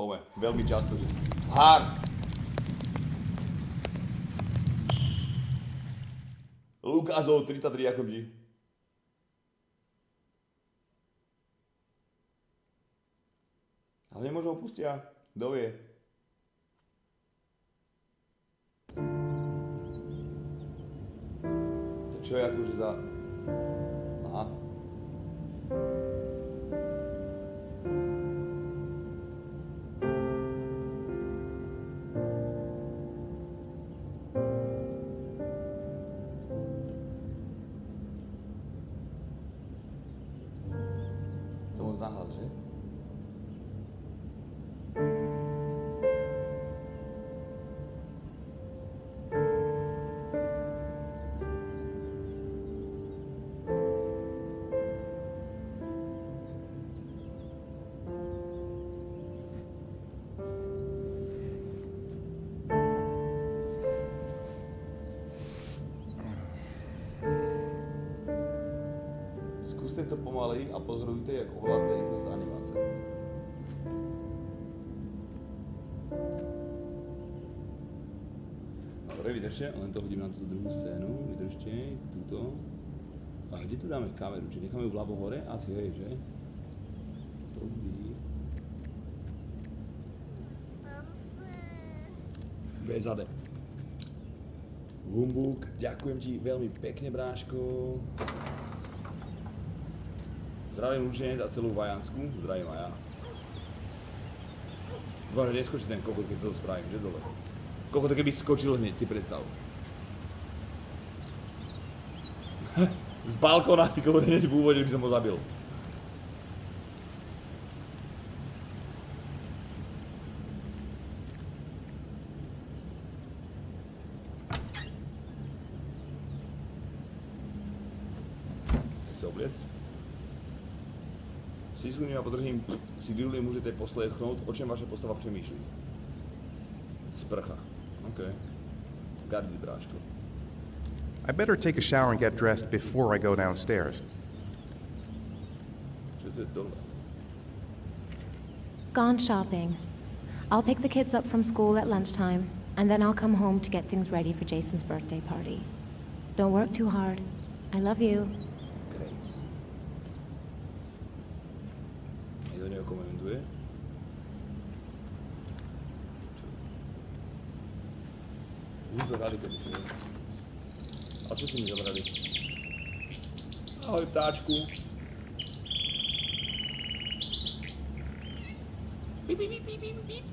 Pome, veľmi často, že hard. Lukázov 33 ako vždy. Ale nemôžem ho pustia, kto vie. To čo je akože za... Aha. To moc nahlas, že? Skúste to pomalej a pozorujte, jak ovládne rýchlosť animácie. Dobre, vydržte, len to hodím na tú druhú scénu, vydržte, túto. A kde tu dáme kameru? Či necháme ju vľavo hore? Asi hej, že? To by... BZD. Humbug, ďakujem ti veľmi pekne, bráško. Zdravím Lučenec a celú Vajansku, zdravím aj ja. Dúfam, že neskočí ten kokot, keď to spravím, že dole. Kokot, keby skočil hneď, si predstav. Z balkóna, ty kokot, hneď v úvode by som ho zabil. Chce sa obliecť? Stisknutím a podržím si diluji můžete poslechnout, o čem vaše postava přemýšlí. Sprcha. OK. Gardi, bráško. I better take a shower and get dressed before I go downstairs. Čo to je dole? Gone shopping. I'll pick the kids up from school at lunchtime, and then I'll come home to get things ready for Jason's birthday party. Don't work too hard. I love you. Grace. Niekto neokomentuje? Už zobrali, keby si ne. A čo si mi zobrali? Ahoj, ptáčku. Bip, bip, bip, bip, bip.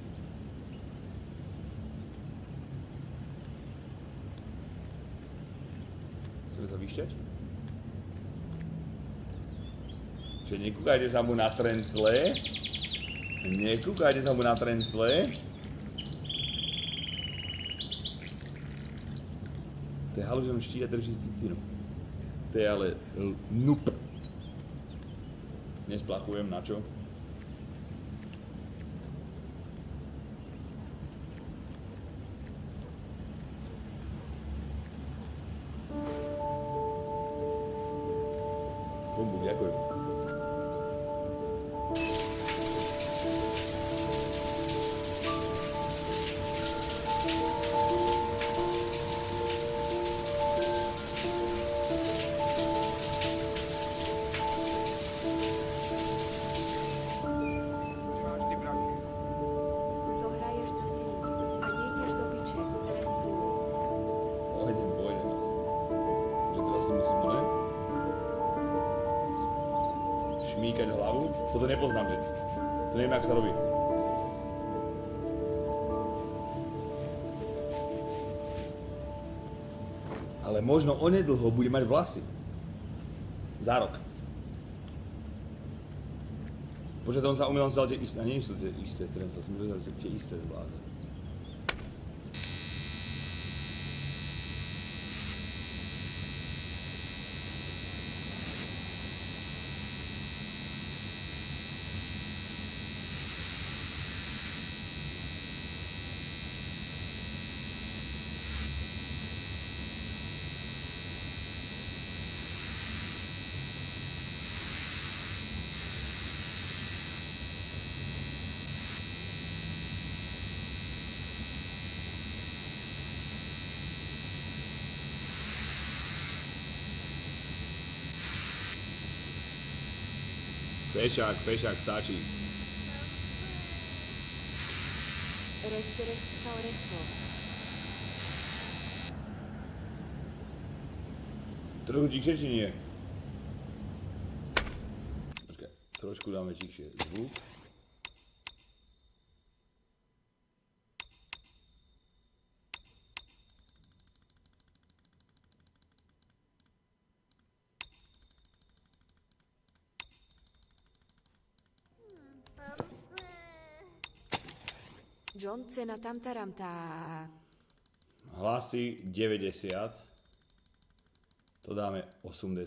Chceme sa vyšťať? Čiže nekúkajte sa mu na trencle. Nekúkajte sa mu na trencle. To je halu, že on štít a drží cicinu. To je ale nup. Nesplachujem, na čo? Humbug, ďakujem. Dohraješ do Sims a nejdeš do piče, respu. Pojdem nás. Že teraz si musím, ne? Šmíkať hlavu? Toto nepoznám, že? To neviem, jak sa robí. Ale možno onedlho bude mať vlasy. Za rok. Počkaj, on sa umylom vzal tie isté, a nie sú tie isté trenca, som vzal tie isté vláze. Fešák, stačí. Rest stal resto. Trochu tichšie, či nie? Počkaj, trošku dáme tichšie zvuk. John cena tamtaramtá. Hlasy 90. To dáme 80.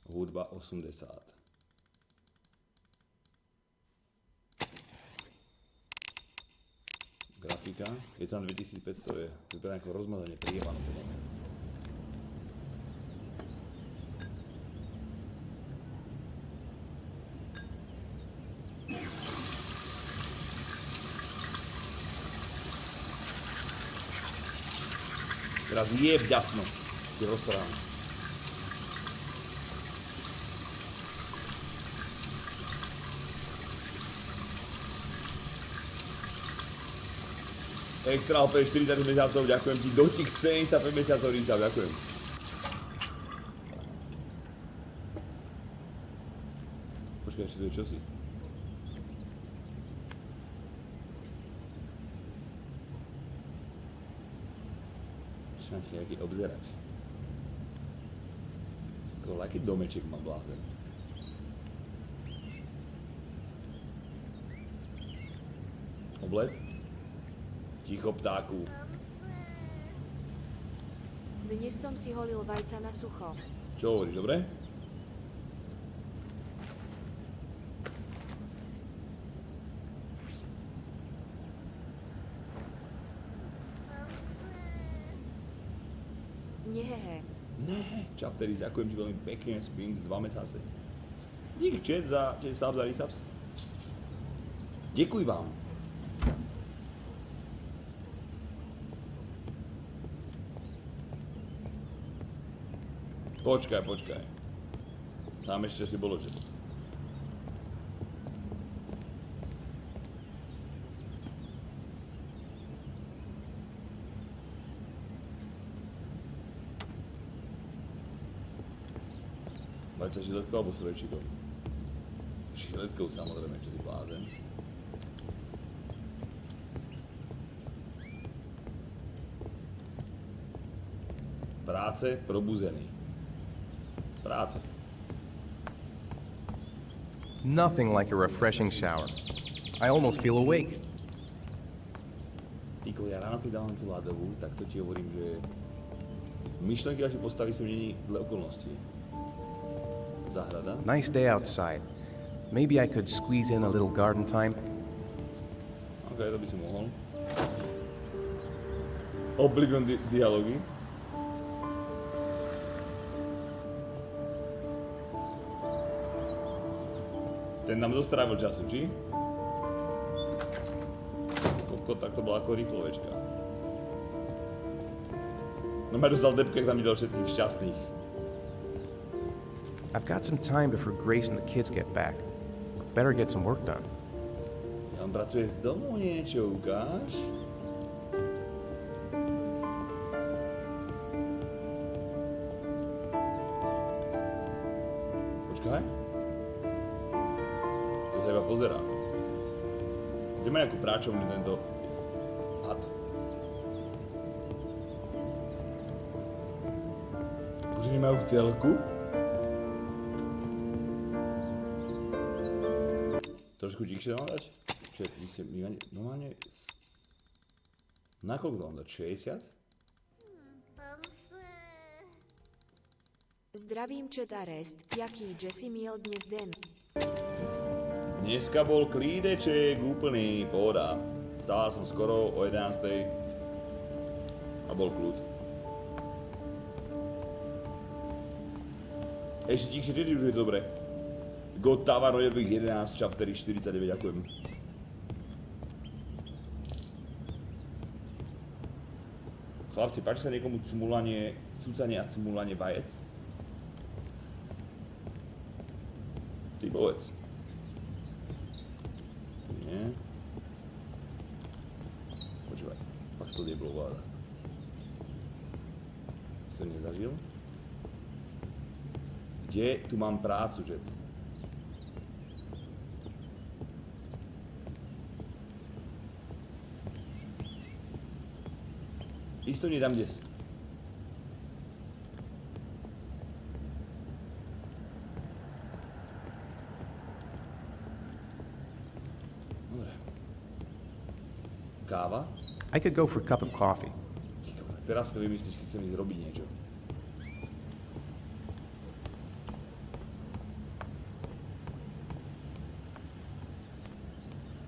Hudba 80. Grafika. Je tam 2500, je vypadá ako rozmazanie prijebané podľa mňa. Teraz jeb jasno, ti rozsrám. Extra opäť 40 mesiacov, ďakujem ti, dotik 75 mesiacov, Rísa, ďakujem. Počkaj, ešte to je čosi. Mám si nejaký obzerač. Aký domeček má blázen. Oblec? Ticho ptáku. Dnes som si holil vajca na sucho. Čo hovoríš, dobre? Nehehe. Ne, chaptery, ďakujem ti veľmi pekne, Spinks, 2 mesiace. Dík chat za subs a resubs. Děkuji vám. Počkaj. Tam ešte si bolo, že... Mať sa žiletkou alebo strojčíkom? Žiletkou samozrejme, čo si blázen. Práce, probuzený. Práce. Nothing like a refreshing shower. I almost feel awake. Týko, ja ráno keď dávam tú ľadovú, tak to ti hovorím, že myšlenky vašej postavy sú není dle okolností. Zahrada. Nice day outside. Maybe I could squeeze in a little garden time. Ok, to by si mohol. Oblivion dialógy. Ten nám zostrávil času, či? Tak to bola ako rýchlovečka. No ma dostal depku, jak tam videl všetkých šťastných. I've got some time before Grace and the kids get back. Better get some work done. Ja on pracuje z domu niečo, ukáž? Počkaj. To sa iba pozerá. Kde má nejakú práčovňu tento had? Bože, nemajú telku? Trošku tichšie mám dať? Čiže vy ste normálne... Na koľko to mám dať? 60? Zdravím četa rest. Jaký Jesse měl dnes den? Dneska bol klídeček úplný, pohoda. Stával som skoro o 11. A bol kľud. Ešte tichšie, či už je to dobre. Gotava rojových 11, chaptery 49, ďakujem. Chlapci, páči sa niekomu cucanie a cmulanie vajec? Povedz. Nie. Počúvaj, fakt to nebolo vláda. Si to nezažil? Kde tu mám prácu, Jet? Isto nie tam, kde si. Dobre. Káva? I could go for a cup of coffee. Teraz si to vymyslíš, keď chcem ísť robiť niečo.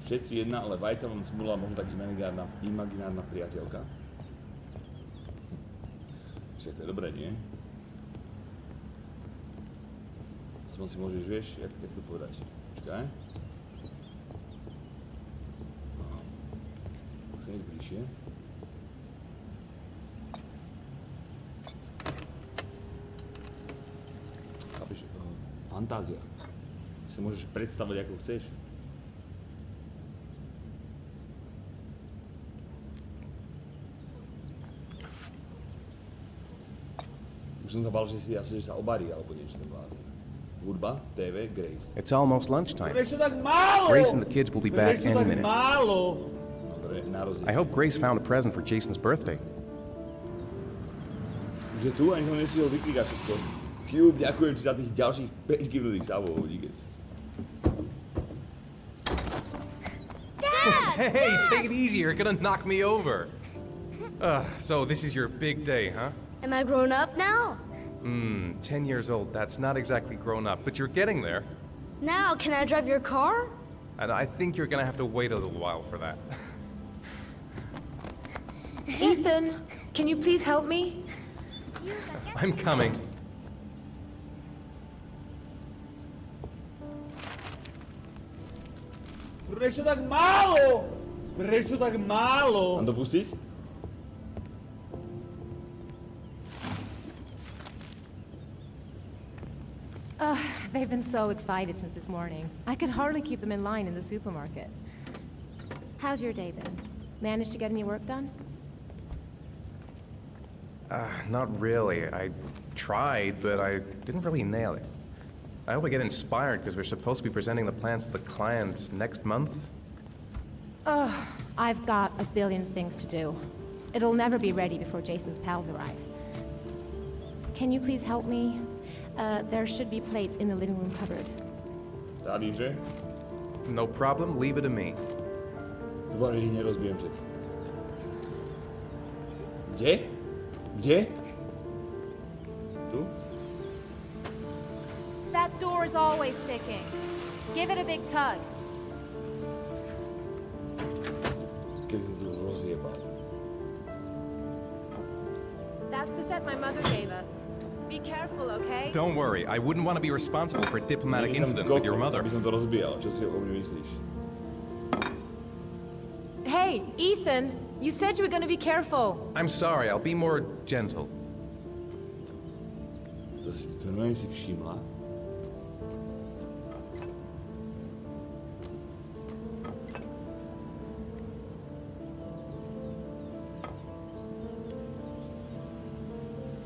Všetci jedna, ale vajca vám smula možno tak imaginárna priateľka. Však to je dobré, nie? Aspoň si môžeš, vieš, jak to povedať. Počkaj. No. Tak sa nejde bližšie. Chápeš? Fantázia. Si môžeš predstavať, ako chceš. Už som sa bál, že sa obarí, alebo niečo ten blázon. Hudba, TV, Grace. It's almost lunchtime. Prečo tak málo? Grace and the kids will be back any minute. Málo? Dobre, I hope Grace found a present for Jason's birthday. Už je tu, ani som nesihol vyklikať všetko. Cube, ďakujem ti za tých ďalších 5 givnutých savov, díkes. Hey, take it easy, you're gonna knock me over. So this is your big day, huh? Am I grown up now? 10 years old, that's not exactly grown up, but you're getting there. Now, can I drive your car? And I think you're gonna have to wait a little while for that. Ethan, can you please help me? I'm coming. Prečo tak málo? Prečo tak málo? Mám to pustiť? They've been so excited since this morning. I could hardly keep them in line in the supermarket. How's your day been? Managed to get any work done? Not really. I tried, but I didn't really nail it. I hope I get inspired because we're supposed to be presenting the plans to the clients next month. I've got a billion things to do. It'll never be ready before Jason's pals arrive. Can you please help me? There should be plates in the living room cupboard. Tady, že? No problem, leave it to me. Dúfam, že ich nerozbijem všetci. Kde? Kde? Tu? That door is always sticking. Give it a big tug. Keby som tu rozjebal. That's the set my mother gave us. Be careful, okay? Don't worry, I wouldn't want to be responsible for a diplomatic incident with your mother. Aby som to rozbijal, čo si o mne myslíš? Hey, Ethan, you said you were gonna be careful. I'm sorry, I'll be more gentle. To normálne si všimla?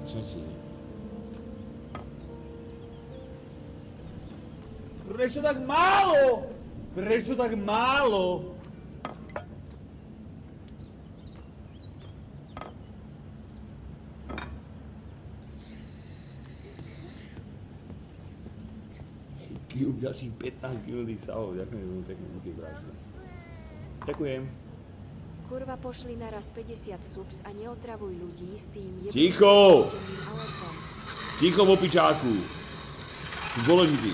Čo si? Prečo tak málo? Prečo tak málo? Cube, ďalších 15 minútých savov. Ďakujem, že budem pekne ľudí bráčne. Ďakujem. Kurva, pošli naraz 50 subs a neotravuj ľudí s tým Ticho! alertom. Ticho v opičáku. Si dôležitý.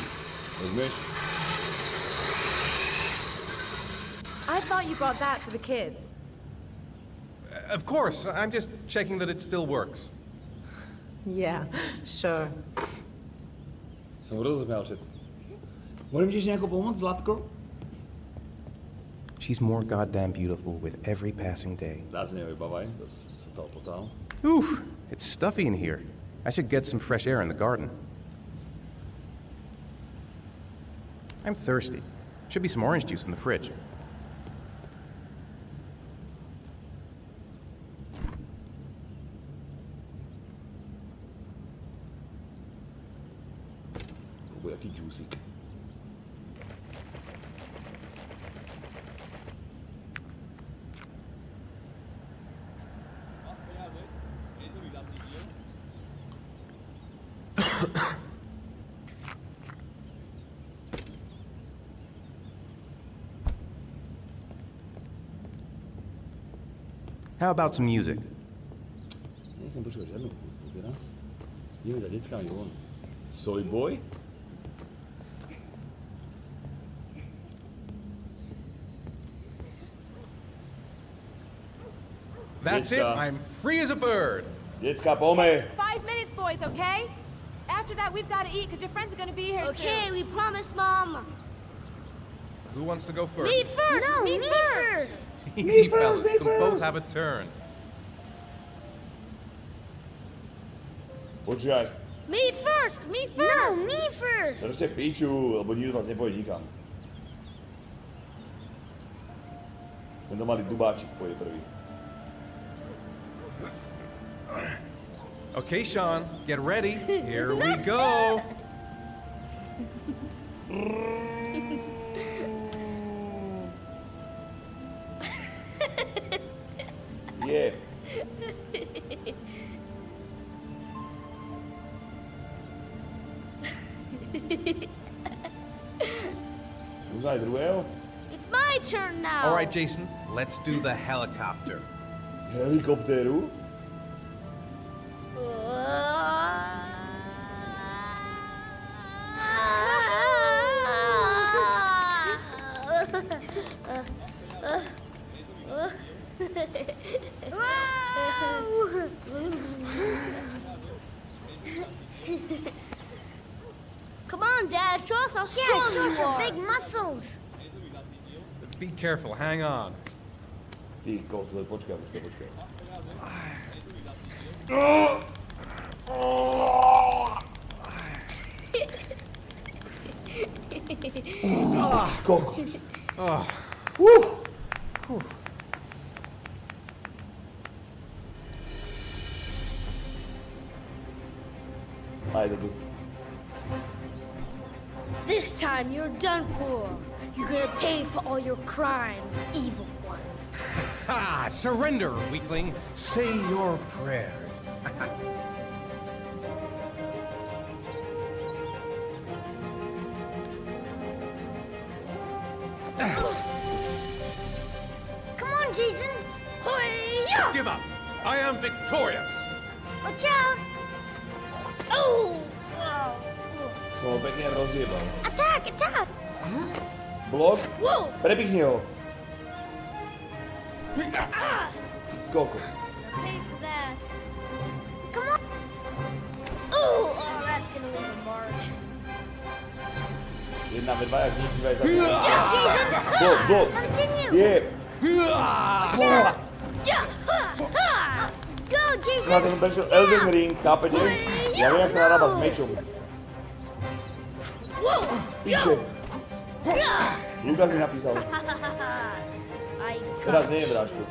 Rozumieš? I thought you brought that for the kids. Of course, I'm just checking that it still works. Yeah, sure. Som rozosmial všetko. Môžem tiež nejako pomôcť, Zlatko? She's more goddamn beautiful with every passing day. Dá sa nevybavaj, to sa to potal. Ooh, it's stuffy in here. I should get some fresh air in the garden. I'm thirsty. Should be some orange juice in the fridge. Bude jaký džusík. How about some music? Nejsem počul žádnou hudbu teraz. Ideme za deckami von. Soy boy? That's it. Decka. I'm free as a bird. Decka, poďme! 5 minutes, boys, okay? After that, we've got to eat because your friends are going to be here Okay, soon. we promise, Mom. Who wants to go first? Me first! No, me me first! Easy, first, fellas. me You can both first. have a turn. Počkaj, Me first! Me first! No, me first! držte píču, lebo nikto z vás nepôjde nikam. Tento malý dubáčik pôjde prvý. Okay, Sean, get ready. Here we go. Je. Už aj druhého? It's my turn now! All right, Jason, let's do the helicopter. Helikoptéru? Come on, Dad, show us how strong you are! big muscles. Be careful, hang on. Ty, koľko, počkaj. Kokot. Ajde tu. This time you're done for. You're gonna pay for all your crimes, evil one. Ha! Surrender, weakling. Say your prayers. Come on, Jason. Hoya! Give up. I am victorious. Watch out. Oh! Som ho pekne rozjebal. Attack, attack. Blok? Whoa! Prepichni ho. Ah! Kokot. Pay for that. Come on. Oh, that's gonna leave a mark. Jedna ve dva, jak nič, dva je za Jason. Blok. Continue. Je. Yeah! Ha! Ha! Go, Jason. Ja som prešiel Elden Ring, chápete? Ja viem, jak sa narába s mečom. Whoa! Piče. Yeah! Lukáš mi napísal. I Teraz nie je vrážku.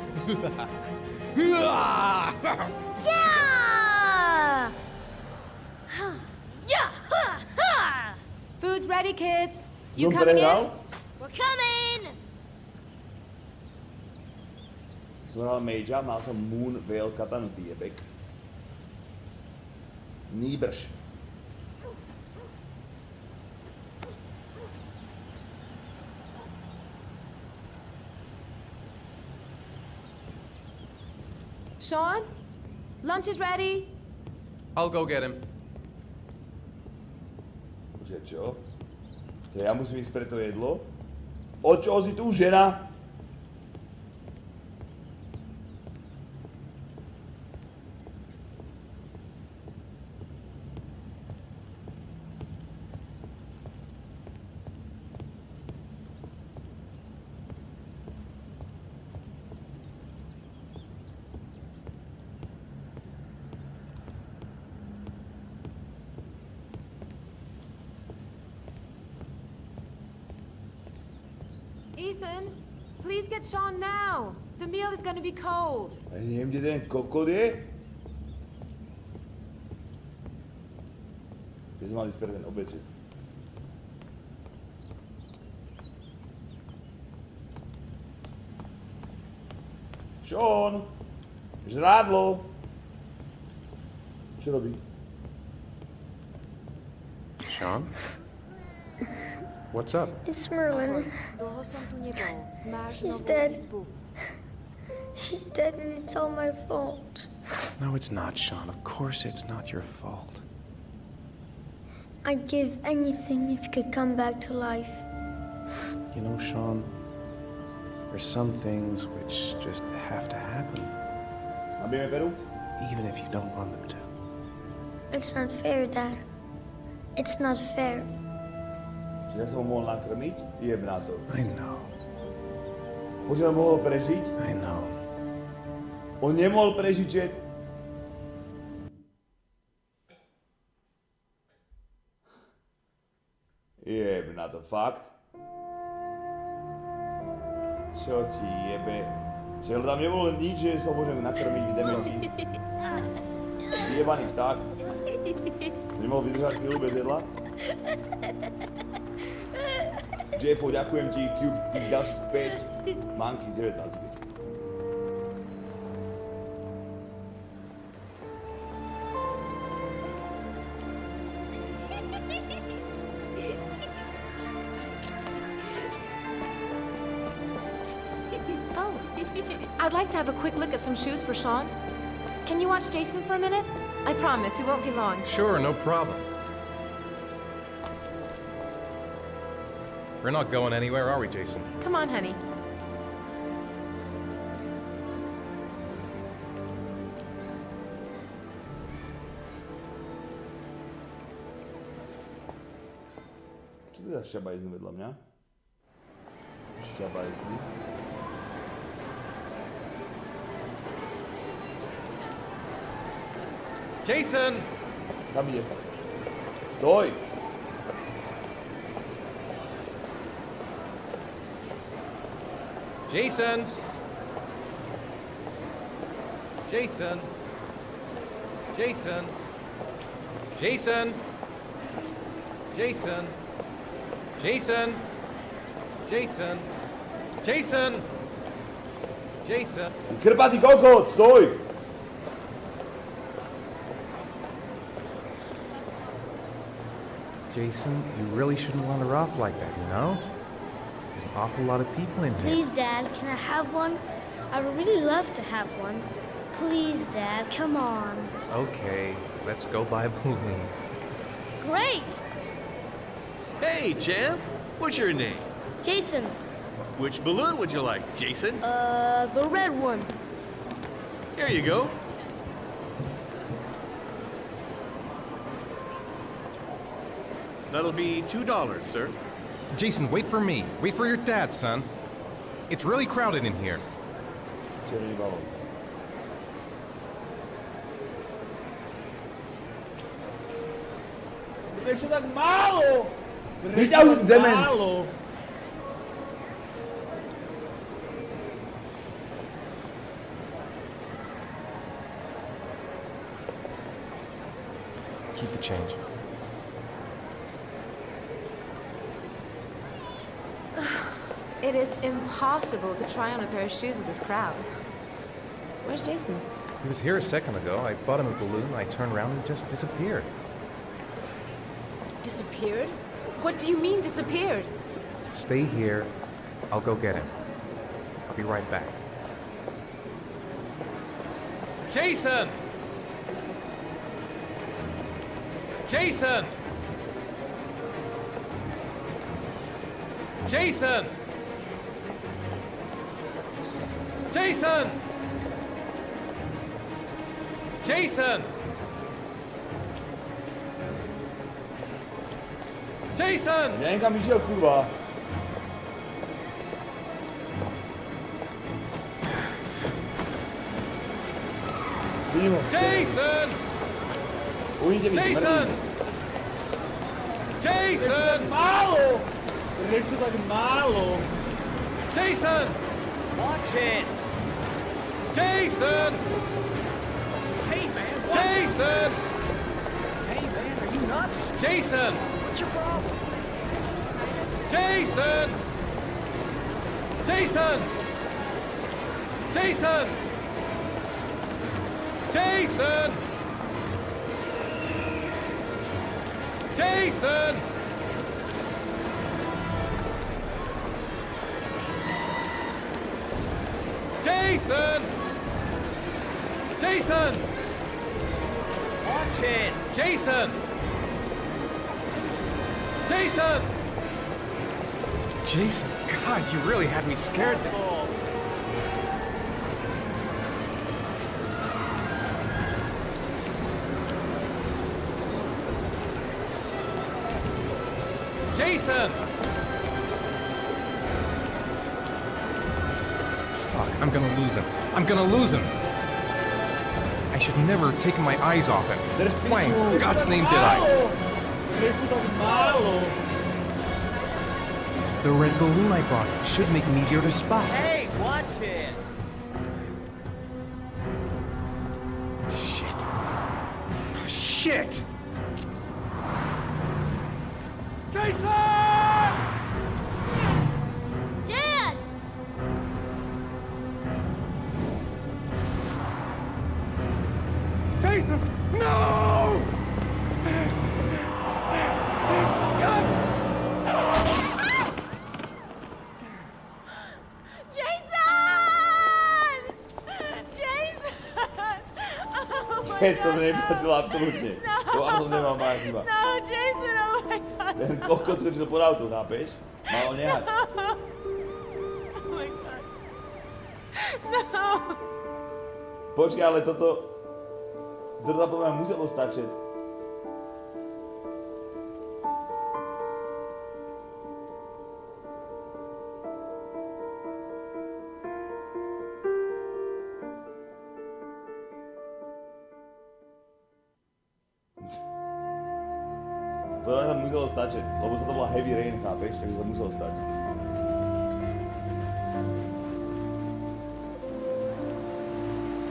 Yeah. Yeah! Ha! Ha! Food's ready, kids. You Som coming in? prehral? We're coming! Som hral Majea, mal som Moon Veil katanu, ty jebek. Nýbrž. Sean? Lunch is ready. I'll go get him. Počkaj, čo? To ja musím ísť pre to jedlo? O čo si tu, žena? Ethan, please get Sean now. The meal is gonna be cold. A neviem, kde ten kokot je? Kde sme mali späť ten obečet? Sean! Žrádlo! Čo robí? Sean? What's up? It's Merlin. Dlho som tu nebol. Máš He's novú dead. izbu. He's dead and it's all my fault. No, it's not, Sean. Of course it's not your fault. I'd give anything if you could come back to life. You know, Sean, there's some things which just have to happen, Nabijeme peru? even if you don't want them to. It's not fair, Dad. It's not fair. Čiže ja som ho mohol nakrmiť? Jeb na to. I know. Bože, on mohol prežiť? I know. On nemohol prežiť, že... Jeb na to, fakt? Čo ti jebe? Že tam nebolo nič, že sa môžeme nakrmiť v dementi. Vyjebaný vták. Nemohol vydržať chvíľu bez jedla? Jeffo, ďakujem ti, Cube, tých ďalších 5 manky z 19 bez. Oh, I'd like to have a quick look at some shoes for Sean. Can you watch Jason for a minute? I promise, we won't be long. Sure, no problem. We're not going anywhere, are we, Jason? Come on, honey. Čo to je za šťabajzny vedľa mňa? Šťabajzny. Jason! Kam ide? Stoj! Jason! Jason! Jason! Jason! Jason! Jason! Jason! Jason! Jason! Krpatý kokot, stoj! Jason, you really shouldn't wander off like that, you know? There's an awful lot of people in here. Please, Dad, can I have one? I would really love to have one. Please, Dad, come on. Okay, let's go buy a balloon. Great! Hey, champ. What's your name? Jason, Which balloon would you like, Jason? the red one. Here you go. That'll be $2, sir. Jason, wait for me. Wait for your dad, son. It's really crowded in here. Červený balón. Prečo tak málo? Vyťahuj dement! Málo! Keep the change. It is impossible to try on a pair of shoes with this crowd. Where's Jason? He was here a second ago. I bought him a balloon. I turned around and he just disappeared. Disappeared? What do you mean disappeared? Stay here. I'll go get him. I'll be right back. Jason! Jason! Jason! Jason! Jason! Jason! Neviem, kam išiel, kurva. Vidím ho. Jason! Uvidíte mi Jason! smrť. Jason! Málo! Prečo tak málo? Jason! Watch it! Jason! Hey, man, watch Jason! it! Hey, man, are you nuts? Jason! What's your problem? Jason! Jason! Jason! Jason! Jason! Jason! Jason! Watch it! Jason! Jason! Jason, God, you really had me scared there. Jason! Fuck, I'm gonna lose him. I'm gonna lose him! I should never have taken my eyes off him. Why in God's name did I? The red balloon I brought should make him easier to spot. Hey, watch it! Shit. Shit! Dad! Jason! No! To nepatilo absolútne. To absolútne nemám moja chyba. No, Jason, oh my god. Ten kokot skočil pod auto, chápeš? Mal ho nehať. Oh my god. No. Počkaj, ale toto podľa mňa muselo stačiť. Podľa mňa muselo stačiť, lebo sa to bola heavy rain, chápeš? Takže sa muselo stať.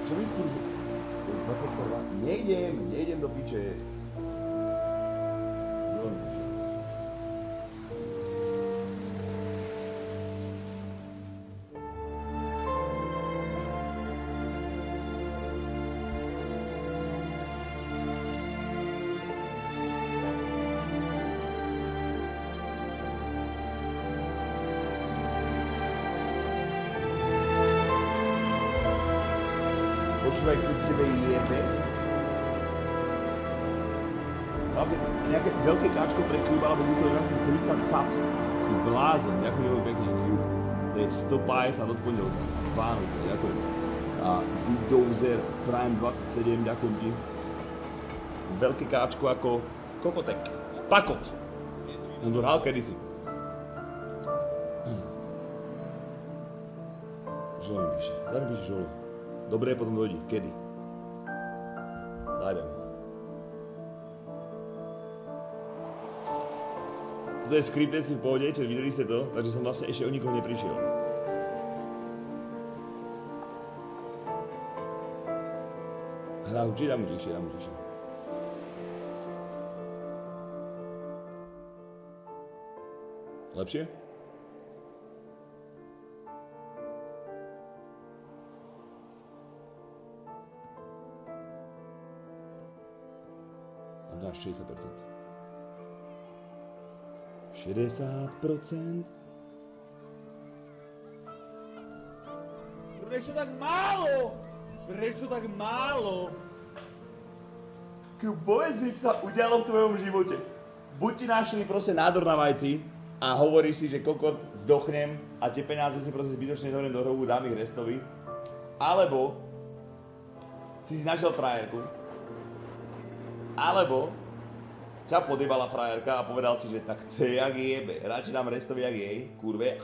Čo mi furt... 22? Nejdem do piče. Veľmi piče. Počúvaj, keď tebe jebe. Hlavne nejaké veľké káčko pre Cube, alebo to je nejaký 30 saps. Si blázen, ďakujem veľmi pekne, Cube. To je 150 od pondelka, si pánuj, ďakujem. A Dozer Prime 27, ďakujem ti. Veľké káčko ako kokotek. Pakot. On to hral kedysi. Žolo mi píše, Žolo. Dobre, potom dojdi. Kedy? Zajdem. Toto je scripted si v pohode, čiže videli ste to, takže som vlastne ešte o nikoho neprišiel. Hra určite, dám určite. Lepšie? Dáš 60%. 60%? Prečo tak málo? Povedz mi, čo sa udialo v tvojom živote. Buď ti našli proste nádor na vajci a hovoríš si, že kokot, zdochnem a tie peniaze si proste zbytočne dohrem do hrobu, dám ich restovi. Alebo si našiel frajerku. Alebo ťa podjebala frajerka a povedal si, že tak to je jak jebe, radšej dám restovi jak jej, kurve.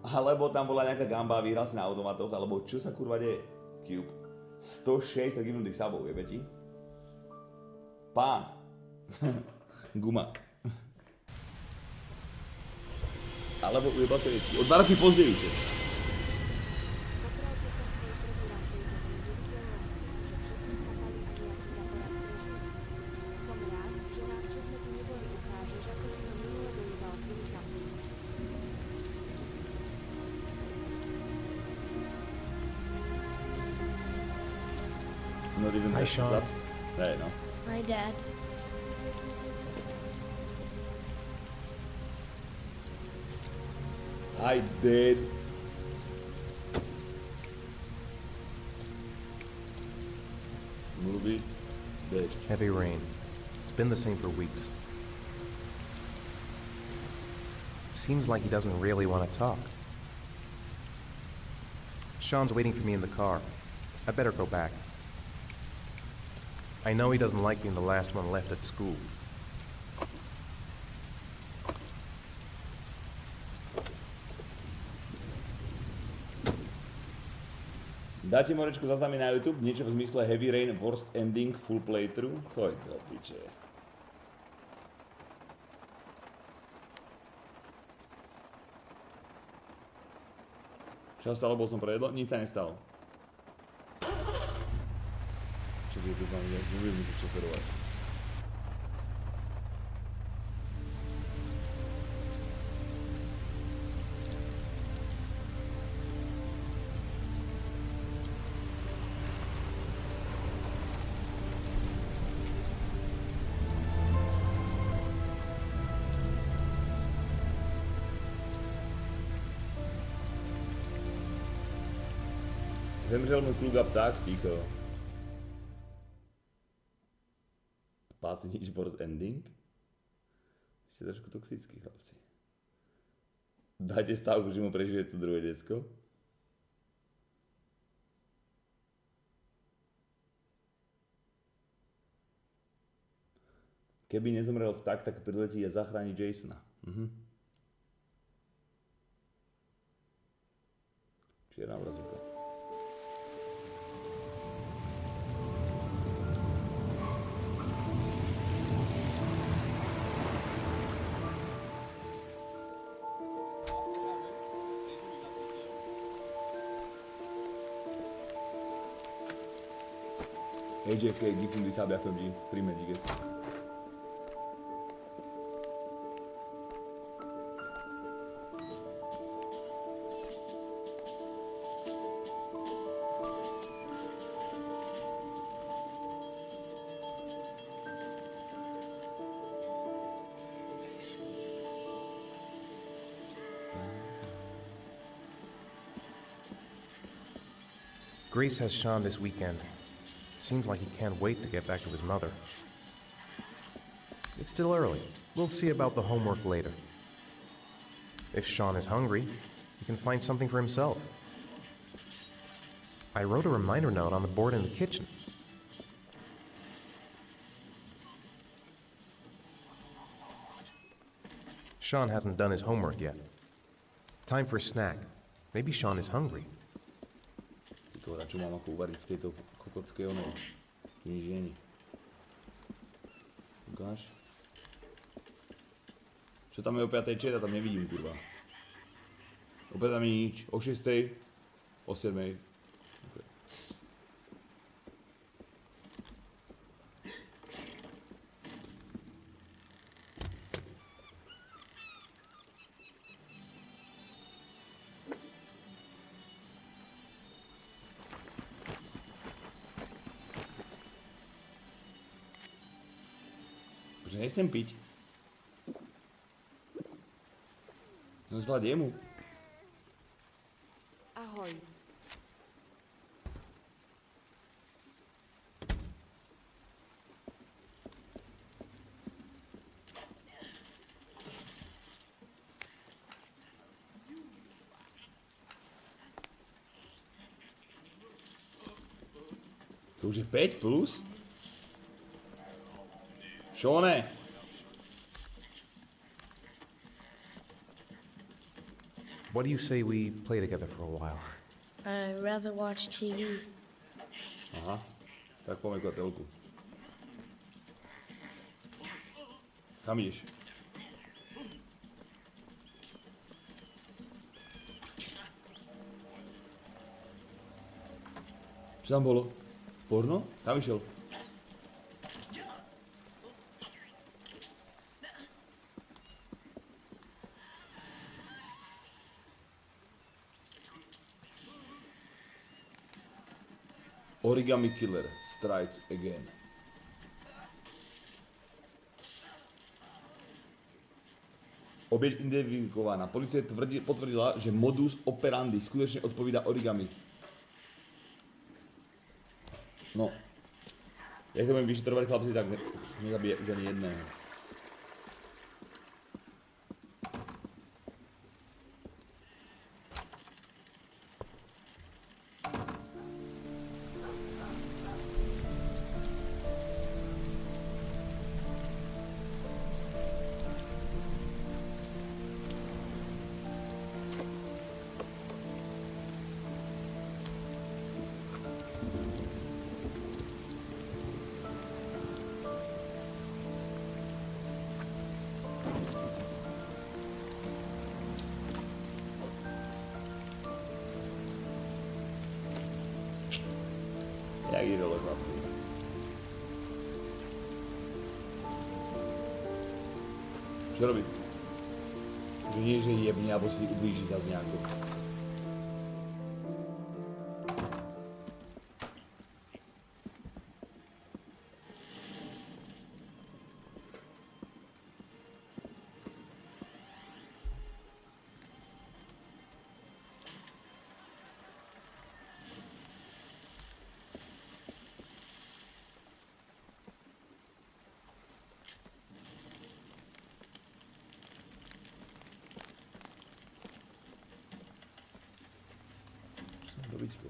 Alebo tam bola nejaká gamba a vyhral si na automatoch, alebo čo sa kurva deje? Cube. 106 tak gymnutých sabov, jebe ti? Pán. Gumak. Alebo je baterietky. O 2 roky pozdejšie. Popravte sa v tvoj prvý raz tejto že všetci skapali a nejaký aparát prežil. Som rád, že nám, čo sme tu neboli, ukážeš, ako si nám minule dojebal s tými kampami. Not even Hi, the Sean. subs. Hey, no. My dad. I did. Movie. Dead. Heavy rain. It's been the same for weeks. Seems like he doesn't really want to talk. Sean's waiting for me in the car. I better go back. I know he doesn't like being the last one left at school. Dáte Morečku zaznamy na YouTube, niečo v zmysle Heavy Rain, Worst Ending, Full Playthrough? Choď do piče. Čo sa stalo, bol som prejedlo? Nič sa nestalo. Čo je tu tam, nebudem mi to čoferovať. Zemřel mu sluga pták, ticho. Pásy nič worst ending? Ste trošku toxickí, chlapci. Dáte stavku, že mu prežije to druhé decko? Keby nezomrel vták, tak priletí a zachráni Jasona. Čierna obrazovka. AJK, giften di sabbia PUBG, prima di che. Grace has Sean this weekend. Seems like he can't wait to get back to his mother. It's still early. We'll see about the homework later. If Sean is hungry, he can find something for himself. I wrote a reminder note on the board in the kitchen. Sean hasn't done his homework yet. Time for a snack. Maybe Sean is hungry. Ty čo mám ako uvariť v tejto kokotskej onej knižieni. Ukáž. Čo tam je o 5. čera, tam nevidím, kurva. O 5. tam je nič, o 6. O 7. Okay. Že nechcem piť. Som zlá jemu. Ahoj. To už je 5 plus? Šone! What do you say we play together for a while? I'd rather watch TV. Aha, tak poďme k telku. Kam ideš? Čo tam bolo? Porno? Kam išiel? Origami Killer strikes again. Obieť identifikovaná. Polícia potvrdila, že modus operandi skutočne odpovída origami. No. Jak to budem vyšetrovať, chlapci, tak nezabije už ani jedného. Jak je dole, chlapci. Čo robiť? Že nie, že jebne, alebo si ublíži zase nejako. Robiť ako...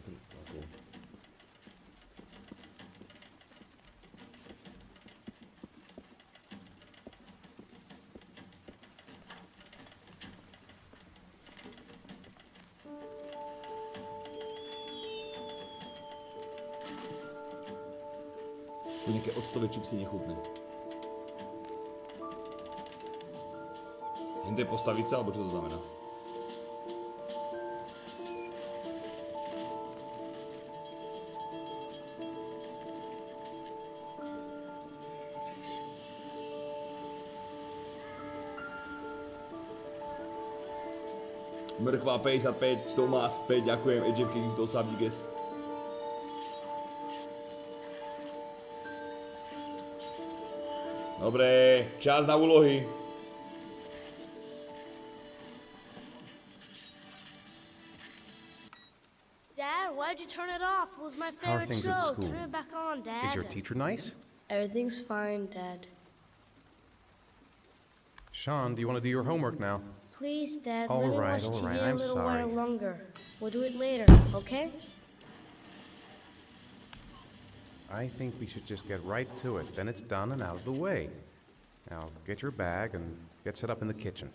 Tu nejaké octové čipsy nechutné. Hende postaviť sa, alebo čo to znamená? Mrkva 55, Tomás 5, ďakujem, Edževky, giftol subdiges. Dobre, čas na úlohy. Dad, why'd you turn it off? It was my How are favorite things at show. school? Turn it back on, Dad. Is your teacher nice? Everything's fine, Dad. Sean, do you want to do your homework now? Please, Dad, All let me right, watch all TV right, a I'm little sorry. while longer. We'll do it later, okay? I think we should just get right to it. Then it's done and out of the way. Now, get your bag and get set up in the kitchen.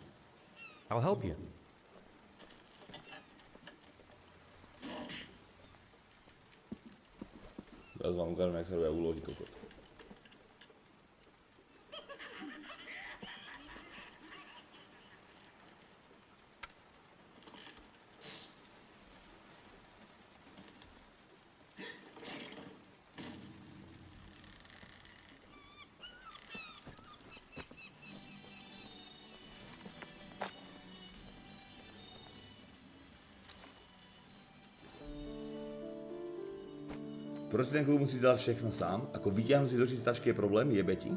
I'll help you. Teraz vám ukážem, jak sa robia úlohy, kokot. Proč ten kluk musí dělat všechno sám? Ako vyťahnu si z tašky je problém, jebe ti?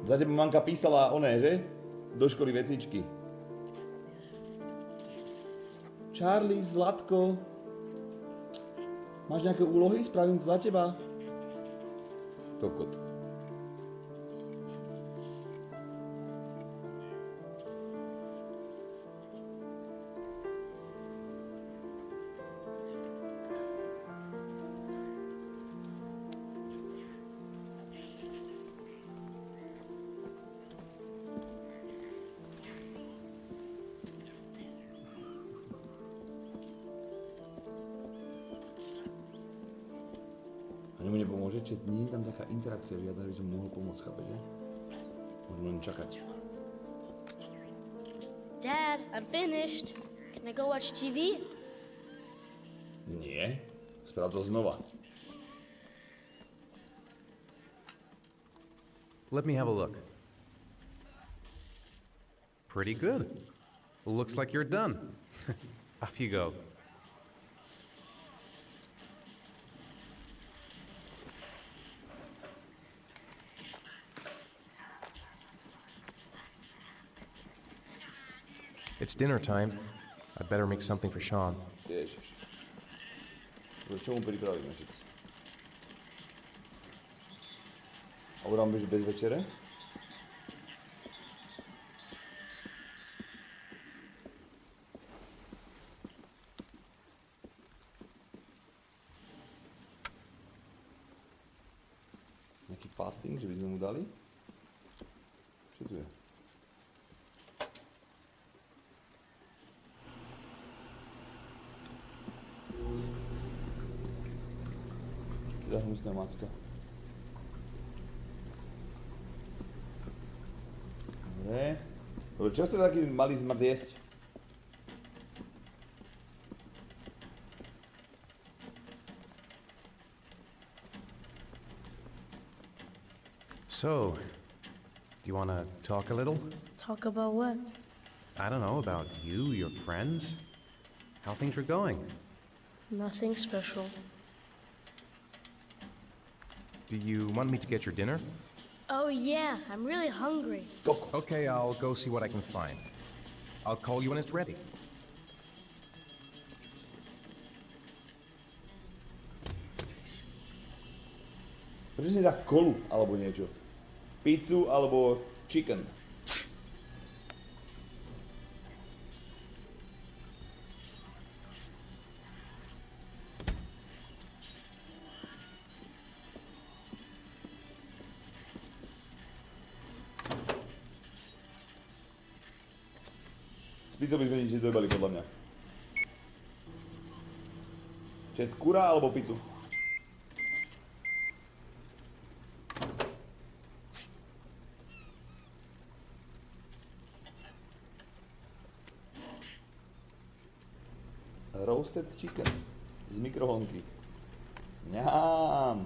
Za teba mamka písala oné, že? Do školy vecičky. Charlie, Zlatko. Máš nejaké úlohy? Spravím to za teba. Kokot. A mu nepomôže, čiže nie je tam taká interakcia žiadna, že by som mohol pomôcť, chápete? Len čakať. Dad, I'm finished. Can I go watch TV? Nie. Sprav to znova. Let me have a look. Pretty good. Looks like you're done. Off you go. It's dinner time. I'd better make something for Sean. Ježiš. Čo mu pripravíme všetci? A uráme, že bez večere? Nejaký fasting, že by sme mu dali? Čo tu je? Teda hnusná macka. Dobre. Dobre, čo ste taký malý zmrt jesť? So, do you want to talk a little? Talk about what? I don't know, about you, your friends, how things are going. Nothing special. Do you want me to get your dinner? Oh yeah, I'm really hungry. Okay, I'll go see what I can find. I'll call you when it's ready. Prečo si nedá kolu alebo niečo? Pizzu alebo chicken? S pizzou by sme nič nedojbali podľa mňa. Čiže kura alebo pizzu? Roasted chicken z mikrovlnky. Mňám.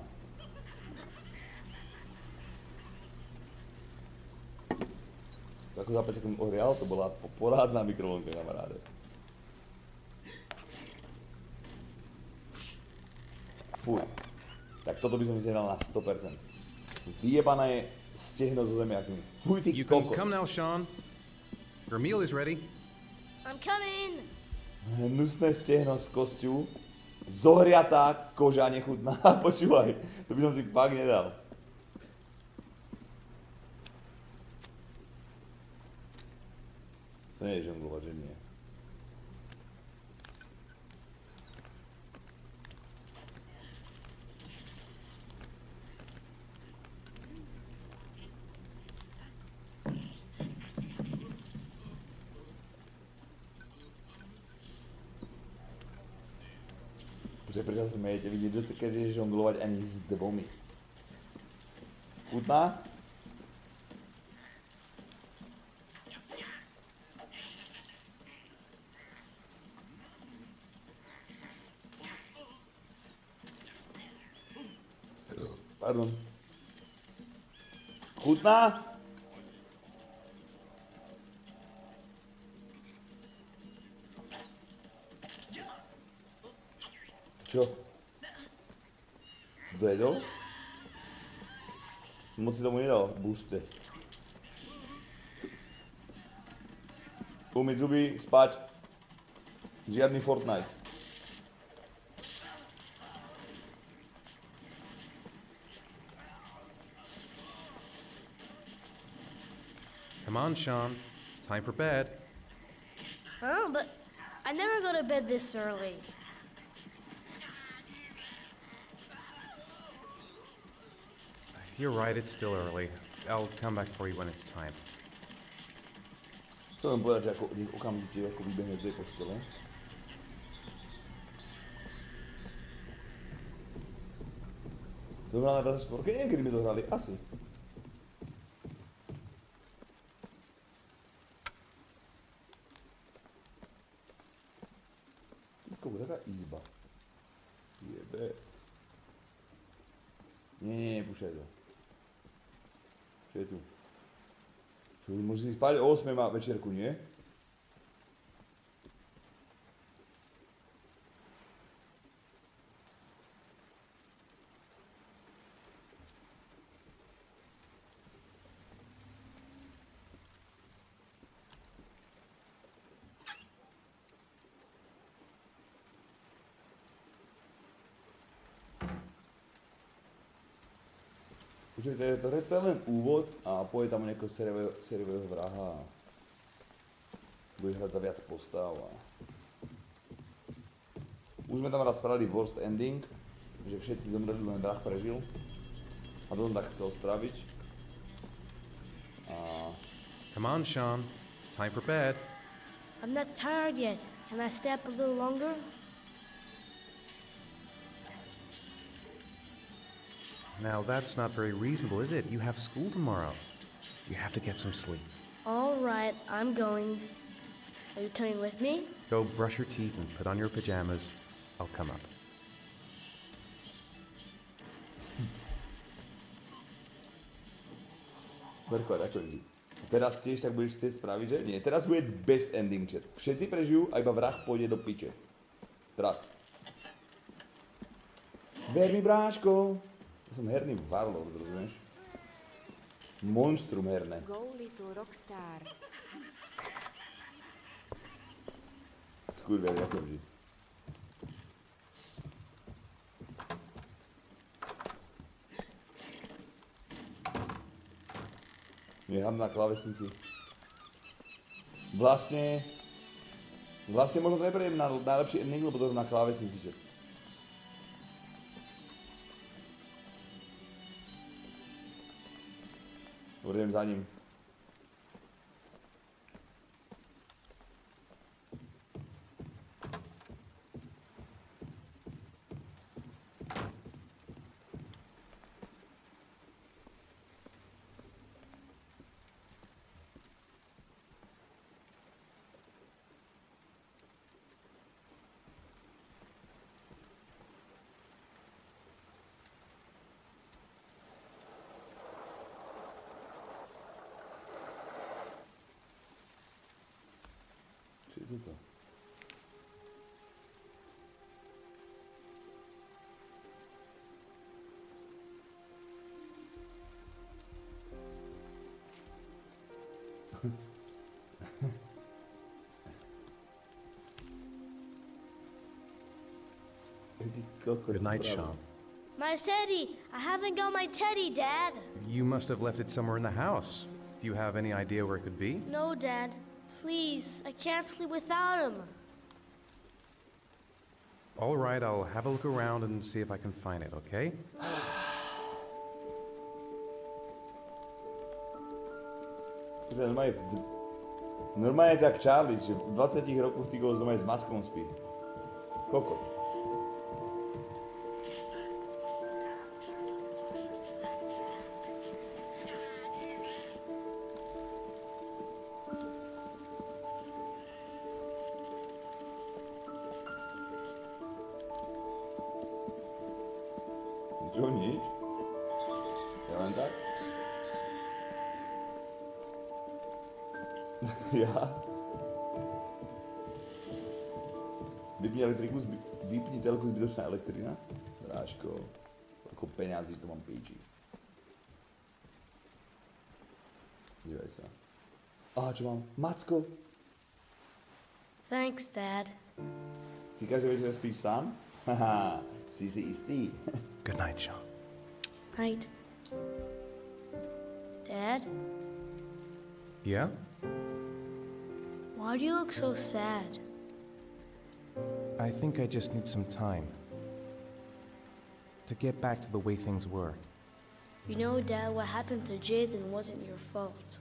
To ako za 5 sekúnd ohrial, to bola porádna mikrovlnka, kamaráde. Fuj. Tak toto by som si hral na 100%. Vyjebané stehno so zemiakmi. Fuj, ty You can kokos. come now, Sean. Your meal is ready. I'm coming! Hnusné stehno z kosťu, zohriatá koža nechutná. Počúvaj, to by som si fakt nedal. To nie je žonglovať, že nie. Prečo sa smejete? Vy nedokážete žonglovať ani s dvomi. Chutná? Pardon. Chutná? Čo? Dojedol? Moc si tomu nedal, bušte. Umyť zuby, spať. Žiadny Fortnite. Come on, Sean. It's time for bed. Huh? But I never go to bed this early. You're right, it's still early. I'll come back for you when it's time. Chcem len povedať, že ako okamžite ako vybehne z tej postele. To hrá na 24, neviem, kedy sme to hrali, asi. nepúšťaj to. Čo je tu? Čo, môžeš si spať o 8 má večerku, nie? Počkej, to je len úvod a pôjde tam nejakého sériového vraha a bude hrať za viac postav a... Už sme tam raz spravili worst ending, že všetci zomreli, len vrah prežil. A to som tak chcel spraviť. A... Come on, Sean. It's time for bed. I'm not tired yet. Can I stay up a little longer? Now, that's not very reasonable, is it? You have school tomorrow. You have to get some sleep. All right, I'm going. Are you coming with me? Go brush your teeth and put on your pajamas. I'll come up. Verko, ako vždy. Teraz tiež tak budeš chcieť spraviť, že? Nie, teraz bude best ending chat. Všetci prežijú a iba vrah pôjde do piče. Teraz. Ver mi, bráško. Ja som herný warlord, rozumieš? Monštrum herné. Go little rockstar. Skurviel, ako vždy. Nechám na klávesnici. Vlastne možno to neprejdem na najlepší ending, lebo to na klávesnici všetko. Budem za ním. Čo je toto? Good night, Sean. My teddy! I haven't got my teddy, Dad! You must have left it somewhere in the house. Do you have any idea where it could be? No, Dad. Please, I can't sleep without him. All right, I'll have a look around and see if I can find it, okay? Normálne tak Charlie, že v 20 rokoch ty go normálne s maskom spí. Kokot. Čo, nič? Ja len tak? Ja? Vypni elektriku, vypni telku, zbytočná elektrina. Bráško, ako peňazí to mám píči. Dívaj sa. Aha, čo mám? Macko! Thanks, Dad. Ty každý večer spíš sám? Haha, si istý. Good night, Sean. Night. Dad? Yeah? Why do you look so sad? I think I just need some time to get back to the way things were. You know, Dad, what happened to Jason wasn't your fault.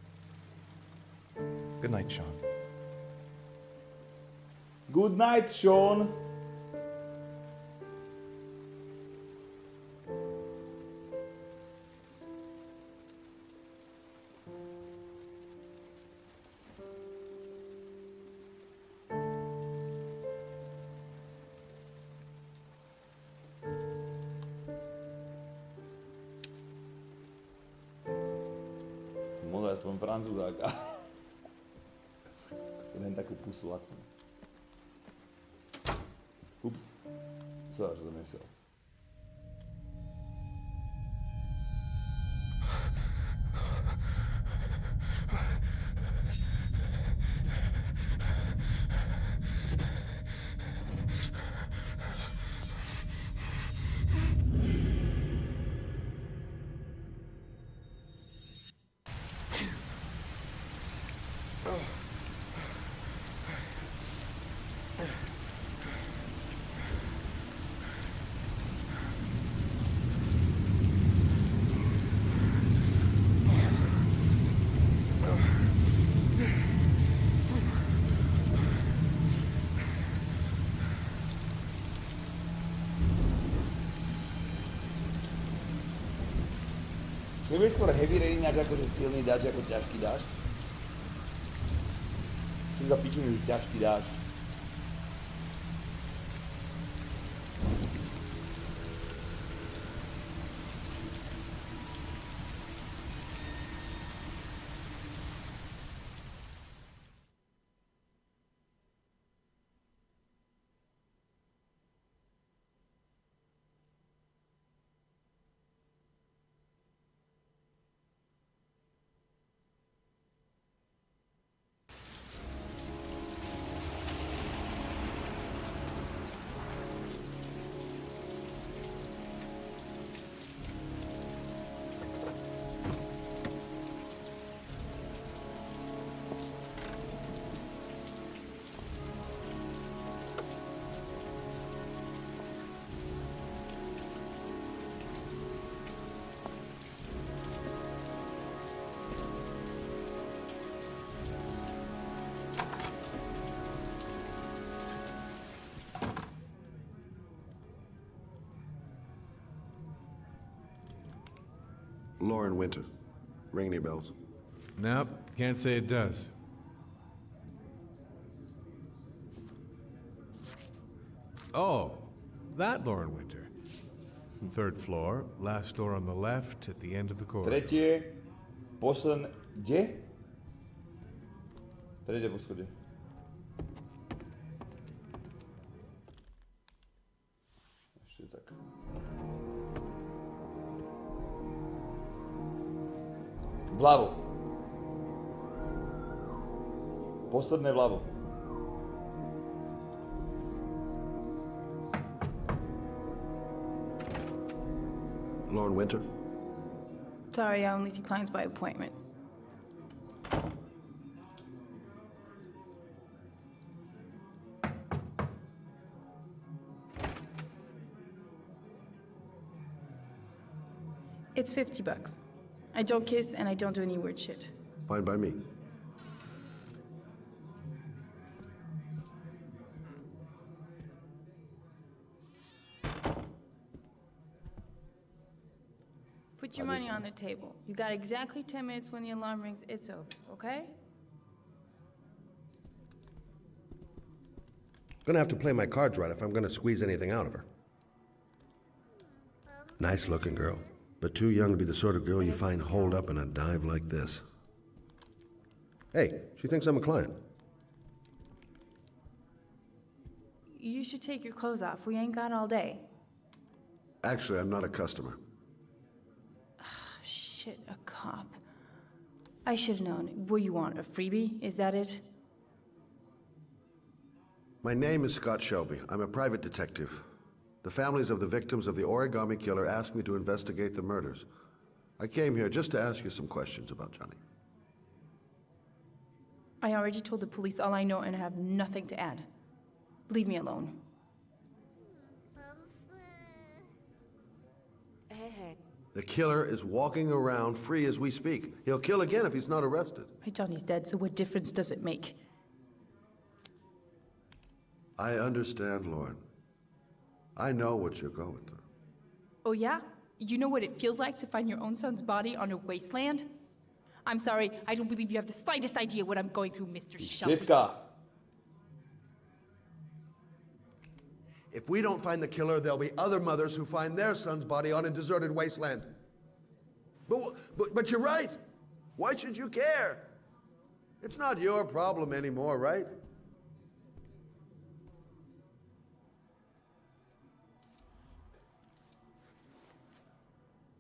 Good night, Sean. Good night, Sean! Mohol aspoň francúzáka. Len takú pusu lacnú. Ups. Co, že som nechcel. Nebude skôr heavy rain ináč akože silný dážď ako ťažký dážď? Čo za piču mi ťažký dážď? Lauren Winter. Ring any bells? Nope, can't say it does. Oh, that Lauren Winter. Third floor, last door on the left at the end of the corridor. Tretie, posledné... Kde? Tretie poschodie. Ešte tak. Vľavo. Posledné vľavo. Lauren Winter? Sorry, I only see clients by appointment. It's $50. I don't kiss and I don't do any weird shit. Fine by me. Put your money on the table. You got exactly 10 minutes when the alarm rings. It's over, okay? Gonna have to play my cards right if I'm gonna squeeze anything out of her. Nice looking girl, but too young to be the sort of girl you find holed up in a dive like this. Hey, she thinks I'm a client. You should take your clothes off. We ain't got all day. Actually, I'm not a customer. Shit, a cop. I should have known. What you want, a freebie? Is that it? My name is Scott Shelby. I'm a private detective. The families of the victims of the origami killer asked me to investigate the murders. I came here just to ask you some questions about Johnny. I already told the police all I know and I have nothing to add. Leave me alone. The killer is walking around free as we speak. He'll kill again if he's not arrested. My Johnny's dead, so what difference does it make? I understand, Lauren. I know what you're going through. Oh yeah? You know what it feels like to find your own son's body on a wasteland? I'm sorry, I don't believe you have the slightest idea what I'm going through, Mr. Shelby. Dziewka. If we don't find the killer, there'll be other mothers who find their son's body on a deserted wasteland. But you're right. Why should you care? It's not your problem anymore, right?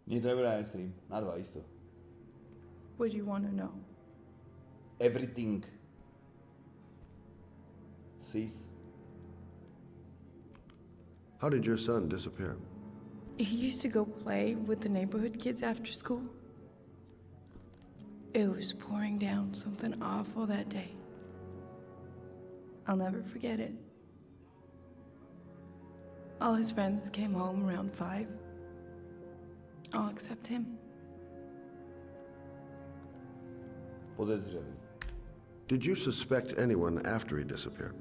Nie to je bude stream. Na 2 isto. What do you want to know? Everything. Sis. How did your son disappear? He used to go play with the neighborhood kids after school. It was pouring down something awful that day. I'll never forget it. All his friends came home around 5. All except him. Podezřelý. Did you suspect anyone after he disappeared?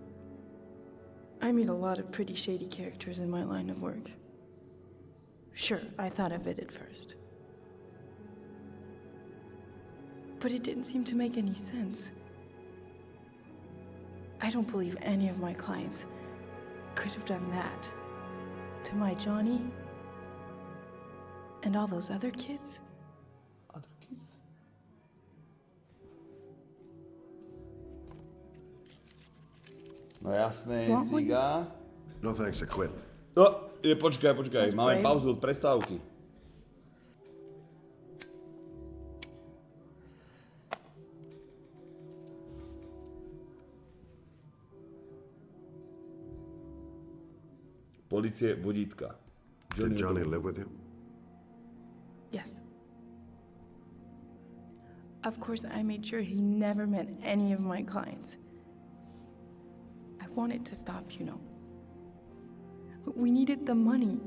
I meet a lot of pretty shady characters in my line of work. Sure, I thought of it at first. But it didn't seem to make any sense. I don't believe any of my clients could have done that to my Johnny and all those other kids. Other kids? No jasné, ciga. No thanks, I quit. Počkaj, máme pauzu od prestávky. Policie, vodítka. Did Johnny live with you? Yes. Of course, I made sure he never met any of my clients. I wanted to stop, you know. We needed the money.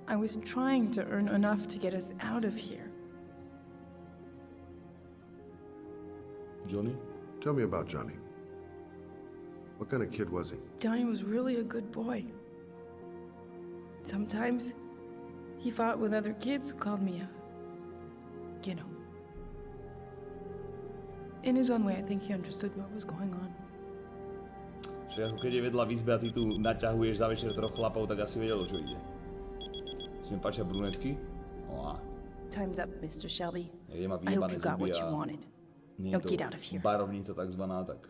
I was trying to earn enough to get us out of here. Johnny? Tell me about Johnny. What kind of kid was he? Johnny was really a good boy. Sometimes he fought with other kids who called me you know. In his own way, I think he understood what was going on. Že ako keď je vedľa výzby a ty tu naťahuješ za večer troch chlapov, tak asi vedelo, čo ide. Si mi páčia brunetky? Time's up, Mr. Shelby. Je ma I hope vyjebané you got zuby what you a wanted. nie Now je get to out of here. barovnica takzvaná, tak.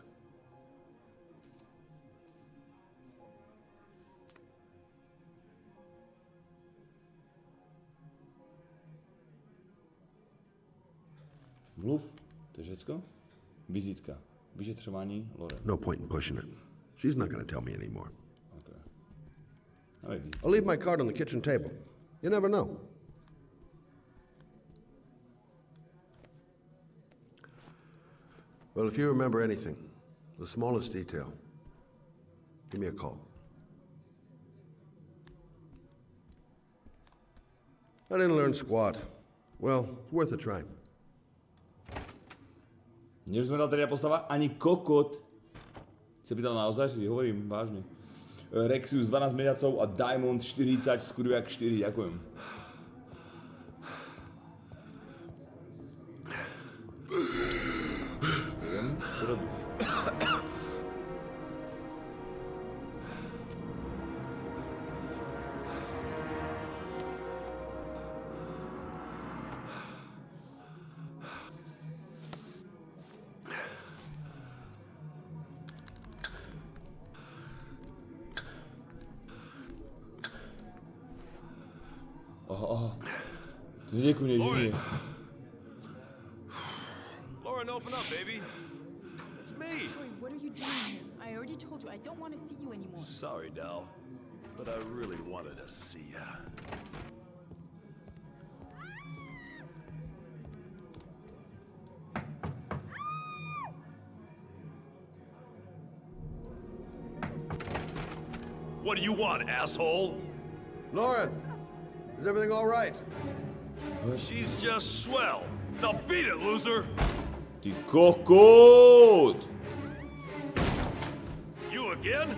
Mluv, to je všecko? Vizitka. Vyšetřování, Lore. No point in pushing it. She's not going to tell me anymore. Okay. I'll leave my card on the kitchen table. You never know. Well, if you remember anything, the smallest detail, give me a call. I didn't learn squat. Well, it's worth a try. Nerozumel teda postava ani kokot. Chce pýtal naozaj, si hovorím vážne. Rexius 12 mesiacov a Diamond 40, skurviak 4, ďakujem. Viem, čo robíš? Lauren! Lauren, open up, baby. It's me. Troy, what are you doing here? I already told you I don't want to see you anymore. Sorry, Dal, but I really wanted to see ya. What do you want, asshole? Lauren, is everything all right? She's just swell. Now beat it, loser! Ty kokot! You again?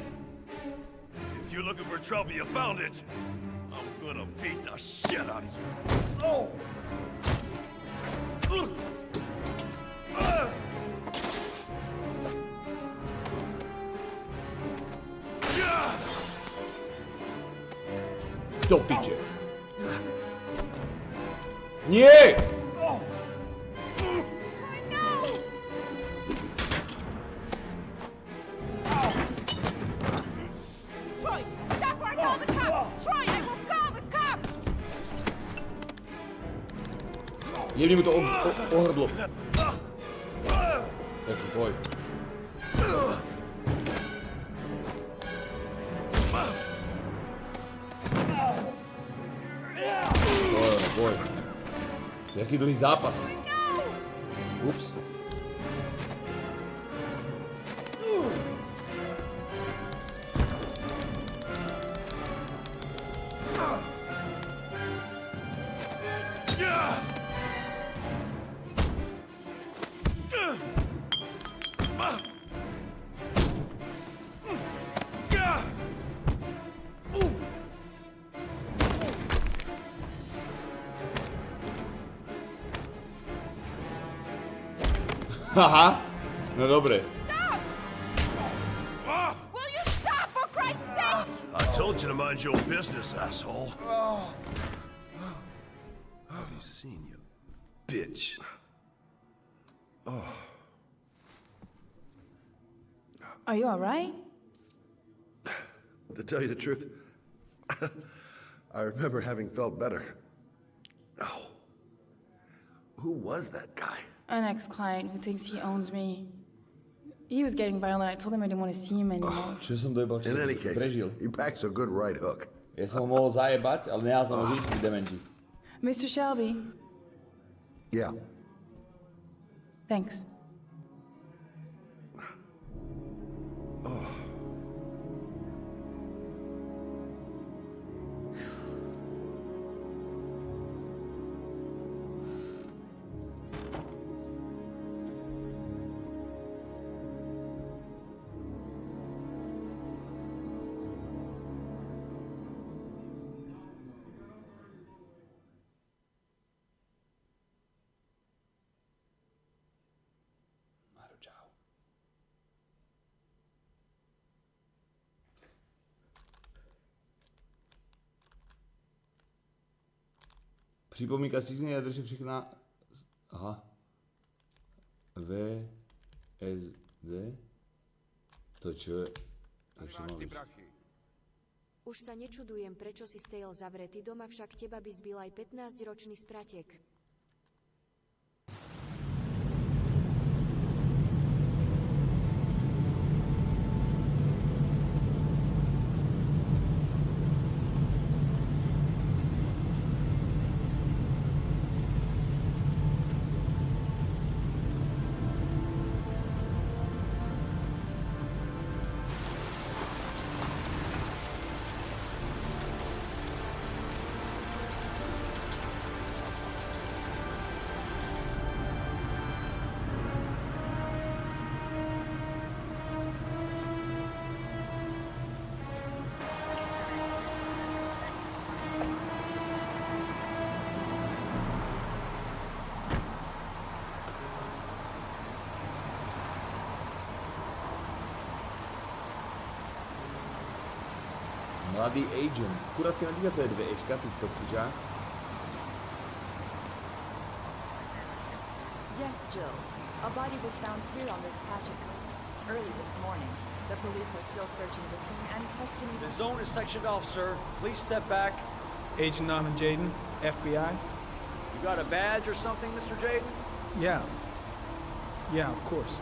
If you're looking for trouble, you found it. I'm gonna beat the shit out of you. Oh! Do piče. Nie! Jemně mu to ohrdlo. Tak pojď. Pojď. To je jaký dlouhý zápas. Ups. Haha, no dobré. Will you stop, for Christ's sake? I told you to mind your business, asshole. Have you seen you, bitch? Are you alright? To tell you the truth, I remember having felt better. Oh. Who was that guy? An ex-client who thinks he owns me. He was getting violent. I told him I didn't want to see him anymore. Čo som dojebal, In any si case, prežil. he packs a good right hook. Ja som ho mohol zajebať, ale nehal som ho žiť pri dementi. Mr. Shelby, Yeah. thanks. Čau. Připomínka stízně jadrže všechna... Aha. VSD? To čo je? To čo má byť? Už sa nečudujem, prečo si stejl zavretý doma, však teba by zbil aj 15-ročný spratek. Mladý agent. Akurát si nadívat tvé dvě ečka, ty toxičák. Yes, Jill. A body was found here on this patch of coast. Early this morning. The police are still searching the scene and questioning... The zone is sectioned off, sir. Please step back. Agent Norman Jaden, FBI. You got a badge or something, Mr. Jaden? Yeah. Yeah, of course.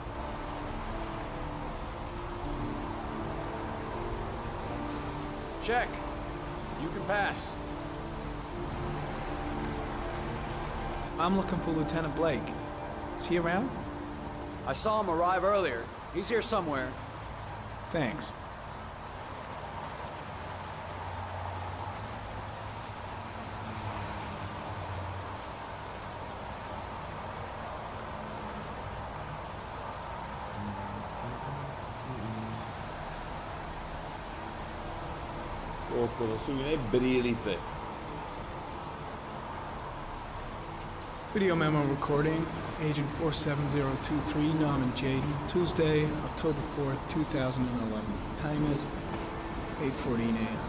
Check. You can pass. I'm looking for Lieutenant Blake. Is he around? I saw him arrive earlier. He's here somewhere. Thanks. To sú iné brýlice. Video memo recording, Agent 47023, Norman Jaden, Tuesday, October 4th, 2011. Time is 8:14 a.m.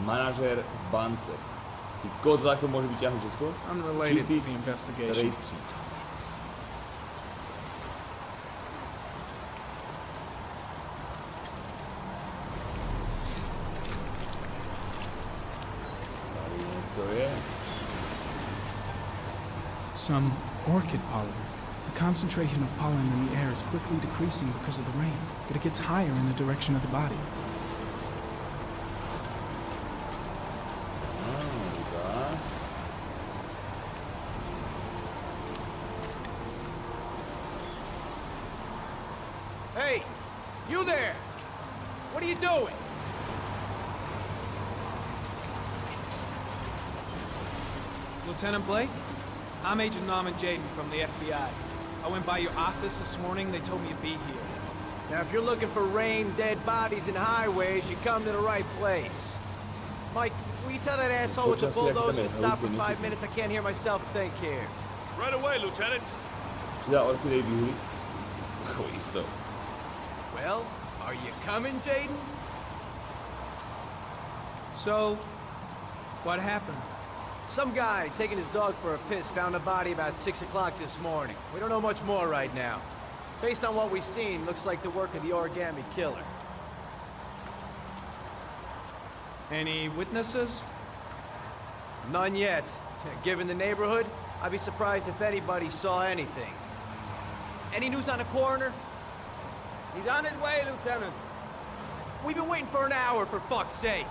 Manažer v bance. Ty kod takto môže vyťahnuť všetko? Unrelated Čistý to the investigation. rejstřík. Tady něco je. Some orchid pollen. The concentration of pollen in the air is quickly decreasing because of the rain, but it gets higher in the direction of the body. Tak. Hey, you there! What are you doing? Lieutenant Blake? I'm Agent Norman Jaden from the FBI. I went by your office this morning. They told me you'd be here. Now, if you're looking for rain, dead bodies, and highways, you come to the right place. Mike, will you tell that asshole with the bulldozer to stop for 5 minutes? I can't hear myself think here. Right away, Lieutenant. Či dá orchidej vyhulit? Isto. Well, are you coming, Jaden? So, what happened? Some guy taking his dog for a piss found a body about 6 o'clock this morning. We don't know much more right now. Based on what we've seen, looks like the work of the origami killer. Any witnesses? None yet. Given the neighborhood, I'd be surprised if anybody saw anything. Any news on the coroner? He's on his way, Lieutenant. We've been waiting for an hour, for fuck's sake.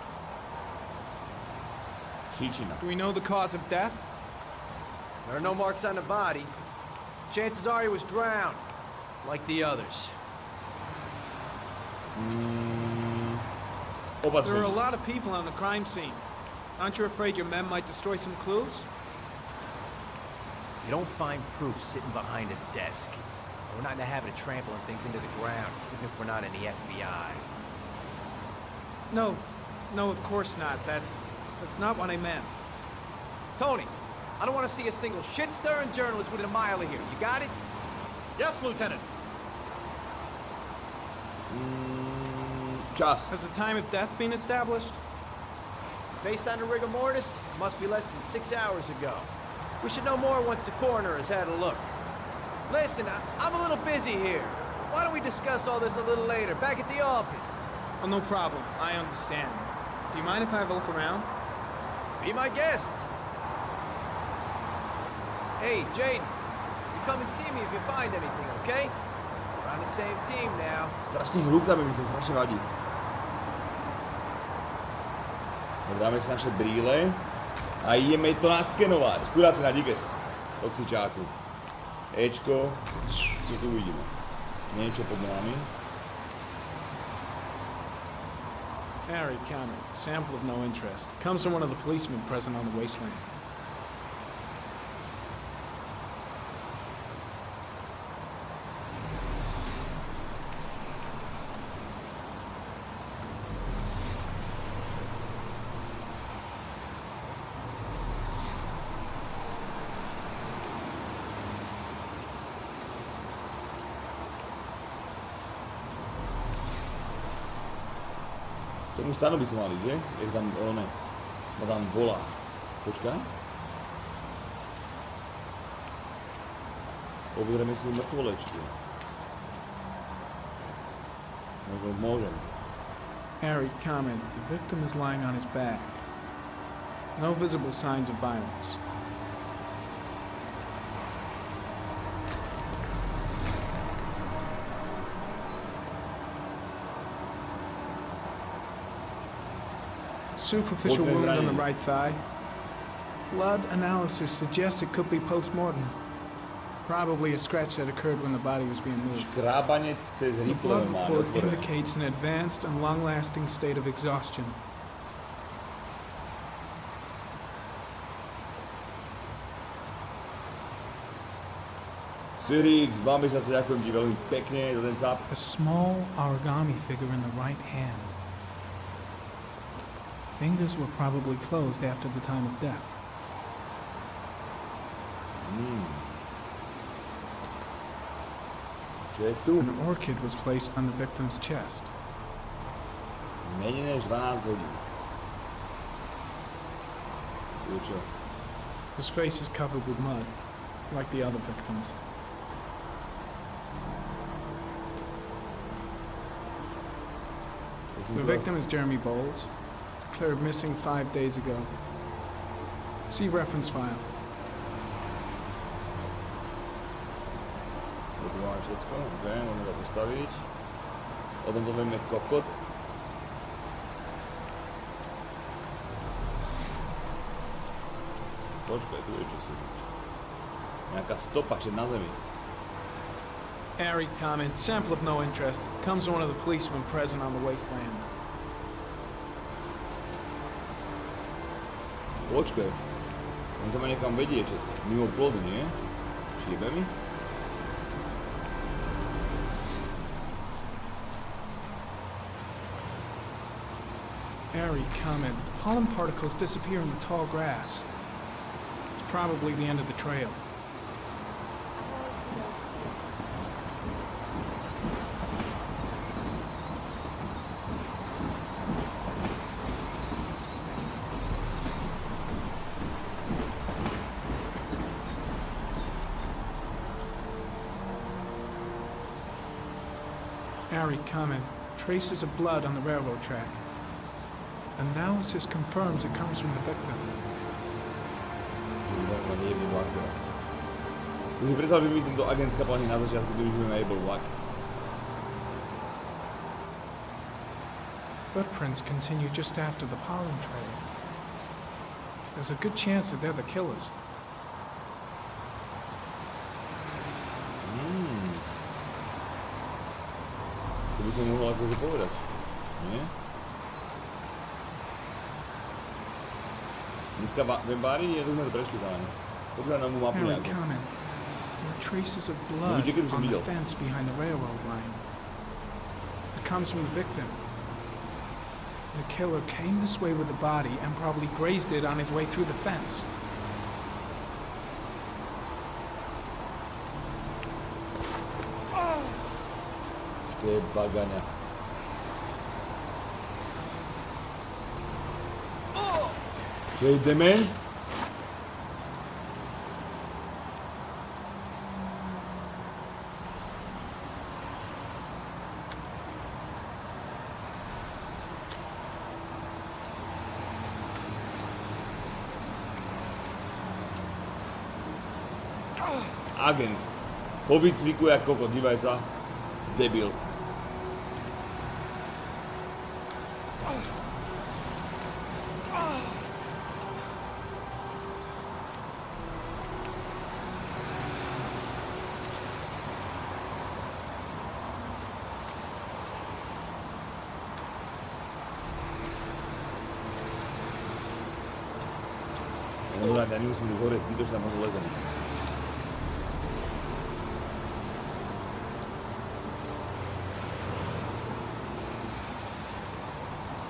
Do we know the cause of death? There are no marks on the body. Chances are he was drowned, like the others. There are a lot of people on the crime scene. Aren't you afraid your men might destroy some clues? You don't find proof sitting behind a desk. We're not in the habit of trampling things into the ground, even if we're not in the FBI. No, of course not. That's not what I meant. Tony, I don't want to see a single shit-stirring journalist within a mile of here. You got it? Yes, Lieutenant. Čas. Has the time of death been established? Based on the rigor mortis, it must be less than 6 hours ago. We should know more once the coroner has had a look. Listen, I'm a little busy here. Why don't we discuss all this a little later, back at the office? Oh, no problem. I understand. Do you mind if I have a look around? Be my guest. Hey, Jaden, you come and see me if you find anything, okay? We're on the same team now. Strašný hluk tam je, mi to strašně vadí. Dáme si naše brýle a jdeme to naskenovat. Skurát se na díkes. Toxičáku. Ečko, co tu uvidíme. Něco pod námi. Harry County, sample of no interest. Comes from one of the policemen present on the wasteland. Tomu stanu by som mali, že? Jak tam, ne, ma tam volá. Počkaj. Obzrieme si mŕtvolečky. Možno môžem. Harry, comment. The victim is lying on his back. No visible signs of violence. Superficial wound on the right thigh. Blood analysis suggests it could be post-mortem. Probably a scratch that occurred when the body was being moved. Škrábanec cez The rifle blood má report otvorené. indicates an advanced and long-lasting state of exhaustion. Sirix, veľmi sa ďakujem ti veľmi pekne za ten zap. A small origami figure in the right hand. Fingers were probably closed after the time of death. Čo je tu? An orchid was placed on the victim's chest. Menej než 12 hodín. Čo? His face is covered with mud, like the other victims. The victim is Jeremy Bowles, declared missing 5 days ago. See reference file. To tu máme všetko, okay, môžeme to postaviť. O tomto vieme kokot. Počkaj, tu je čosi. Nejaká stopa, či na zemi. Airy comment, sample of no interest. Comes from one of the policemen present on the wasteland. Počkaj. On to má niekam vedie, čo? Mimo plody, nie? Šíbe mi? Airy comment, pollen particles disappear in the tall grass. It's probably the end of the trail. Airy comment, traces of blood on the railroad track. Analysis confirms it comes from the victim. To si predstav, že mi tento agent skapal na začiatku, keď už budeme able vlak. Footprints continue just after the pollen trail. There's a good chance that they're the killers. To by som mohol akože povedať, nie? Dneska viem báriť, je to sme to prešli záne. Počúvaj nám mu mapu Harry nejakú. comment, there are traces of blood on the fence behind the railroad line. It comes from the victim. The killer came this way with the body and probably grazed it on his way through the fence. To je bagaňa. Čo je dement? Agent. Po výcviku jak kokot, dívaj sa. Debil. Ja nemusím ísť hore, zbytočne tam možno lezem.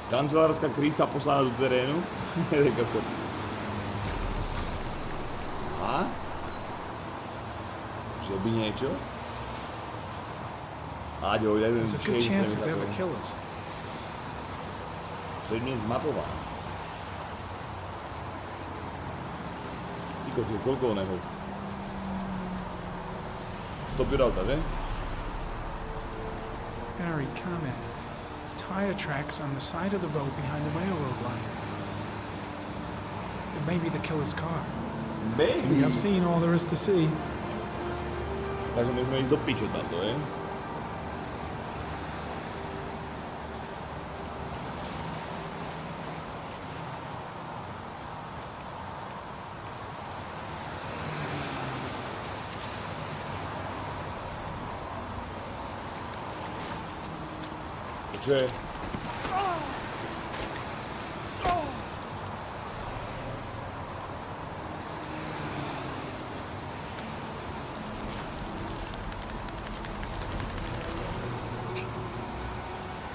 Kancelárska krísa poslaná do terénu. A? Že by niečo? Áďo, ja neviem, Šedne zmapovaná. Tyko, je koľko oného? 100 pirauta, že? Harry, comment. Tire tracks on the side of the road behind the railroad line. It may be the killer's car. Maybe. I've seen all there is to see. Takže môžeme ísť do piče táto, je? Čo je?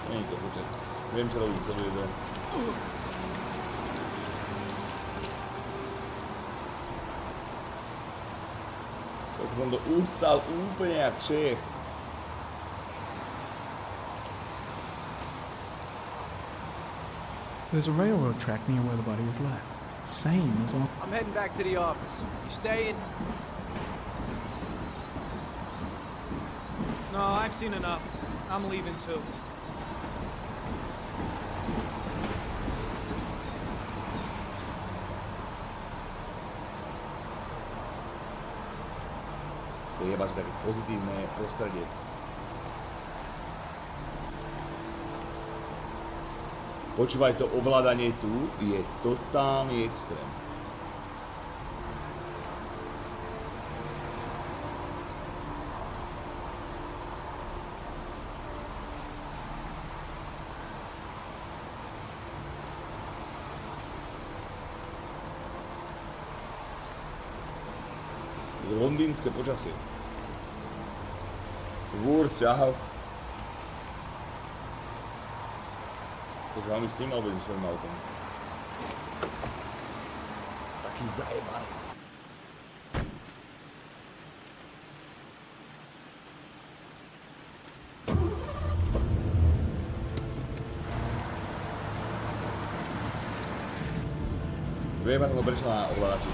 Nie to, počkaj. Viem, čo robiť, to bude. Tak som to ustal úplne jak šéf. There's a railroad track near where the body was left. Same as all. I'm heading back to the office. You staying? No, I've seen enough. I'm leaving too. To je také pozitívne prostredie. Počúvaj, to ovládanie tu je totálny extrém. Londýnske počasie. Vúr, ťahal. To s vami s tým, alebo idem svojím autom. Taký zajebaný. Viem, ako to prešlo na ovládači.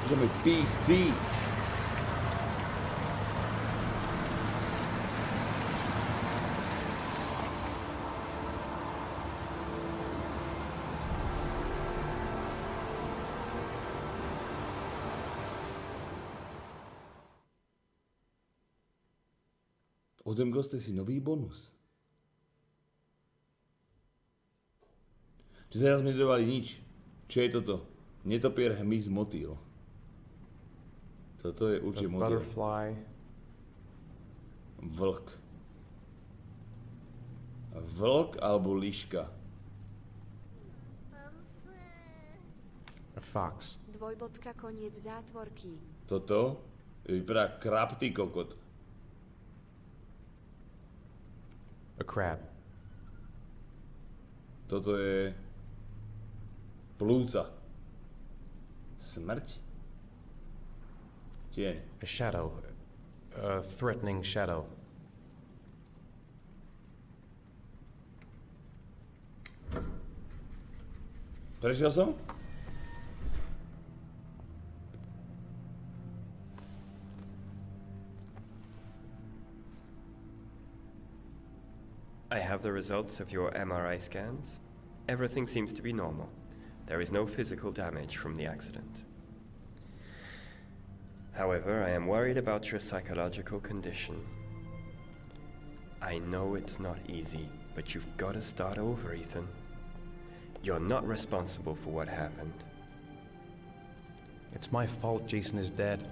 Skúšame PC. Odemgoste si nový bonus. Čiže teraz mi nedodávali nič. Čo je toto? Netopier, hmyz, motýl. Toto je určite motýl. Butterfly. Vlk. Vlk alebo líška? A fox. Dvojbodka, koniec zátvorky. Toto vypadá krab, ty kokot. A crab. Toto je plúca. Smrť? Tieň. A shadow. A threatening shadow. Prešiel som? I have the results of your MRI scans. Everything seems to be normal. There is no physical damage from the accident. However, I am worried about your psychological condition. I know it's not easy, but you've got to start over, Ethan. You're not responsible for what happened. It's my fault Jason is dead.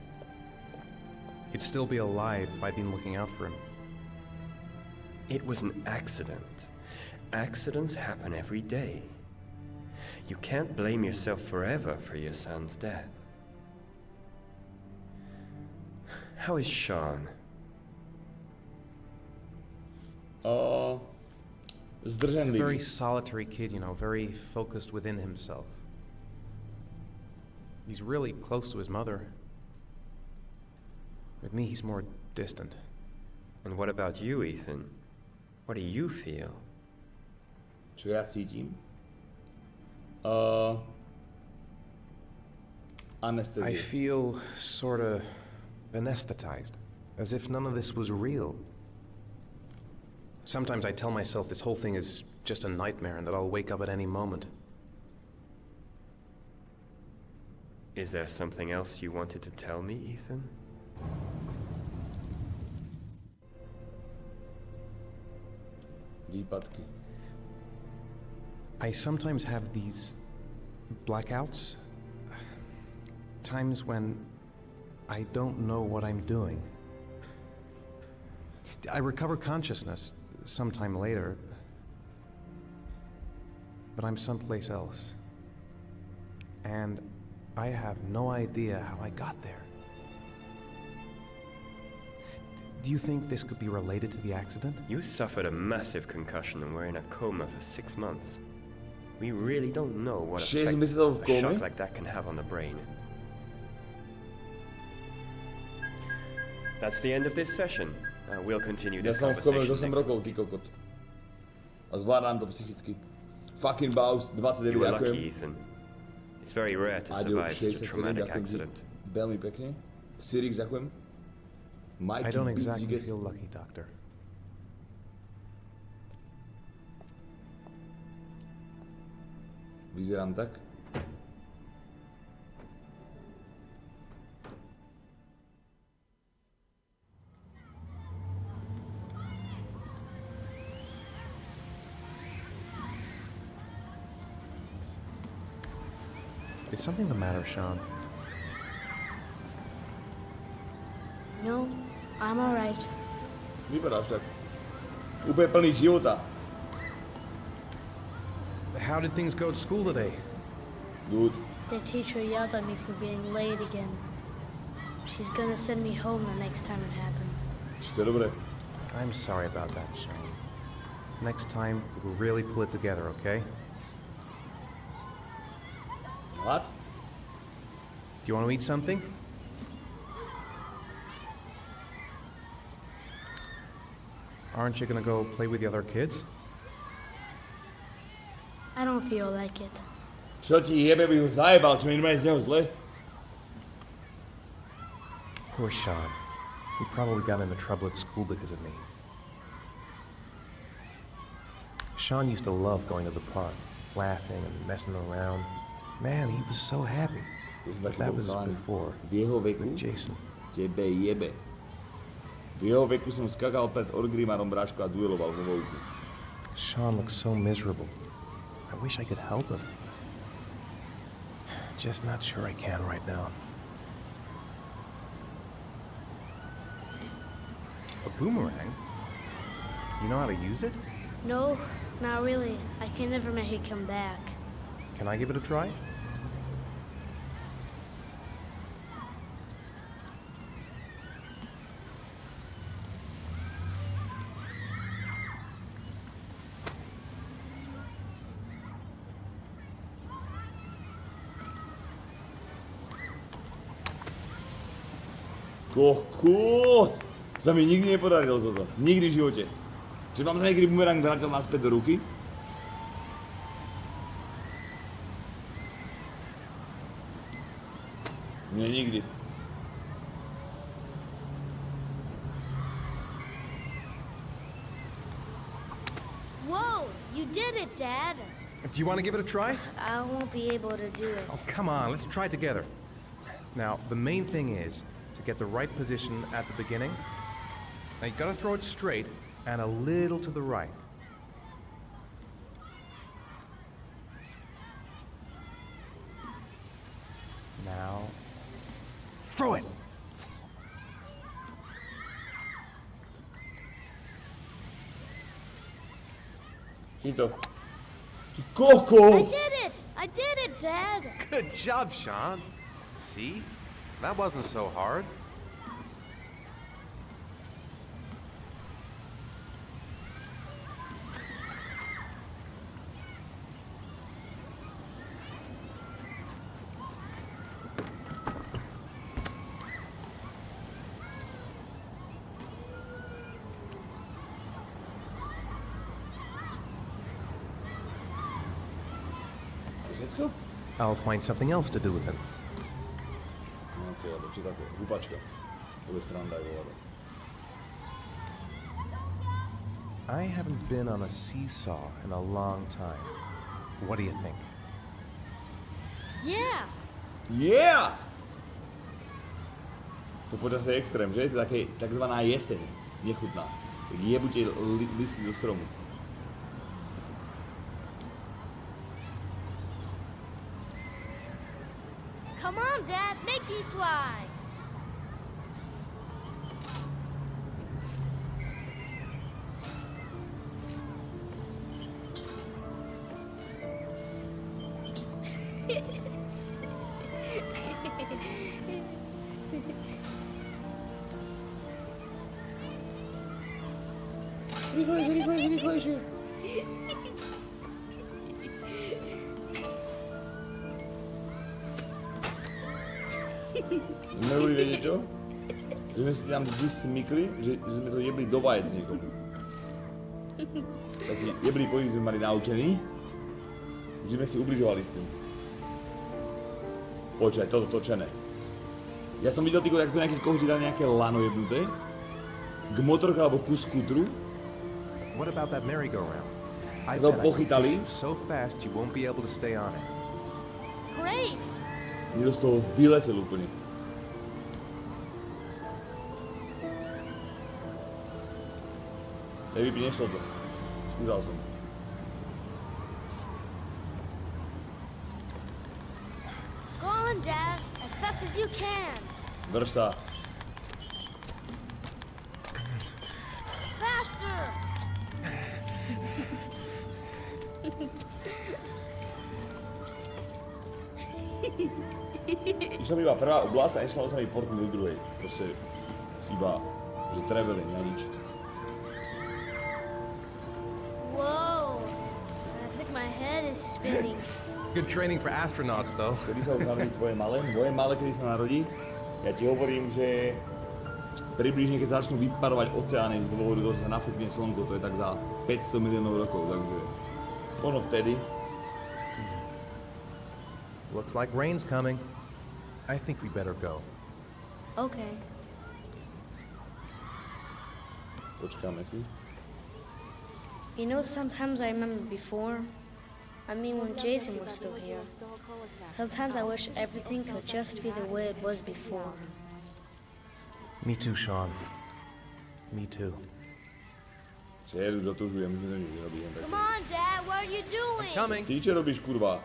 He'd still be alive if I'd been looking out for him. It was an accident. Accidents happen every day. You can't blame yourself forever for your son's death. How is Sean? He's a very solitary kid, you know, very focused within himself. He's really close to his mother. With me, he's more distant. And what about you, Ethan? What do you feel? Čo ja cítim? Anesthesia. I feel sort of anesthetized, as if none of this was real. Sometimes I tell myself this whole thing is just a nightmare and that I'll wake up at any moment. Is there something else you wanted to tell me, Ethan? Výpadky. I sometimes have these blackouts. Times when I don't know what I'm doing. I recover consciousness sometime later, but I'm someplace else. And I have no idea how I got there. Do you think this could be related to the accident? You suffered a massive concussion and were in a coma for 6 months. We really don't know what effect a shock like that can have on the brain. That's the end of this session. We'll continue this conversation. Ja som v kome už 8 rokov, ty kokot. A zvládam to psychicky. Fucking Baus, 29, You were ďakujem. lucky, Ethan. It's very rare to Adil, survive such a 67, traumatic ďakujem ti. accident. Veľmi pekne. Sirix, ďakujem. Mikey, I don't exactly Biziges. feel lucky, Doctor. Vyzerám tak. Is something the matter, Sean? No, I'm alright. Vypadáš tak. Úplne plný života. How did things go at school today? Good. The teacher yelled at me for being late again. She's gonna send me home the next time it happens. Či to je dobré? I'm sorry about that, Sean. Next time, we'll really pull it together, okay? What? Do you want to eat something? Aren't you gonna go play with the other kids? I don't feel like it. Čo ti jebe, by ho zajebal, čo mi normálne z neho zle? Poor Sean. He probably got into trouble at school because of me. Sean used to love going to the park, laughing and messing around. Man, he was so happy. But that was before, with Jason. Tebe jebe. V jeho veku som skakal pred Orgrimarom Bráško a dueloval vo Vouku. Sean looks so miserable. I wish I could help him. Just not sure I can right now. A boomerang? You know how to use it? No, not really. I can never make it come back. Can I give it a try? Kokot! Sa mi nikdy nepodarilo toto. Nikdy v živote. Čiže mám sa niekedy bumerang vrátil naspäť do ruky? Nie, nikdy. Whoa! You did it, Dad! Do you want to give it a try? I won't be able to do it. Oh, come on, let's try it together. Now, the main thing is to get the right position at the beginning. Now, you gotta throw it straight and a little to the right. Now, throw it! Chyť to. Ty kokos! I did it! I did it, Dad! Good job, Sean. See? That wasn't so hard. Let's go. I'll find something else to do with him. OK, alebo či také, húpačka. To je sranda aj voľa. I haven't been on a seesaw in a long time. What do you think? Yeah! Yeah! To počas je extrém, že? To je také, takzvaná jeseň. Nechutná. Tak jebu tie listy do stromu. Come on, Dad! Make me fly! Rýchlejšie. Neboli vedieť čo? Že sme si tam vždy smykli, že sme to jebli do vajec niekomu. Taký jeblý pohyb sme mali naučený. Že sme si ubližovali s tým. Počkaj, toto točené. Ja som videl týko, jak to nejaké kohoči dali nejaké lano jebnuté. K motorke alebo ku skútru. What about that merry-go-round? I to bet I can pochytali. push you so fast you won't be able to stay on it. Great! Niekto z toho vyletel úplne. Baby, nešlo to. Skúšal som. Go on, Dad, as fast as you can. Drž sa. Faster! Išla mi iba prvá oblasť a išla sa mi portnúť do druhej. Proste iba, že traveling, na nič. Whoa! I think my head is spinning. Good training for astronauts, though. Kedy sa už narodí tvoje malé? Moje malé, kedy sa narodí? Ja ti hovorím, že približne keď začnú vyparovať oceány z dôvodu, že sa nafúkne slnko, to je tak za 500 miliónov rokov, takže ono vtedy. Looks like rain's coming. I think we better go. Okay. Počkáme si. You know, sometimes I remember before. I mean, when Jason was still here. Sometimes I wish everything could just be the way it was before. Me too, Sean. Me too. Čeru, dotužujem, že to nič nerobím. Come on, Dad, what are you doing? Coming. Ty čo robíš, kurva?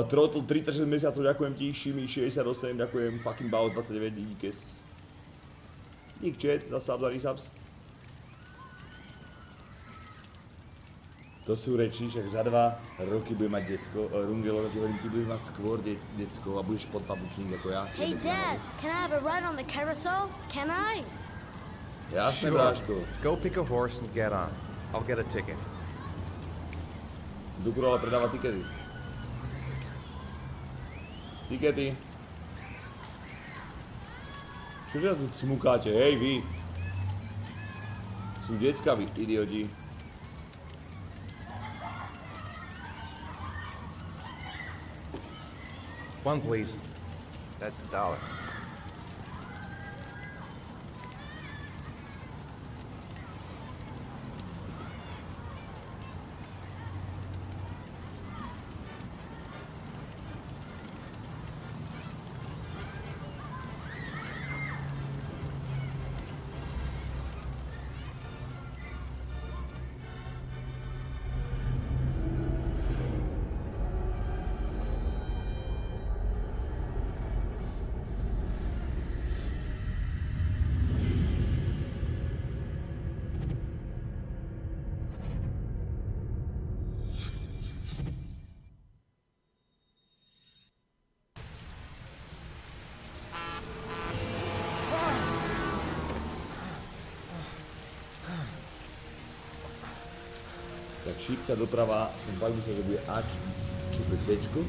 Trotl 36 mesiacov, ďakujem ti, Shimi 68, ďakujem, fucking Bao 29, díkes. Dík chat, za subs a resubs. To sú reči, však za 2 roky bude mať decko. Rungelo, ti hovorím, ty budeš mať skôr decko a budeš podpapučník ako ja. Hey, Dad, can I have a ride on the carousel? Can I? Jasne, Sure. bráško. Go pick a horse and get on. I'll get a ticket. Dukuro ale predáva tikety. Tikety. Čože tu cmukáte? Hej, vy. Sú decka, vy idioti. One, please. That's $1. Tak šípka doprava, som fakt myslel, že bude Ač, čo to je Bčko?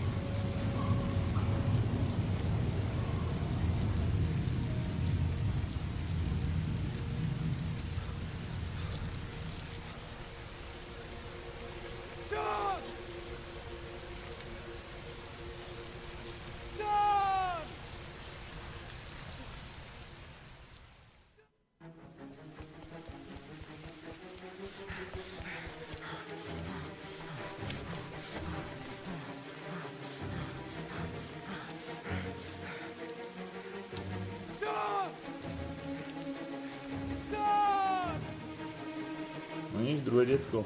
No nič, druhé decko.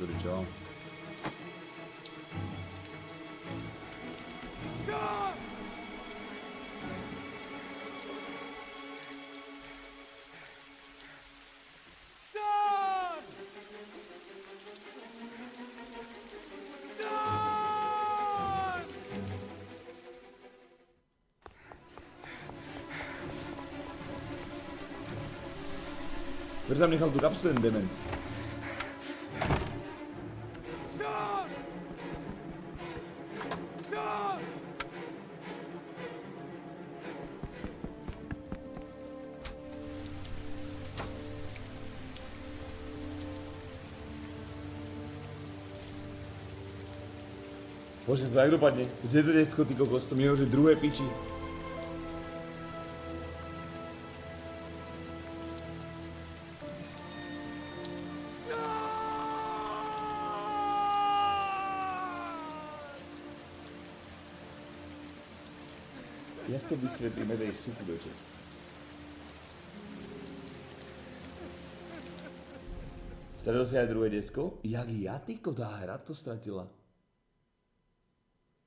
Dobrý, čo? Prečo tam nechal tú kapsu ten dement? Počkej, to jak dopadne? Kde je to děcko, ty kokos? To mě hoří druhé piči. Jak to vysvětlíme tej suku večer? Ztratilo si aj druhé děcko? Jak já, tyko, tá hra to ztratila.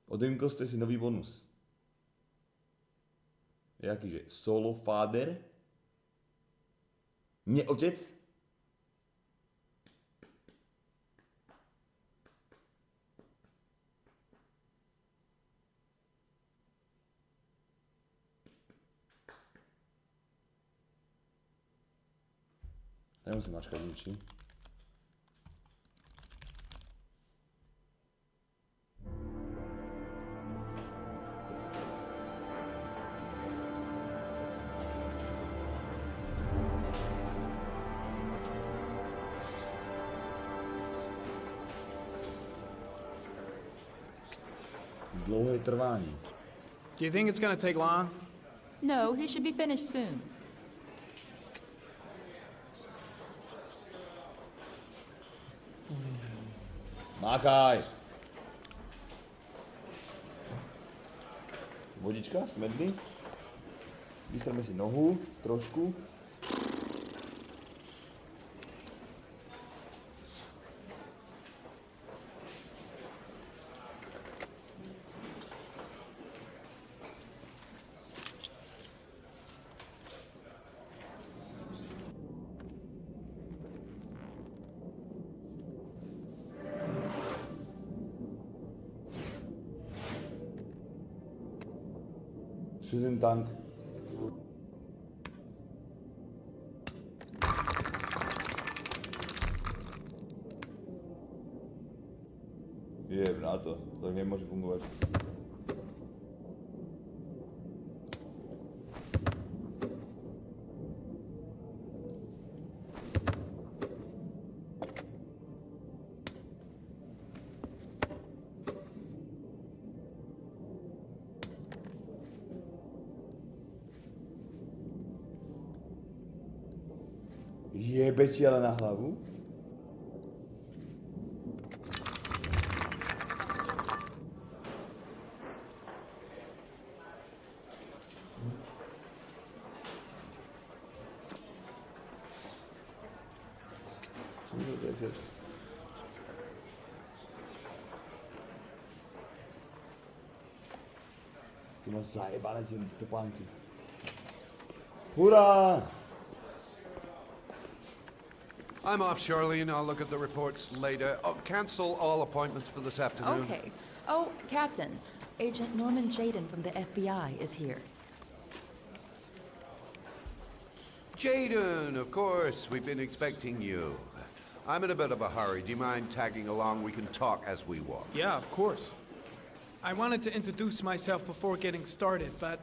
Odemkl jste si nový bonus. Jakýže? Solo father? Mně otec? Nemusím mačkat ničím. Dlouhé trvání. Do you think it's gonna take long? No, he should be finished soon. Mákaj! Vodička, smedný. Vystrme si nohu, trošku. Ten tank. Je, na to nemůže fungovat. Jebe ti ale na hlavu? Co to je? Ty má zajebané ty topánky. Hurá! I'm off, Charlene. I'll look at the reports later. Oh, cancel all appointments for this afternoon. Okay. Oh, Captain. Agent Norman Jaden from the FBI is here. Jaden, of course. We've been expecting you. I'm in a bit of a hurry. Do you mind tagging along? We can talk as we walk. Yeah, of course. I wanted to introduce myself before getting started, but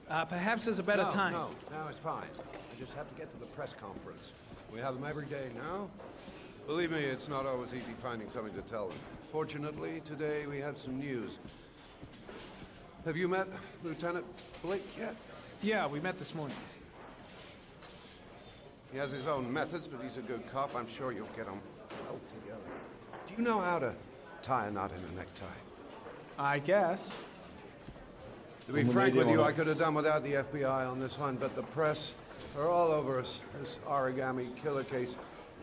perhaps there's a better time. No, it's fine. I just have to get to the press conference. We have them every day now. Believe me, it's not always easy finding something to tell them. Fortunately, today we have some news. Have you met Lieutenant Blake yet? Yeah, we met this morning. He has his own methods, but he's a good cop. I'm sure you'll get him well together. Do you know how to tie a knot in a necktie? I guess. To be frank with you, I could have done without the FBI on this one, but the press are all over us. This origami killer case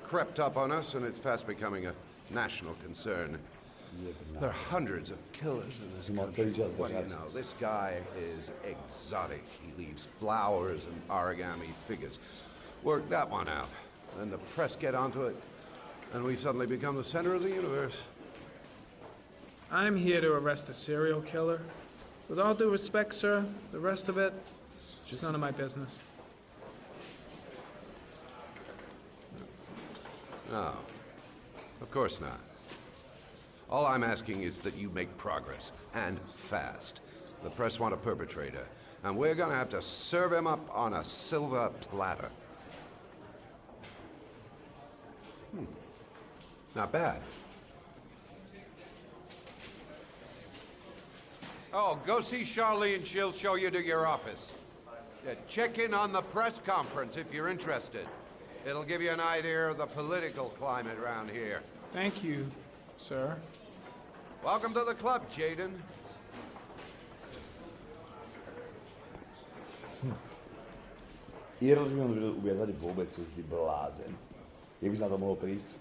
crept up on us, and it's fast becoming a national concern. There are hundreds of killers in this country. What do you know? This guy is exotic. He leaves flowers and origami figures. Work that one out. Then the press get onto it, and we suddenly become the center of the universe. I'm here to arrest a serial killer. With all due respect, sir, the rest of it, it's none of my business. No, of course not. All I'm asking is that you make progress, and fast. The press want a perpetrator, and we're gonna have to serve him up on a silver platter. Not bad. Oh, go see Charlene. She'll show you to your office. Check in on the press conference if you're interested. It'll give you an idea of the political climate around here. Thank you, sir. Welcome to the club, Jaden. Irl, že mi ho nevedel uviazať vôbec, čo si ty blázen. Jak by si na to mohol prísť?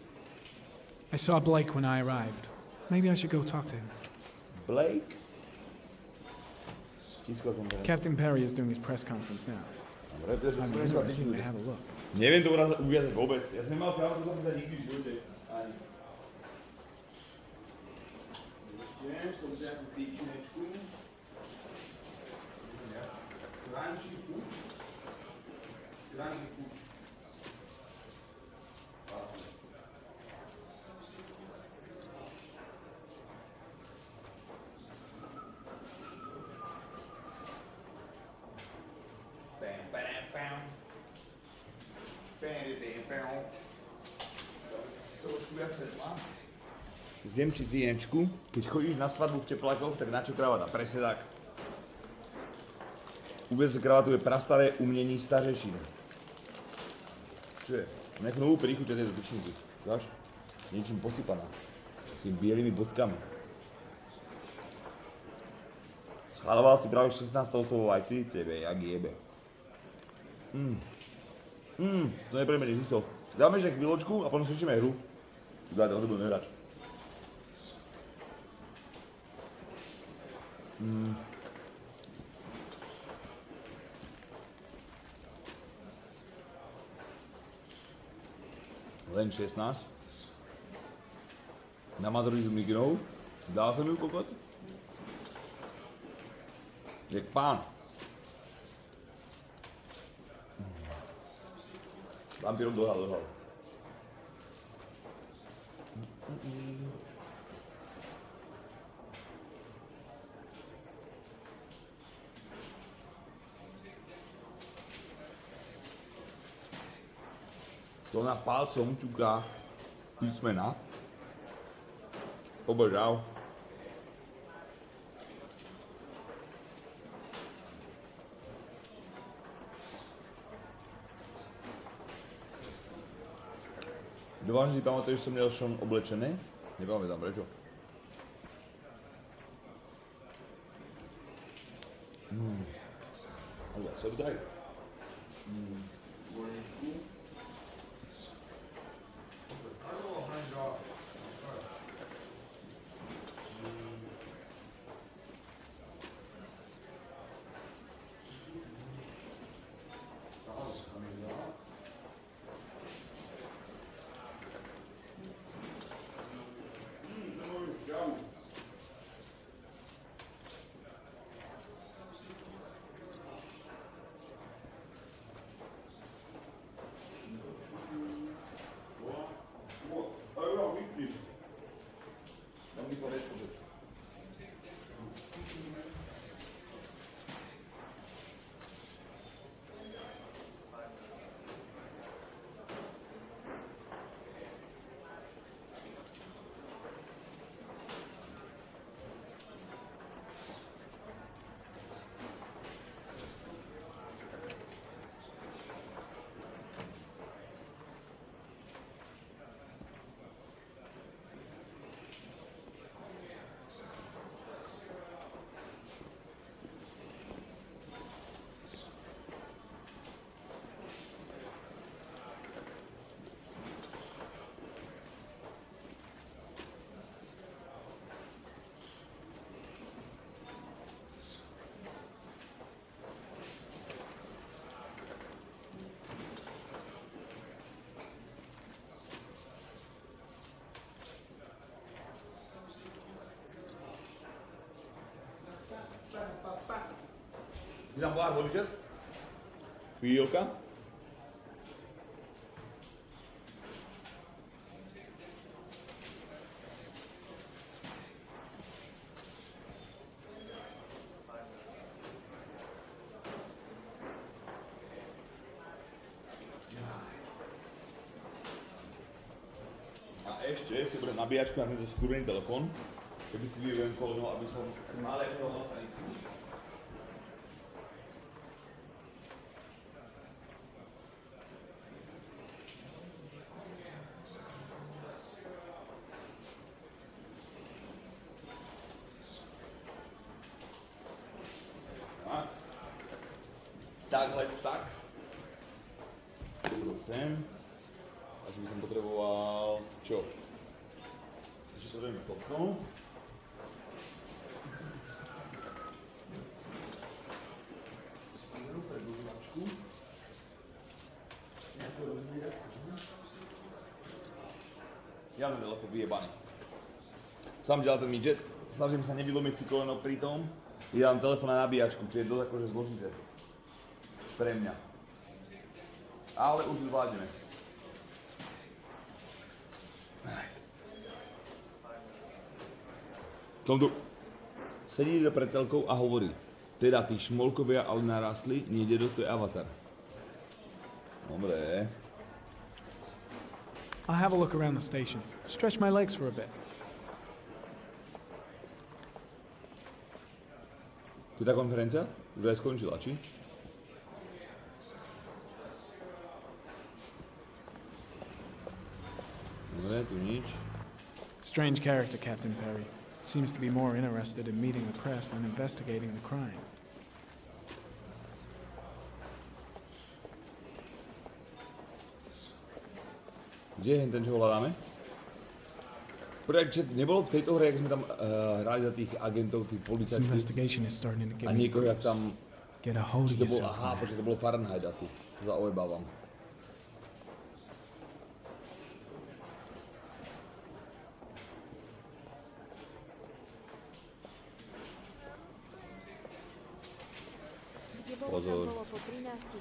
I saw Blake when I arrived. Maybe I should go talk to him. Blake? Captain Perry is doing his press conference now. I'm interested to have a look. Neviem to uviazať vôbec. Ja som nemal právo to zapýtať nikdy v živote. Ani. Ešte som vziakú tyčnečku. Krančí fuč. Krančí fuč. Vlastne. Trošku viac svetla. Zjem ti týnečku, keď chodíš na svadbu v teplákoch, tak na čo kravata? Presne tak. Uviesť kravatu je prastaré umnení stařešín. Čo je? Nejakú novú príchuť tejto tyčníky. Dáš? Niečím posypaná. Tým bielými bodkami. Schváľoval si práve 16 oslovov vajci? Tebe, jak jebe. To nepremeníš isto. Dáme ešte chvíľočku a potom svičíme hru. Dajte, on to budeme hrať. Len 16. Na Madridu migrou. Dal som ju kokot. Jak pán. Vampírom dohral. To na palcom ťuká písmena. Obožal. Dúfam, že si pamätuješ, že som měl Sean oblečený? Nepamätám, prečo? Ale sa vydaj. Ty tam pohár vodičet? Chvíľka. A ešte si budem nabíjačku na tento skurvený telefón. Keby si vyujem koleno, aby som mal ako vlastne. Takhle tak. Pôjdu sem. Takže by som potreboval... čo? Ešte to dojme toto. Spíru pre dlžovačku. Nejakú rozmírací. Ja mám telefón vyjebaný. Sám dělal ten midget. Snažím sa nevylomiť si koleno pri tom. Ja mám telefón na nabíjačku, čo je dosť akože zložité. Pre mňa. Ale už zvládneme. Tom tu sedí pred telkou a hovorí. Teda tí šmolkovia ale narastli, nejde do to je Avatar. Dobre. I'll have a look around the station. Stretch my legs for a bit. Tu tá konferencia? Už aj skončila, či? Dobre, tu nič. Strange character, Captain Perry. Seems to be more interested in meeting the press than investigating the crime. Kde je ten, čo ho hľadáme? Protože nebolo v tejto hre, jak sme tam hrali za tých agentov, tých policajtov a niekoho, jak tam... to bol, aha, počkej, to bolo Fahrenheit asi. To sa ojebávam.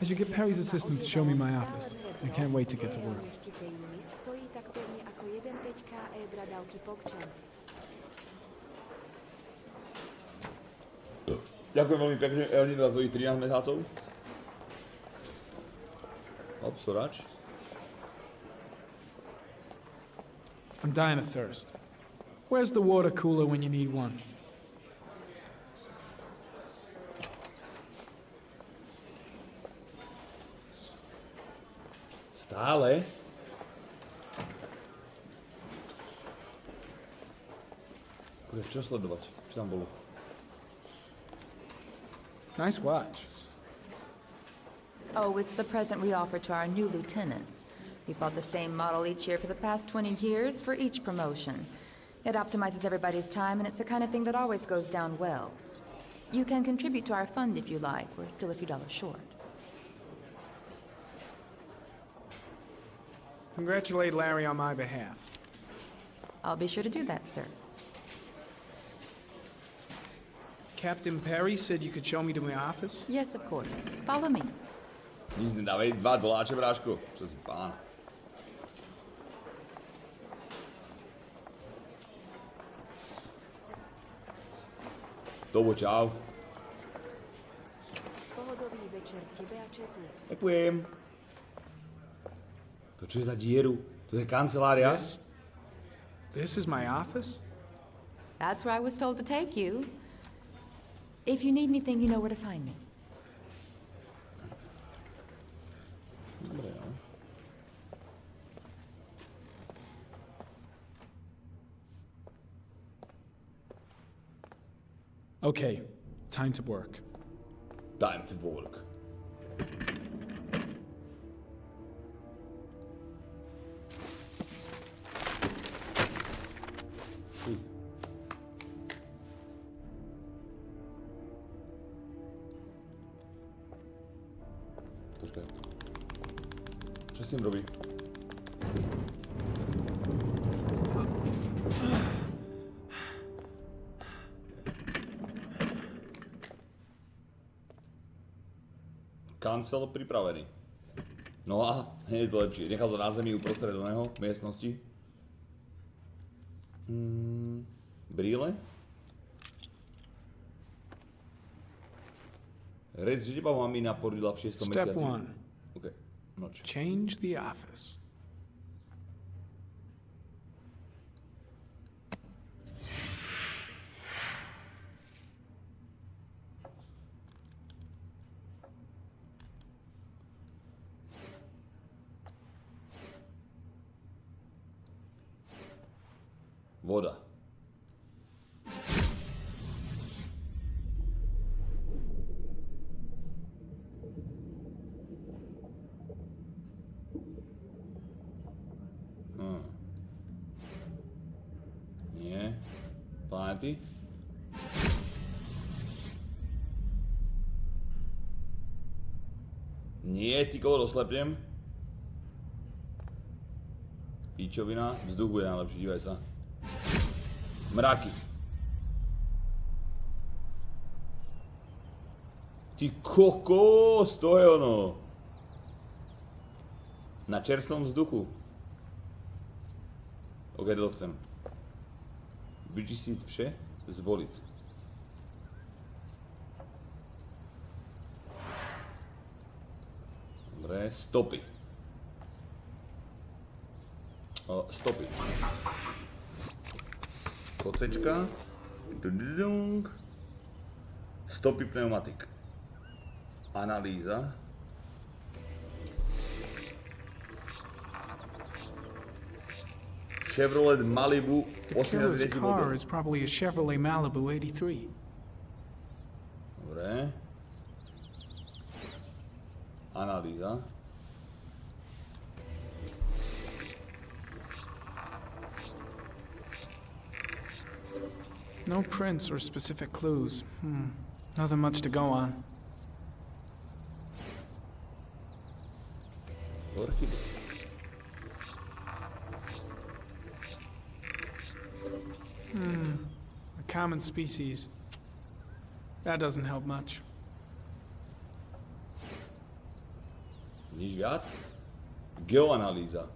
As you get Perry's assistant to show me my office. I can't wait to get to work. Ďakujem veľmi pekne, Elni, za tvojich 13 mesiacov. Obsorač. I'm dying of thirst. Where's the water cooler when you need one? Stále? Čo sledovať? Čo tam bolo? Nice watch. Oh, it's the present we offer to our new lieutenants. We bought the same model each year for the past 20 years for each promotion. It optimizes everybody's time, and it's the kind of thing that always goes down well. You can contribute to our fund if you like. We're still a few dollars short. Congratulate Larry on my behalf. I'll be sure to do that, sir. Captain Perry said you could show me to my office? Yes, of course. Follow me. Nic nedávej, $2, bráško. Přes pán. Tobo, čau. Pohodový večer tebe a četu. Ďakujem. To čo je za dieru? To je kancelária? This is my office? That's where I was told to take you. If you need anything, you know where to find me. Dobre, no. Okay, time to work. Time to work. Počkaj. Čo s tým robí? Kancel pripravený. No a nie je to lepšie. Nechal to na zemi uprostred oného miestnosti. Brýle? Reč, že teba mamina porodila v 6. mesiaci. Step 1. Okay. Noč. Change the office. Voda. Nie. Planety? Nie, ty koho doslepnem. Píčovina, vzduch bude najlepší, dívaj sa. Mraky. Ty kokos, to je ono. Na čerstvom vzduchu. OK, to chcem. Vyčistiť vše, zvoliť. Dobre, stopy. Stopy. Kocečka. Stopy pneumatik. Analýza. Chevrolet Malibu The killer's 83 car model. is probably a Chevrolet Malibu 83. Dobre. Analýza. No prints or specific clues. Nothing much to go on. Orchidea. A common species. That doesn't help much. Nič viac? Geoanalýza.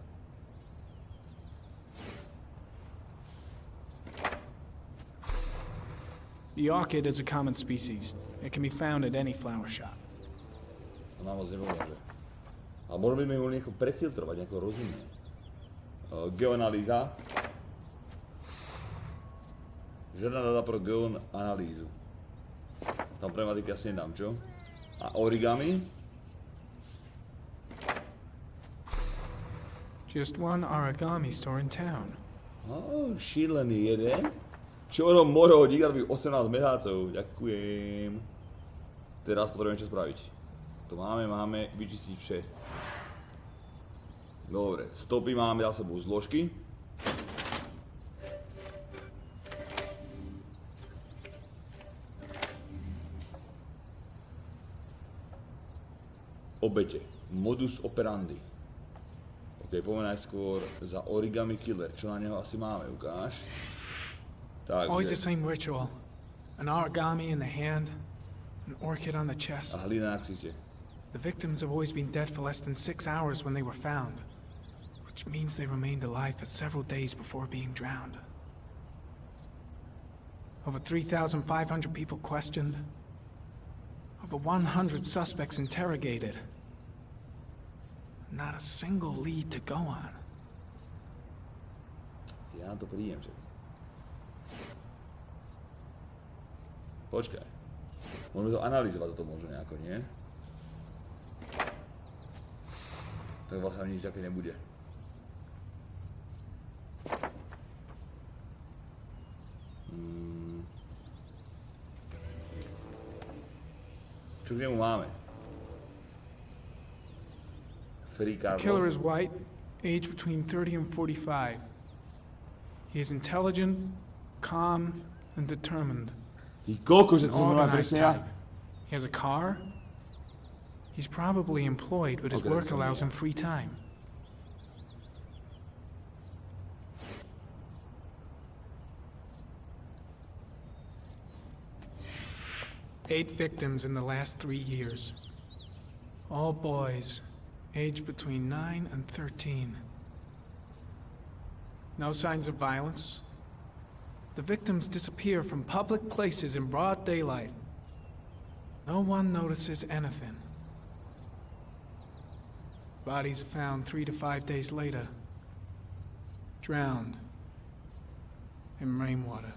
The orchid is a common species. It can be found at any flower shop. To nám moc nepomôže. Ale možno by sme mohli nejako prefiltrovať, nejako rozumne. Geoanalýza. Žiadna data pro geoanalýzu. Tam pneumatiky asi nedám, čo? A origami? Just one origami store in town. Šílený jeden. Čoro moro, díka to by 18 mesácov. Ďakujem. Teraz potrebujem čo spraviť. To máme vyčistiť vše. Dobre, stopy máme za sebou zložky. Obete. Modus operandi. OK, poďme najskôr za origami killer. Čo na neho asi máme, ukáž? Always the same ritual. An origami in the hand, an orchid on the chest. A hlina na ksichte. The victims have always been dead for less than 6 hours when they were found, which means they remained alive for several days before being drowned. Over 3,500 people questioned. Over 100 suspects interrogated. Not a single lead to go on. Ja na to príjem, že? Počkaj. Môžeme to analyzovať toto možno nejako, nie? Tak vlastne nič také nebude. Čo k nemu máme? The killer is white, aged between 30 and 45. He is intelligent, calm, and determined. Ty koľko, že to som mala presne ja? He has a car. He's probably employed, but his work allows him free time. Eight victims in the last 3 years. All boys, aged between 9 and 13. No signs of violence. The victims disappear from public places in broad daylight. No one notices anything. Bodies are found 3 to 5 days later, drowned in rainwater.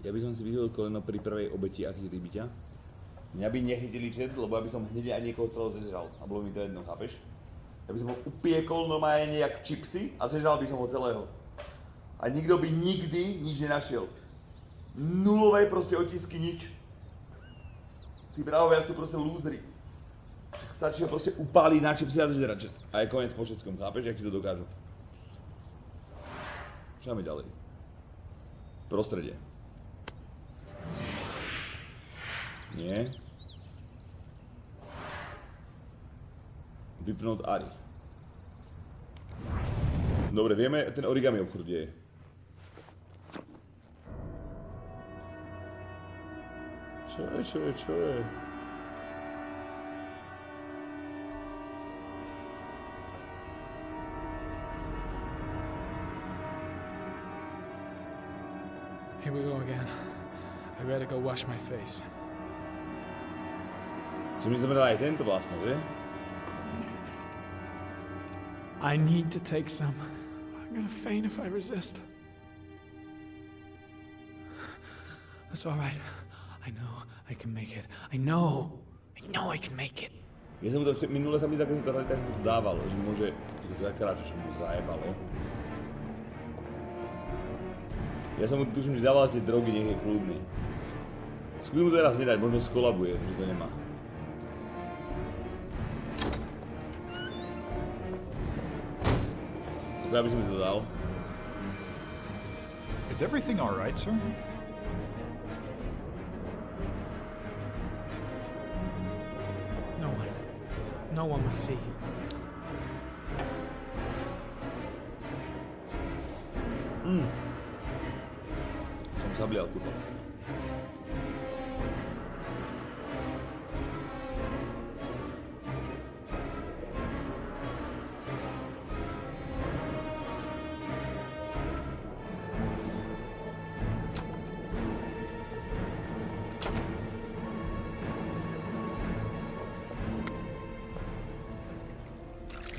Ja by som si vyhodil koleno pri prvej obeti akých rybiťa. Mňa by nechytili čet, lebo ja by som hneď aj niekoho celého zežral. A bolo mi to jedno, chápeš? Ja by som ho upiekol normálne jak čipsy a zežral by som ho celého. A nikto by nikdy nič nenašiel. Nulové proste otisky, nič. Tí vrahovia sú proste lúzri. Však stačí ho proste upáliť, na čím si dáš zračet. A je koniec po všetkom, chápeš, jak ti to dokážu. Čo máme ďalej? Prostredie. Nie. Vypnúť Ari. Dobre, vieme, ten origami obchod kde je. Čo je? Here we go again. I better go wash my face. Čo mi zomrel aj tento vlastne, že? I need to take some. I'm gonna faint if I resist. That's all right. I know I can make it. I know I can make it. Ja som mu to minule sa mi tak to dával, že môže, to akrát, že mu zajebalo. Ja som mu tuším, že dával tie drogy, nech je kľudný. Skúsim mu to teraz nedať, možno skolabuje, že to nemá. Tak ja by som mi to dal. Is everything all right, sir? No one will see. Som zablial, kurva.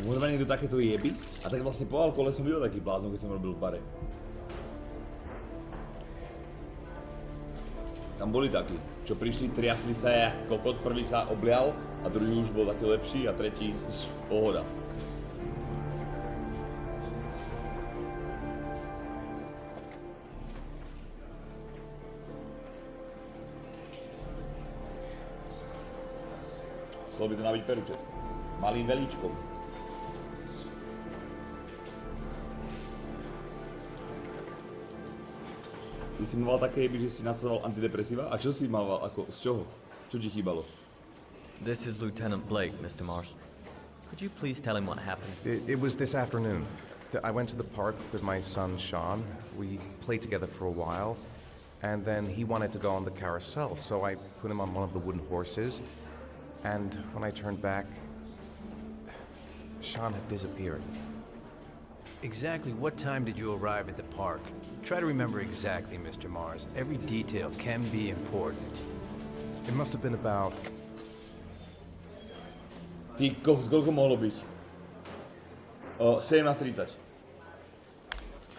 Môže mať niekto takéto jeby? A tak vlastne po alkohole som videl taký blázon, keď som robil v bare. Tam boli takí, čo prišli, triasli sa ja kokot, prvý sa oblial a druhý už bol taký lepší a tretí pohoda. Chcelo by to nabiť peručet. Malým velíčkom. Ty si mal také jeby, že si nasadoval antidepresíva? A čo si mal, ako, z čoho? Čo ti chýbalo? This is Lieutenant Blake, Mr. Mars. Could you please tell him what happened? It was this afternoon. I went to the park with my son, Sean. We played together for a while, and then he wanted to go on the carousel, so I put him on one of the wooden horses, and when I turned back, Sean had disappeared. Exactly what time did you arrive at the park? Try to remember exactly, Mr. Mars. Every detail can be important. It must have been about... Ty, koľko mohlo byť? 17:30.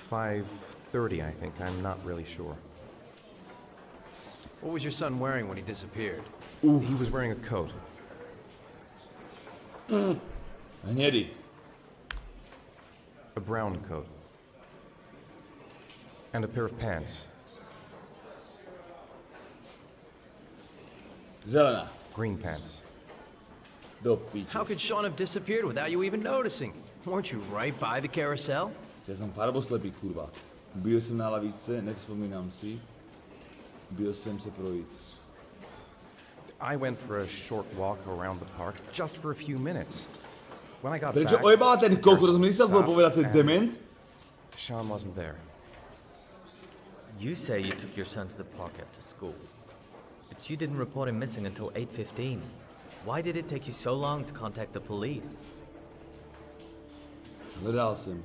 5:30, I think. I'm not really sure. What was your son wearing when he disappeared? He was wearing a coat. Hnedý. A brown coat. And a pair of pants. Zelená. Green pants. Do piče. How could Sean have disappeared without you even noticing? Weren't you right by the carousel? Ja som farboslepý, kurva. Byl som na lavice, nevzpomínam si. Byl jsem se projít. I went for a short walk around the park, just for a few minutes. When I got Prečo back... ojebala ten kokot, som myslel povedať, ten dement? Sean wasn't there. You say you took your son to the park after school, but you didn't report him missing until 8:15. Why did it take you so long to contact the police? Hledal som.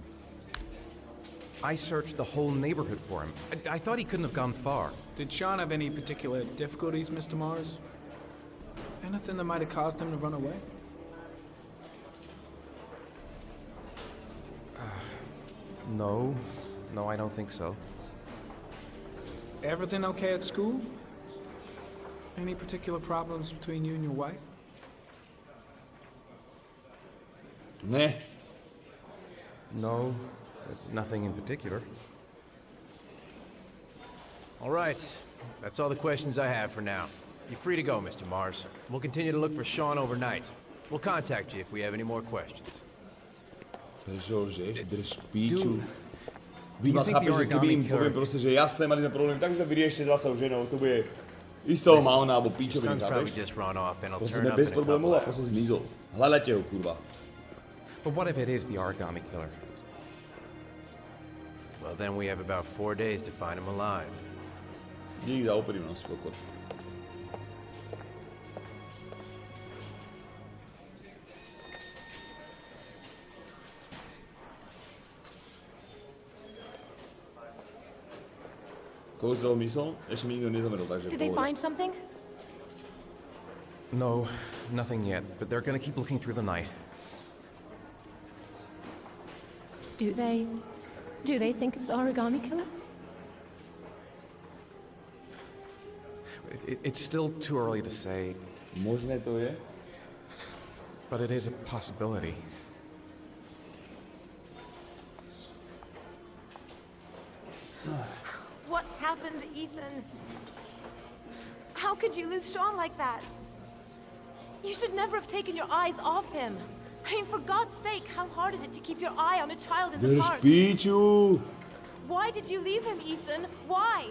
I searched the whole neighborhood for him. I thought he couldn't have gone far. Did Sean have any particular difficulties, Mr. Mars? Anything that might have caused him to run away? No, I don't think so. Everything okay at school? Any particular problems between you and your wife? Ne. No, nothing in particular. All right. That's all the questions I have for now. You're free to go, Mr. Mars. We'll continue to look for Sean overnight. We'll contact you if we have any more questions. George, drž píču. Vy ma chápeš, že keby im poviem proste, že jasné, mali sme problém, tak sa vyriešte s vašou ženou, to bude istého mauna, alebo píčoviny, chápeš? Proste sme bez problémov a proste zmizol. Hľadajte ho, kurva. But what if it is the origami killer? Well, then we have about 4 days to find him alive. Dík za úprimnosť, kokot. Koho si toho myslel? Ešte mi nikto nezomrel, takže Did they find something? No, nothing yet, but they're gonna keep looking through the night. Do they think it's the origami killer? It's still too early to say. Možné to je? But it is a possibility. What happened, Ethan? How could you lose Sean like that? You should never have taken your eyes off him. I mean, for God's sake, how hard is it to keep your eye on a child in the park? Píču! Why did you leave him, Ethan? Why?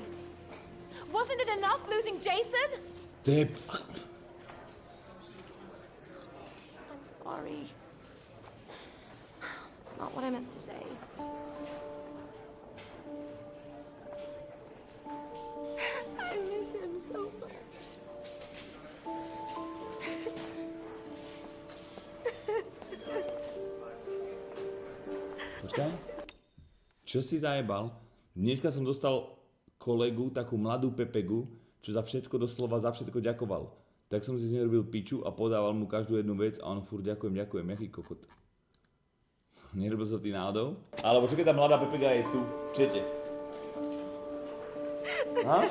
Wasn't it enough losing Jason? I'm sorry. That's not what I meant to say. I miss him so much. Počkaj. Čo si zajebal? Dneska som dostal kolegu, takú mladú Pepegu, čo za všetko doslova za všetko ďakoval. Tak som si z neho robil piču a podával mu každú jednu vec a on furt ďakujem, jaký kokot. Nerobil sa ty náhodou? Alebo čakaj, tá mladá Pepega je tu, v čete. Ha?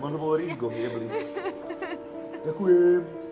Možno bolo rizgo, jebli. Ďakujem.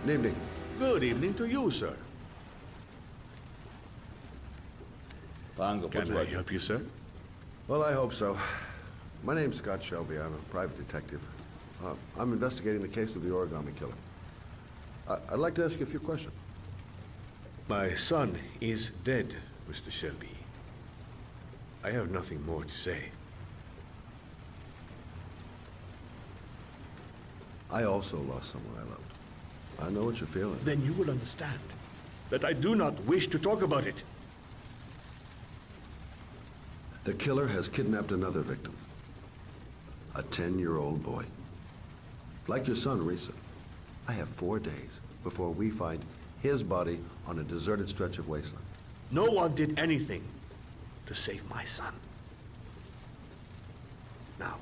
Good evening. Good evening to you, sir. Can I help you, sir? Well, I hope so. My name's Scott Shelby. I'm a private detective. I'm investigating the case of the origami killer. I'd like to ask you a few questions. My son is dead, Mr. Shelby. I have nothing more to say. I also lost someone I loved. I know what you're feeling. Then you will understand that I do not wish to talk about it. The killer has kidnapped another victim. A 10-year-old boy. Like your son, Risa. I have 4 days before we find his body on a deserted stretch of wasteland. No one did anything to save my son. Now,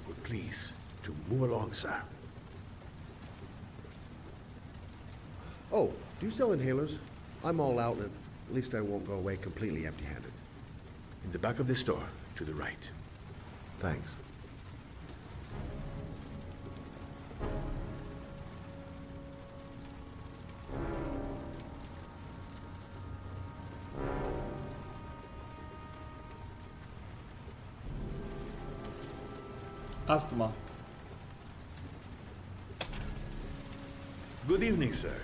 you would please to move along, sir. Oh, do you sell inhalers? I'm all out, and at least I won't go away completely empty-handed. In the back of the store, to the right. Thanks. Astma. Good evening, sir.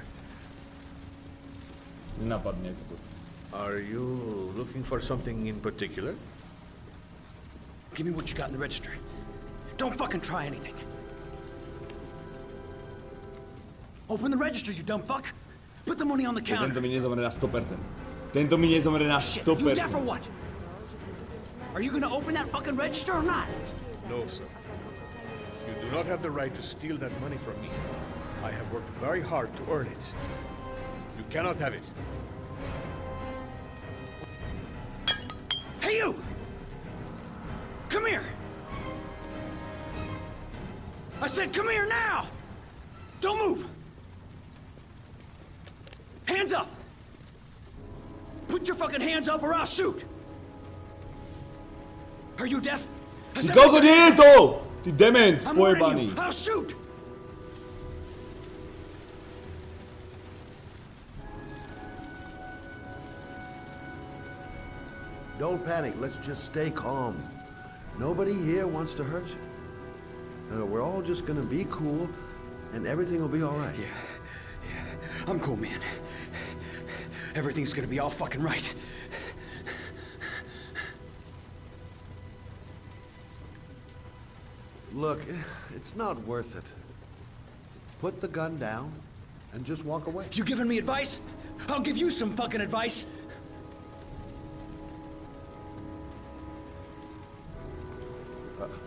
Napadne. Are you looking for something in particular? Give me what you got in the register. Don't fucking try anything. Open the register, you dumb fuck. Put the money on the counter. Tento mi nezomre na 100%. Tento mi nezomre na 100%. You deaf or what? Are you gonna open that fucking register or not? No, sir. You do not have the right to steal that money from me. I have worked very hard to earn it. You cannot have it. Hey, you! Come here! I said come here now! Don't move! Hands up! Put your fucking hands up or I'll shoot! Are you deaf? Ty kogo nie je to? Ty dement, pojebaný. I'll shoot! Don't panic. Let's just stay calm. Nobody here wants to hurt you. We're all just gonna be cool, and everything will be all right. Yeah, I'm cool, man. Everything's gonna be all fucking right. Look, it's not worth it. Put the gun down and just walk away. You giving me advice? I'll give you some fucking advice.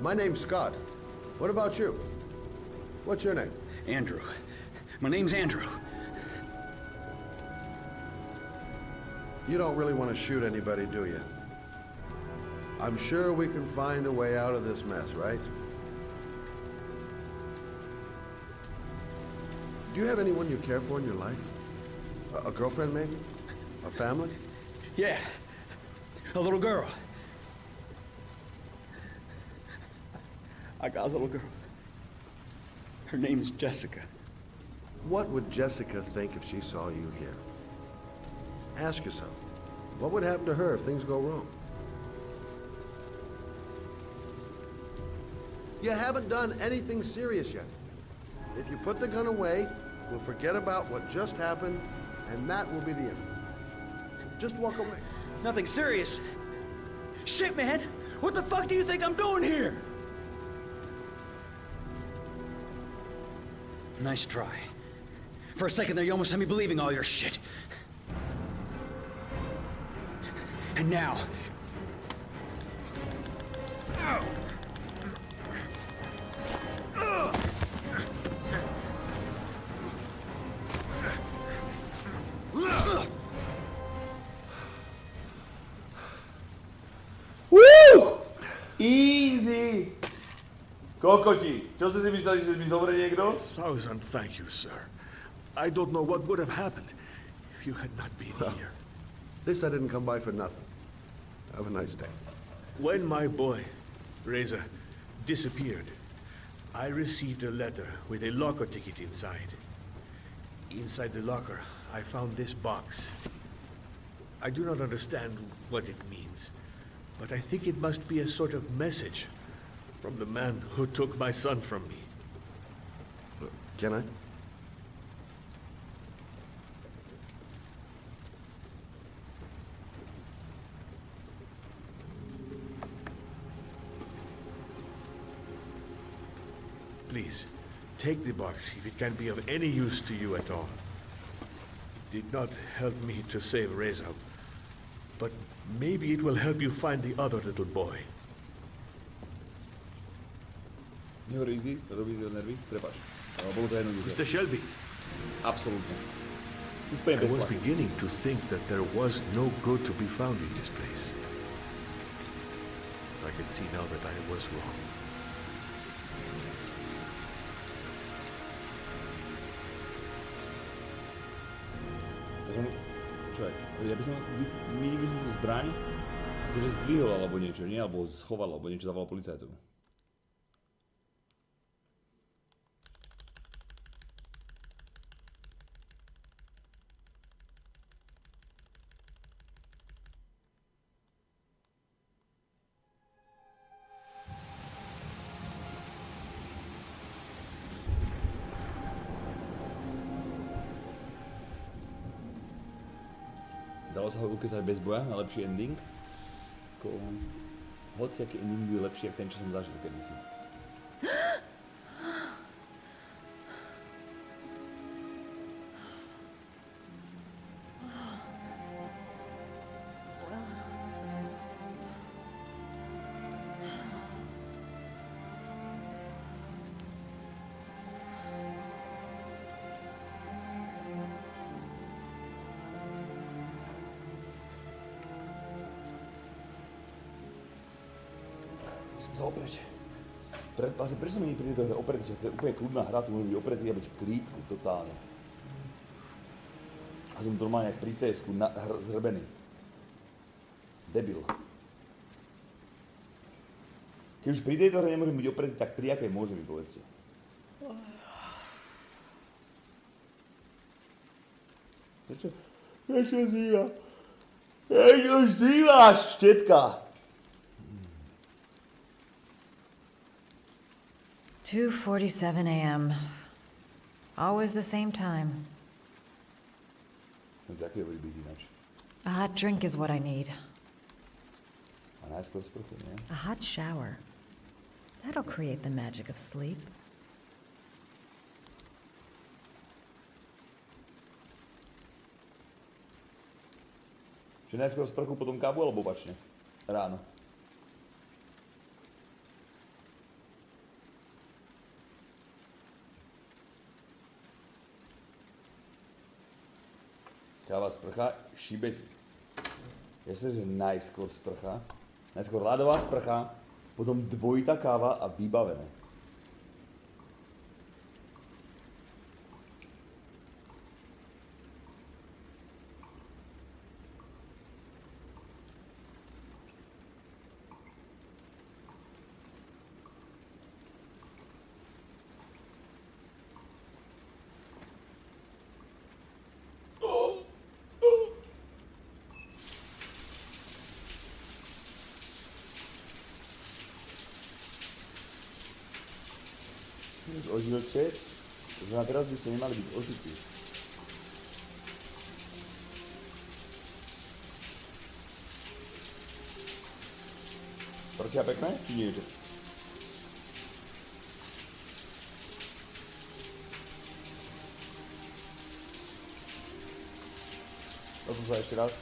My name's Scott. What about you? What's your name? Andrew. My name's Andrew. You don't really want to shoot anybody, do you? I'm sure we can find a way out of this mess, right? Do you have anyone you care for in your life? A girlfriend, maybe? A family? Yeah. A little girl. I got a little girl. Her name's Jessica. What would Jessica think if she saw you here? Ask yourself, what would happen to her if things go wrong? You haven't done anything serious yet. If you put the gun away, we'll forget about what just happened, and that will be the end. Just walk away. Nothing serious. Shit, man! What the fuck do you think I'm doing here? Nice try. For a second there, you almost had me believing all your shit. And now... Woo! Easy! Kokoti, čo ste si mysleli, že mi zomre niekto? Thousand thank you, sir. I don't know what would have happened if you had not been here. At least I didn't come by for nothing. Have a nice day. When my boy, Reza, disappeared, I received a letter with a locker ticket inside. Inside the locker, I found this box. I do not understand what it means, but I think it must be a sort of message from the man who took my son from me. Can I? Please, take the box if it can be of any use to you at all. It did not help me to save Reza, but maybe it will help you find the other little boy. Nehovorí easy, robí si nervy, prepáč. Bolo to jednoduché. Mr. Shelby. Absolútne. I was beginning to think that there was no good to be found in this place. I can see now that I was wrong. Čovek, ja by som minimum tú zbraň akože zdvihol alebo niečo, nie? Alebo schoval, alebo niečo zavolal policajtov. Dalo sa ho ukázať bez boja na lepší ending. Hociaký ending bude lepší, ako ten, čo som zažil kedysi. Som sa opreť. Vlastne prečo som mi pri tejto hre opretý, že to je úplne kľudná hra, tu môžem byť opretý a byť v klídku totálne. A som normálne jak pri CS-ku zhrbený. Debil. Keď už pri tejto hre nemôžem byť opretý, tak pri akej môže mi povedzte. Prečo zýva? Prečo zývaš, štetka? 2:47 a.m. Always the same time. Taký bude byť ináč. A hot drink is what I need. A najskôr sprchu, nie? A hot shower. That'll create the magic of sleep. Čiže najskôr sprchu, potom kávu, alebo opačne? Ráno. Káva, sprcha, šibeť. Jasne, že najskôr sprcha. Najskôr ľadová sprcha, potom dvojitá káva a vybavené. Ožilček, to znamená, teraz by ste nemali byť ožití. Prsia pekné, či nie? Potom sa ešte raz.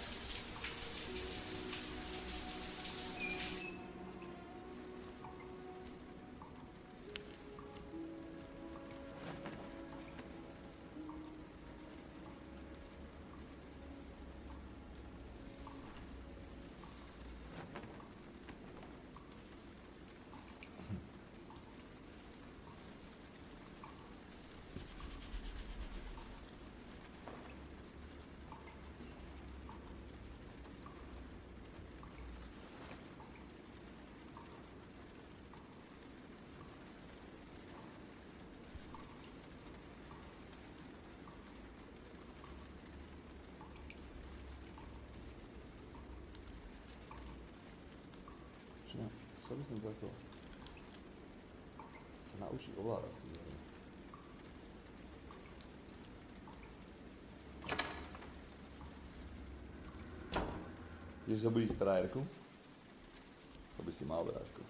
Chcel by som tako sa naučiť ovládať si hry. Ideš sa budiť frajerku? To by si mal, Bráško.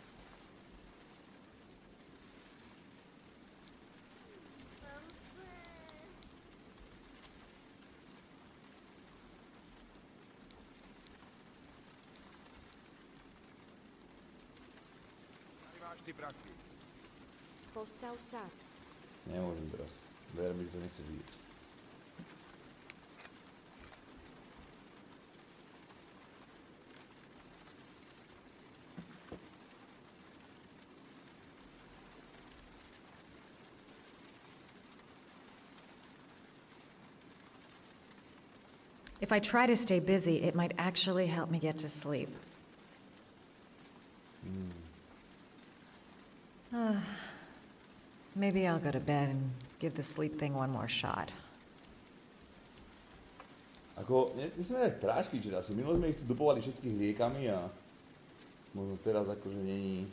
Ty prachy. Postav sa. Nemôžem teraz. Ver mi, že to nechceš vidieť. If I try to stay busy, it might actually help me get to sleep. Maybe I'll go to bed and give the sleep thing one more shot. Ako, nesme aj prášky, čiže asi minule sme ich tu dopovali všetkých liekami a možno teraz akože není.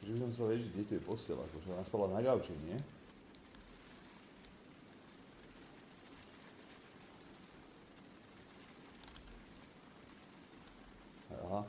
Že by som sa vedieť, kde tu je postel, akože ona spala na gauči, nie? Aha.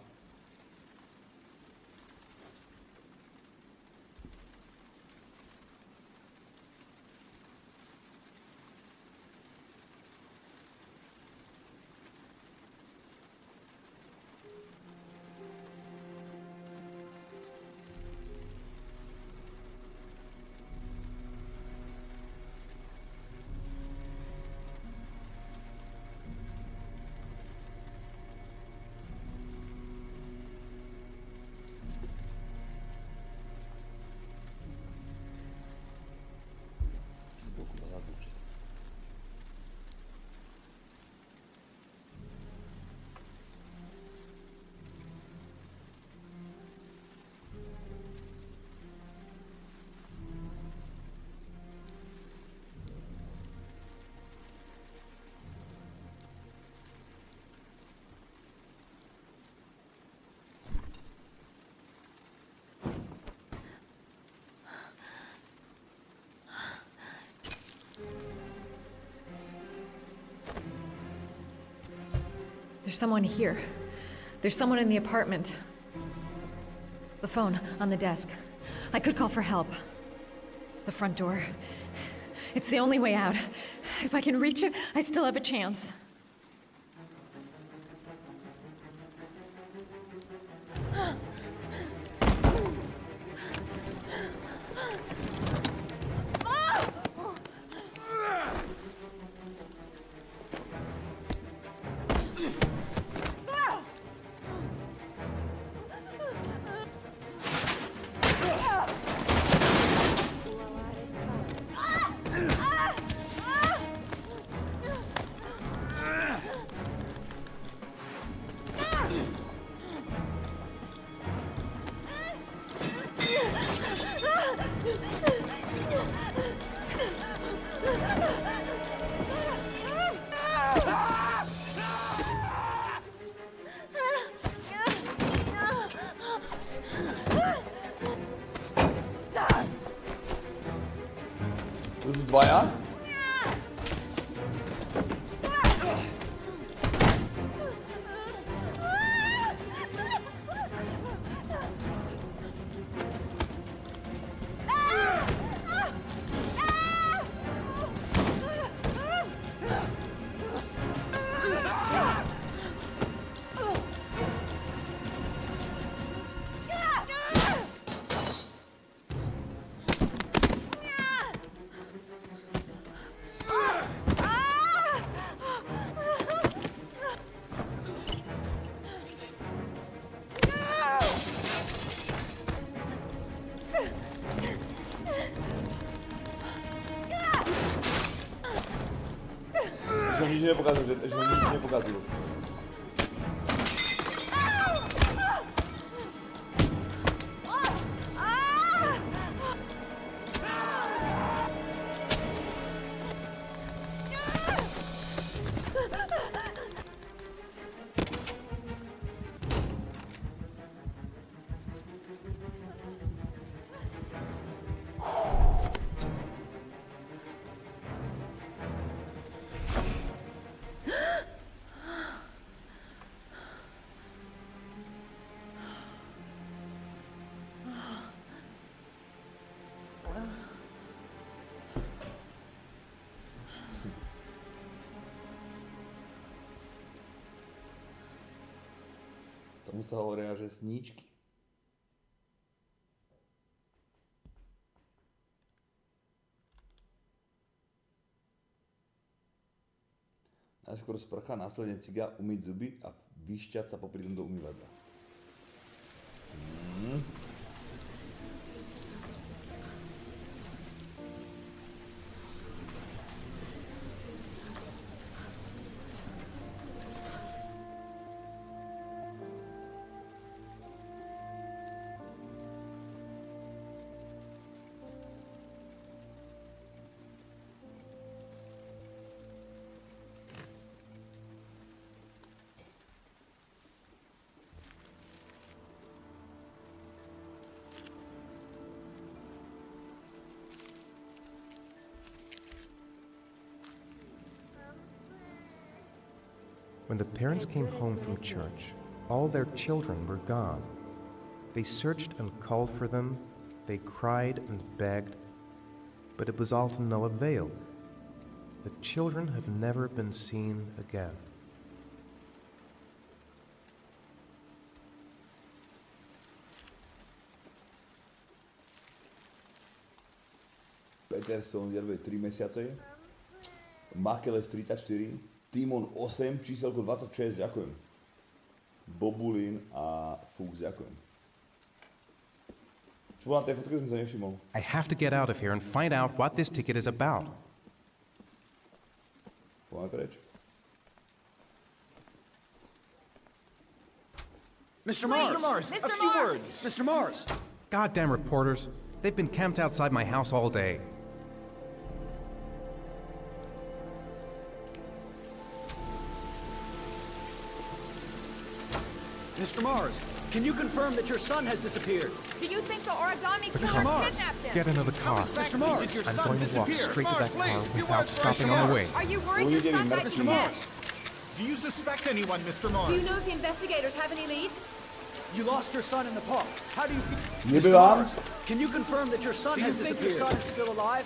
There's someone here. There's someone in the apartment. The phone on the desk. I could call for help. The front door. It's the only way out. If I can reach it, I still have a chance. To sú dvaja? Že som nič nepokazil. Tomu sa hovoria, že sníčky. Najskôr sprcha, následne ciga, umyť zuby a vyšťať sa popri tom do umývadla. When the parents came home from church, all their children were gone. They searched and called for them, they cried and begged, but it was all to no avail. The children have never been seen again. Peter Stone vyjadruje 3 mesiace, Makeles 34, Timon 8, číselko 26, ďakujem. Bobulin a Fuchs, ďakujem. Čo bolo na tej fotke, som sa nevšimol. I have to get out of here and find out what this ticket is about. Poďme preč. Mr. Mars! A few words! Mr. Mars! Goddamn reporters. They've been camped outside my house all day. Mr. Mars, can you confirm that your son has disappeared? Do you think the origami Mr. killer Mars, kidnapped him? get into the car. Mr. Mars, your I'm son going to walk disappeared. straight to that car Please, without stopping on the way. Are you worried your son might be Mr. dead? Mars, Do you suspect anyone, Mr. Mars? Do you know if the investigators have any leads? you lost your son in the park. How do you feel? Niby Mr. vám? Mars, can you confirm that your son has disappeared? Do you think your son is still alive?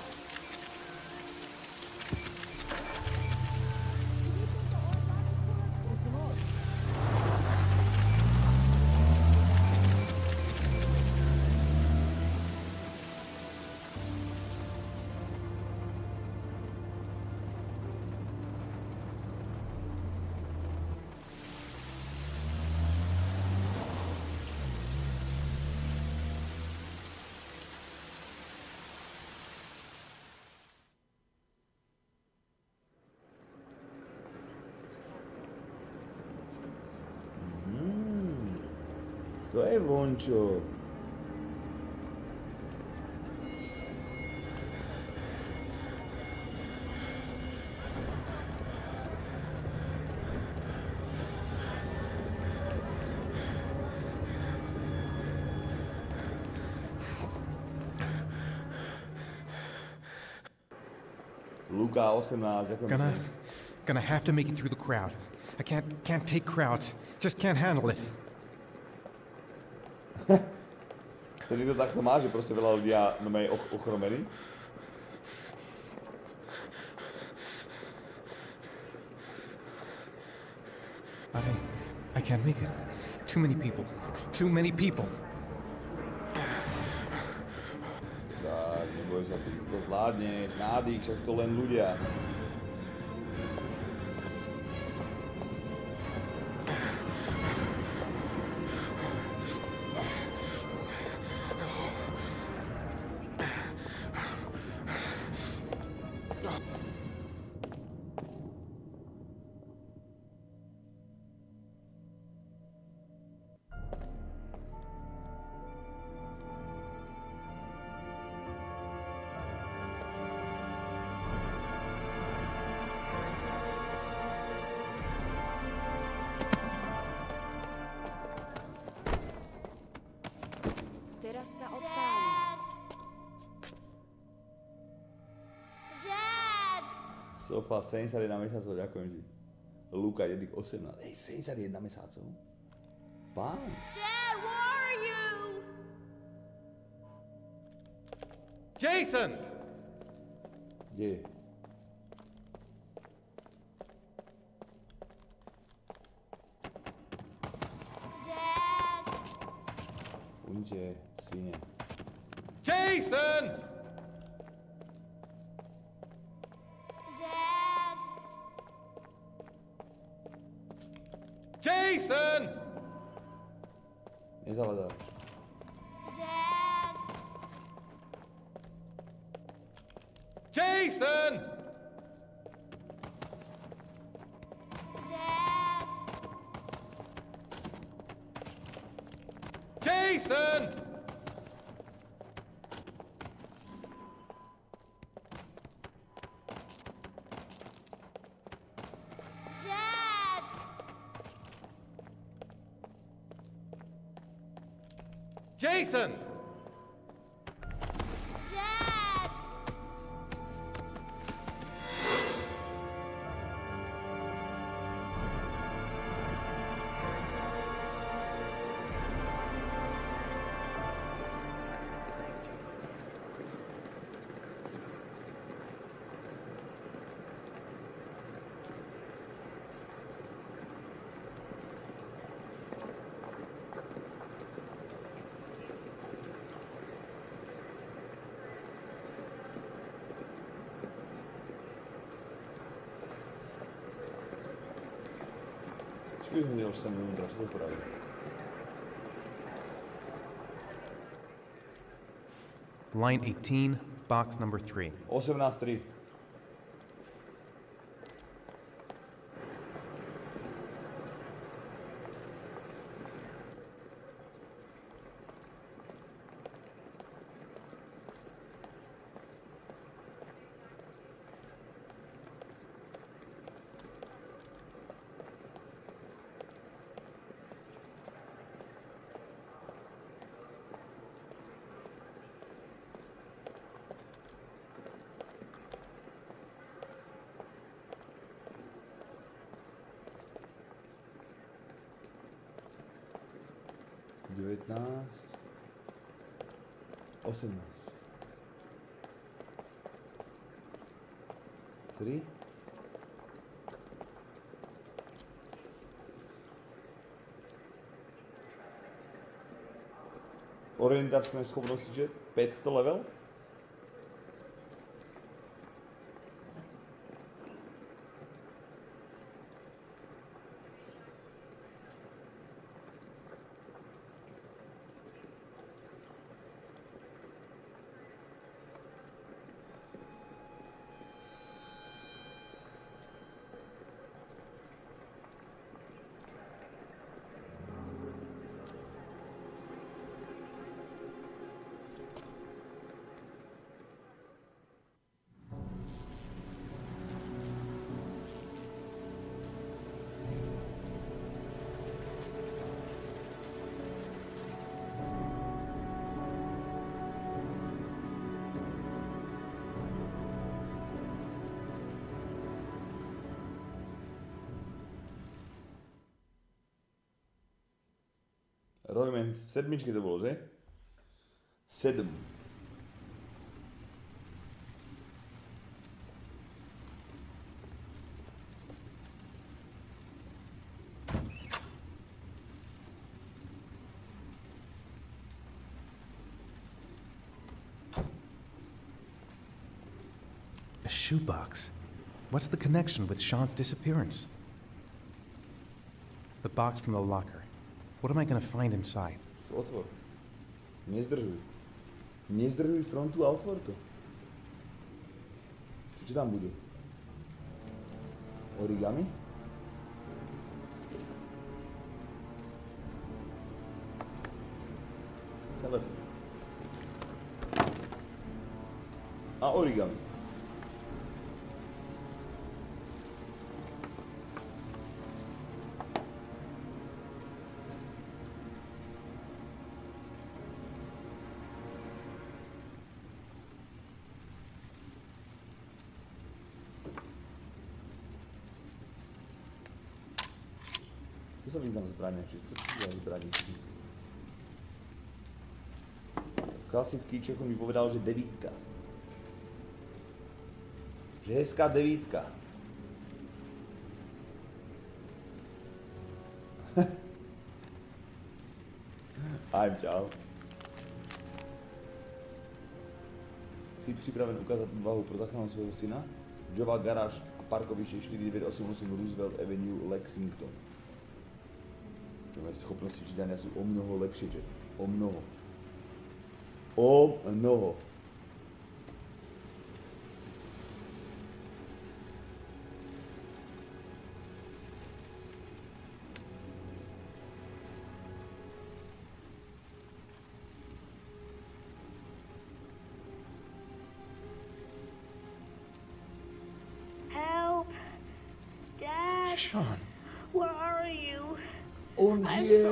To je vončo. Luka 18, ďakujem. Gonna have to make it through the crowd. I can't take crowds. Just can't handle it. To niekto takto má, že proste veľa ľudí a je ochromený. I can't make it. Too many people. Too many people. Tak, neboj sa, ty to zvládneš. Nádych, však to len ľudia. Teraz sa odpáli. Dad! Sofa 71 mesiacov, ďakujem ti. Luka 18. Hej, 71 mesiacov? Pán. Dad, where are you? Jason! Kde je? Dad! Unite, svine. Jason! Dad! Jason! Nezavadaj. Dad! Jason! Dad! Jason! Dad! Jason! Dad! Počkej, že už sem vnútra, čo to spraví? Line 18, box number 3. 18.3. Devätnásť. 18. 3. Orientačné schopnosti jet, 500 level. Royman, v sedmičke to bolo, že? 7. A shoebox. What's the connection with Sean's disappearance? The box from the locker. What am I gonna find inside? Otvor. Nezdržuj. Nezdržuj frontu a otvor to. Čo tam bude? Origami? Telefon. A origami. Tu sa vyznám v zbraniach, čo za zbraní? Klasický Čecho mi povedal, že 9. Že hezká 9. Aj čau. Si pripraven ukázať váhu pro záchranu svojho syna? Jova garáž a parkovište 4988 Roosevelt Avenue, Lexington. Čo moje schopnosti čítania sú o mnoho lepšie, Jet. O mnoho. O mnoho. Help! Dad! Sean! Where are you? On žije!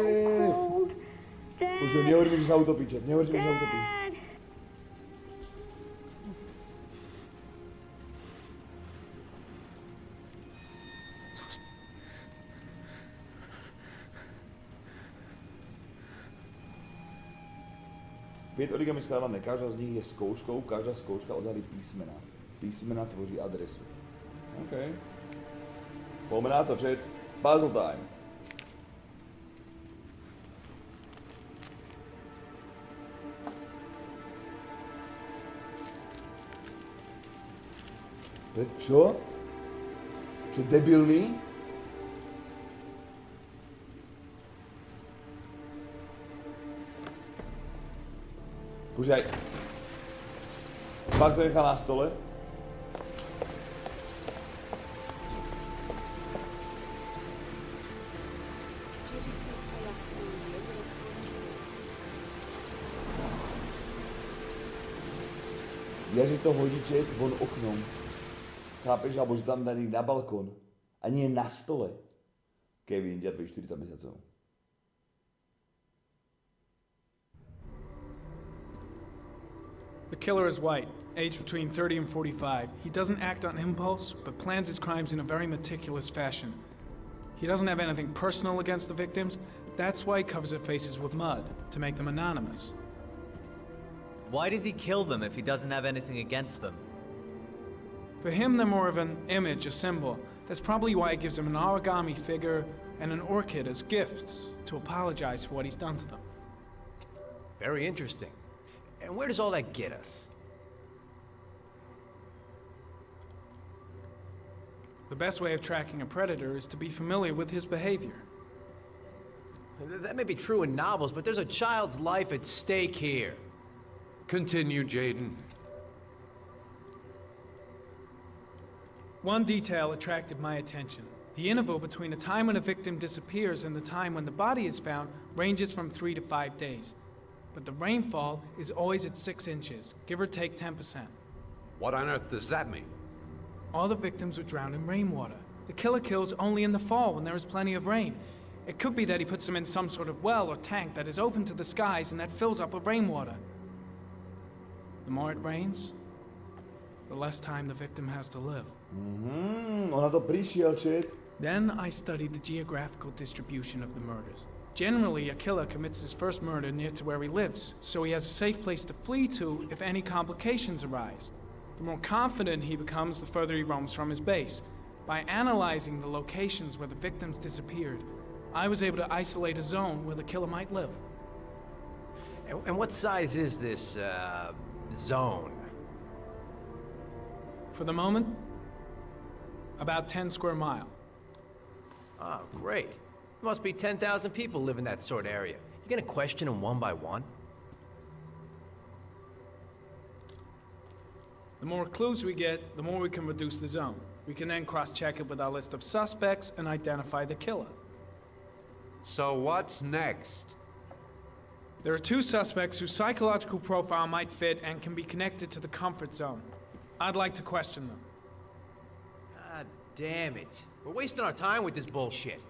Bože, nehovorí mi, že sa utopí, Jet. Nehovorí mi, že sa utopí. Piet origami skladané, každá z nich je skouškou, každá skouška odhalí písmena. Písmena tvoří adresu. OK. Poďme na to, Jet. Puzzle time. Čo? Čo debilný? Počkaj. Fakt to nechal na stole? Ja, že to hodí čet von oknom. Chápeš? Alebo že tam daný na balkón. A nie na stole. Kevin, ďa 40 mesiacov. The killer is white, aged between 30 and 45. He doesn't act on impulse, but plans his crimes in a very meticulous fashion. He doesn't have anything personal against the victims. That's why he covers their faces with mud, to make them anonymous. Why does he kill them if he doesn't have anything against them? For him, they're more of an image, a symbol. That's probably why he gives them an origami figure and an orchid as gifts to apologize for what he's done to them. Very interesting. And where does all that get us? The best way of tracking a predator is to be familiar with his behavior. That may be true in novels, but there's a child's life at stake here. Continue, Jaden. One detail attracted my attention. The interval between the time when a victim disappears and the time when the body is found ranges from 3 to 5 days. But the rainfall is always at 6 inches, give or take 10%. What on earth does that mean? All the victims were drowned in rainwater. The killer kills only in the fall when there is plenty of rain. It could be that he puts them in some sort of well or tank that is open to the skies and that fills up with rainwater. The more it rains, the less time the victim has to live. Ona to prišiel, čet. Then I studied the geographical distribution of the murders. Generally, a killer commits his first murder near to where he lives, so he has a safe place to flee to if any complications arise. The more confident he becomes, the further he roams from his base. By analyzing the locations where the victims disappeared, I was able to isolate a zone where the killer might live. And what size is this, zone? For the moment, about 10 square miles. Oh, great. There must be 10,000 people live in that sort of area. You gonna question them one by one? The more clues we get, the more we can reduce the zone. We can then cross-check it with our list of suspects and identify the killer. So what's next? There are 2 suspects whose psychological profile might fit and can be connected to the comfort zone. I'd like to question them. God damn it. We're wasting our time with this bullshit.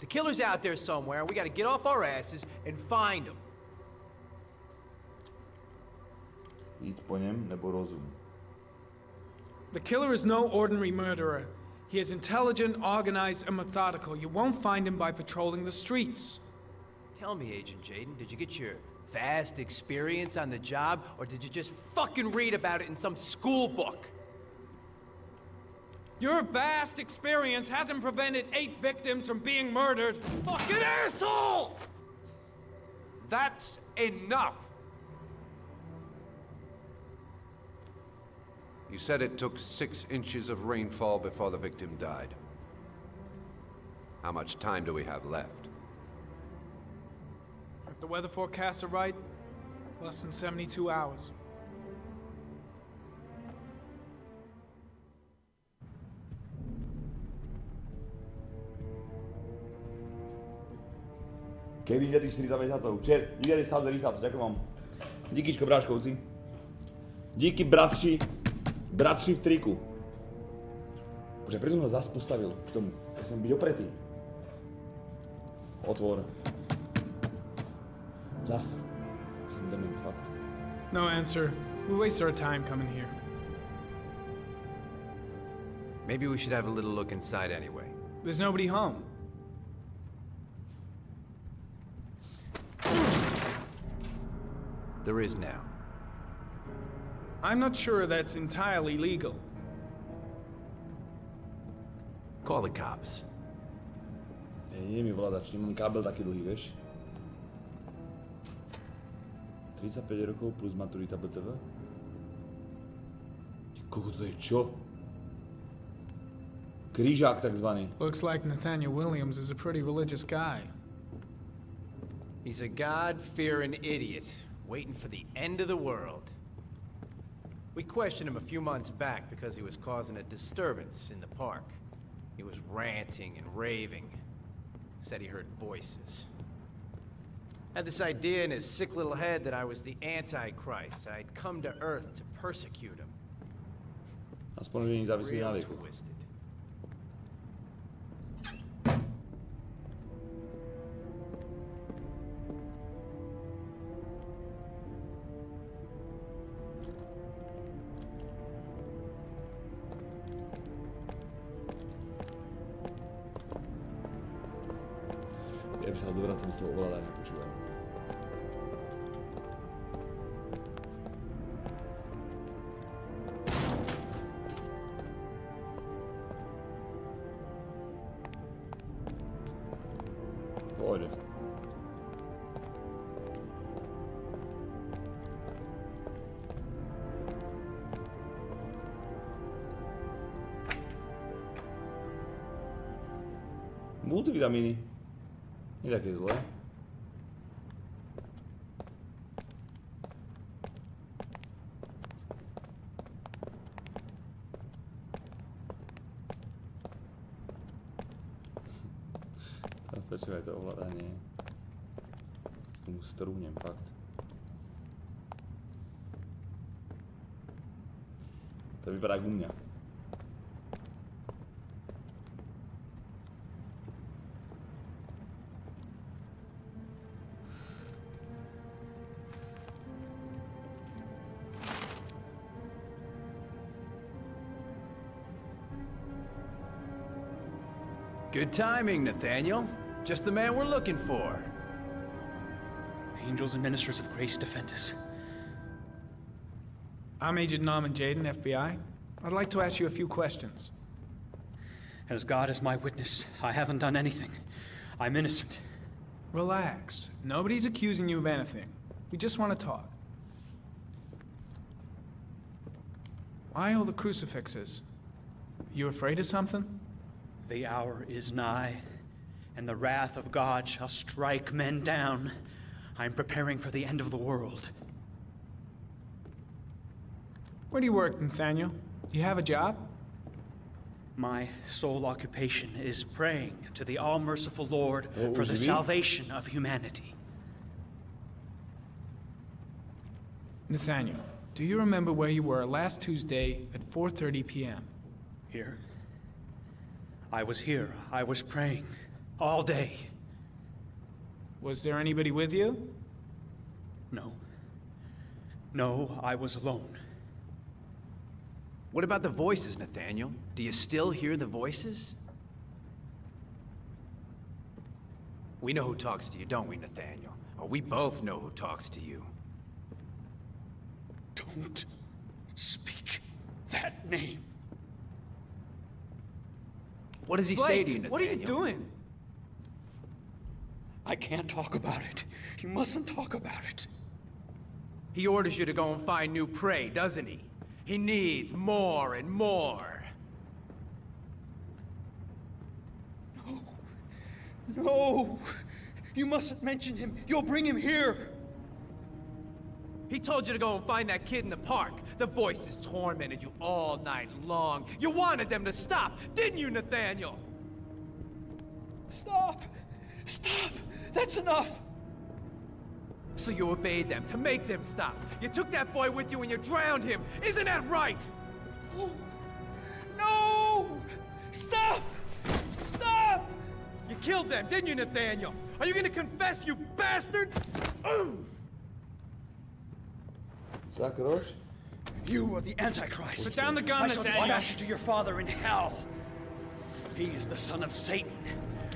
The killer's out there somewhere, and we gotta get off our asses and find him. Jít po něm nebo rozum. The killer is no ordinary murderer. He is intelligent, organized, and methodical. You won't find him by patrolling the streets. Tell me, Agent Jaden, did you get your vast experience on the job, or did you just fucking read about it in some school book? Your vast experience hasn't prevented 8 victims from being murdered. Fucking asshole! That's enough! You said it took 6 inches of rainfall before the victim died. How much time do we have left? If the weather forecasts are right, less than 72 hours. Kevin, ďa tých 40 mesiacov. Čer, díky South Resaps, ďakujem vám. Díkyčko, bráškovci. Díky, bratři. Bratři v triku. Bože, preto som ho zas postavil k tomu. Ja som byť opretý. Otvor. Zas. Som dement, fakt. No answer. We waste our time coming here. Maybe we should have a little look inside anyway. There's nobody home. There is now. I'm not sure that's entirely legal. Call the cops. Nie mi vládač, nemám kábel taký dlhý, vieš? 35 rokov plus maturita BTV? Koľko to je čo? Krížák takzvaný. Looks like Nathaniel Williams is a pretty religious guy. He's a God-fearing idiot. waiting for the end of the world. We questioned him a few months back because he was causing a disturbance in the park. He was ranting and raving. Said he heard voices. Had this idea in his sick little head that I was the Antichrist. I'd come to Earth to persecute him. Aspoň, že není závislý na věku. Ja by sa dovracam z toho ovládania, počúvam. Pôjde. Multivitamíny. Nie také zlé. Počúvaj to ovládanie. Tomu strúhnem, fakt. To vypadá jak u mňa. Good timing, Nathaniel. Just the man we're looking for. Angels and ministers of grace defend us. I'm Agent Norman Jaden, FBI. I'd like to ask you a few questions. As God is my witness, I haven't done anything. I'm innocent. Relax. Nobody's accusing you of anything. We just want to talk. Why all the crucifixes? You afraid of something? The hour is nigh, and the wrath of God shall strike men down. I'm preparing for the end of the world. Where do you work, Nathaniel? You have a job? My sole occupation is praying to the all-merciful Lord for the salvation of humanity. Nathaniel, do you remember where you were last Tuesday at 4:30 p.m.? Here. I was here. I was praying. All day. Was there anybody with you? No. No, I was alone. What about the voices, Nathaniel? Do you still hear the voices? We know who talks to you, don't we, Nathaniel? Or we both know who talks to you. Don't speak that name. What does he say to you, Nathaniel? What are you doing? I can't talk about it. You mustn't talk about it. He orders you to go and find new prey, doesn't he? He needs more and more. No. No! You mustn't mention him. You'll bring him here. He told you to go and find that kid in the park. The voices tormented you all night long. You wanted them to stop, didn't you, Nathaniel? Stop! Stop! That's enough! So you obeyed them to make them stop. You took that boy with you and you drowned him. Isn't that right? Oh. No! Stop! Stop! You killed them, didn't you, Nathaniel? Are you gonna confess, you bastard? Zakroš? You are the Antichrist. Put down the gun, I shall Nathaniel. dispatch you to your father in hell. He is the son of Satan.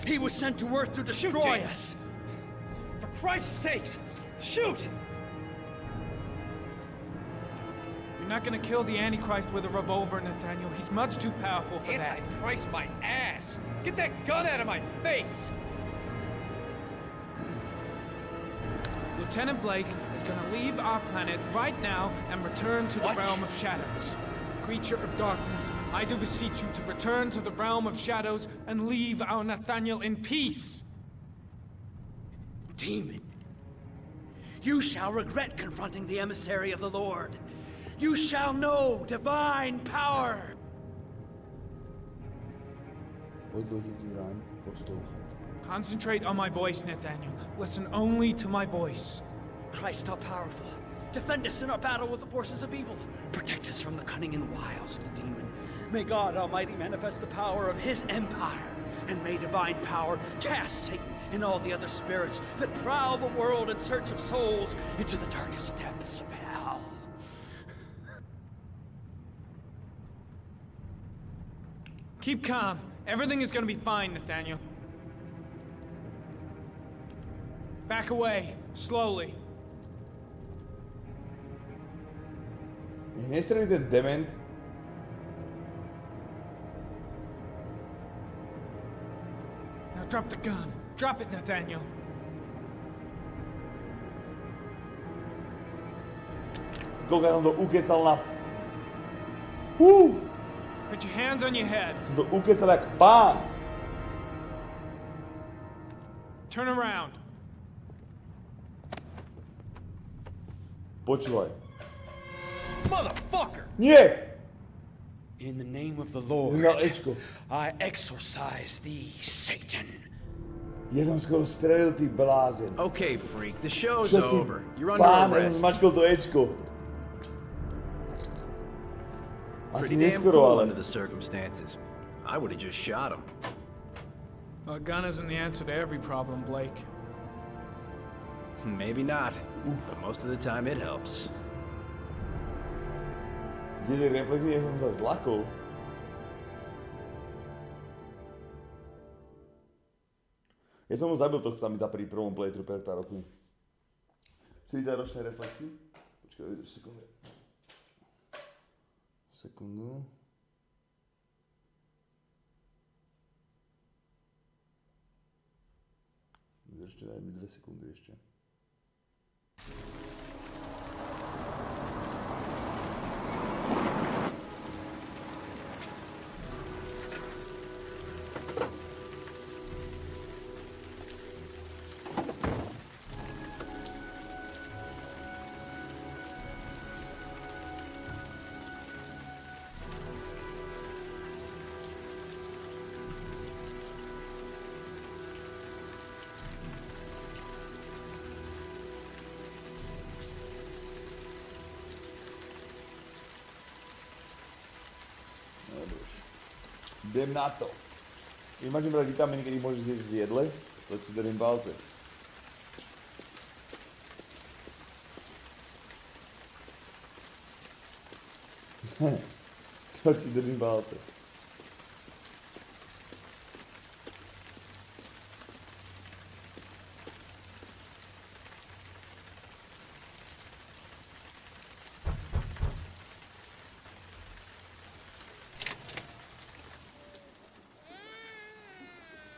He was sent to Earth to destroy us. For Christ's sake, shoot! You're not gonna kill the Antichrist with a revolver, Nathaniel. He's much too powerful for that. Antichrist, my ass! Get that gun out of my face! Lieutenant Blake is gonna leave our planet right now and return to the realm of shadows. Creature of darkness, I do beseech you to return to the realm of shadows and leave our Nathaniel in peace. Demon, You shall regret confronting the emissary of the Lord. You shall know divine power. Concentrate on my voice, Nathaniel. Listen only to my voice. Christ all powerful, defend us in our battle with the forces of evil. Protect us from the cunning and wiles of the demon. May God Almighty manifest the power of his empire, and may divine power cast Satan and all the other spirits that prowl the world in search of souls into the darkest depths of hell. Keep calm. Everything is gonna be fine, Nathaniel. Back away, slowly. Nestrelí ten dement. Now drop the gun. Drop it, Nathaniel. Koľko som to ukecal na... Put your hands on your head. Som to ukecal jak pán. Turn around. Počúvaj. Motherfucker! Nie! In the name of the Lord, I exorcise thee, Satan. Ja som skoro strelil, ty blázen. Okay, freak, the show's Čo si over. You're under pán, ja arrest. som zmačkol to Ečko. Asi Pretty damn neskoro, cool ale... under the circumstances. I would have just shot him. A gun isn't the answer to every problem, Blake. Maybe not, but most of the time it helps. Kde reflexie, som sa zlakol. Ja som ho zabil, to sa mi dá pri prvom playthrough pred pár rokmi. 40-ročné reflexy. Počkaj, vydrž sekundu. Sekundu. Vydržte, daj mi 2 sekundy ešte. Idem na to. Máš brať vitamíny, keď ich môžeš zjesť z jedle? To ti držím palce. To ti držím palce.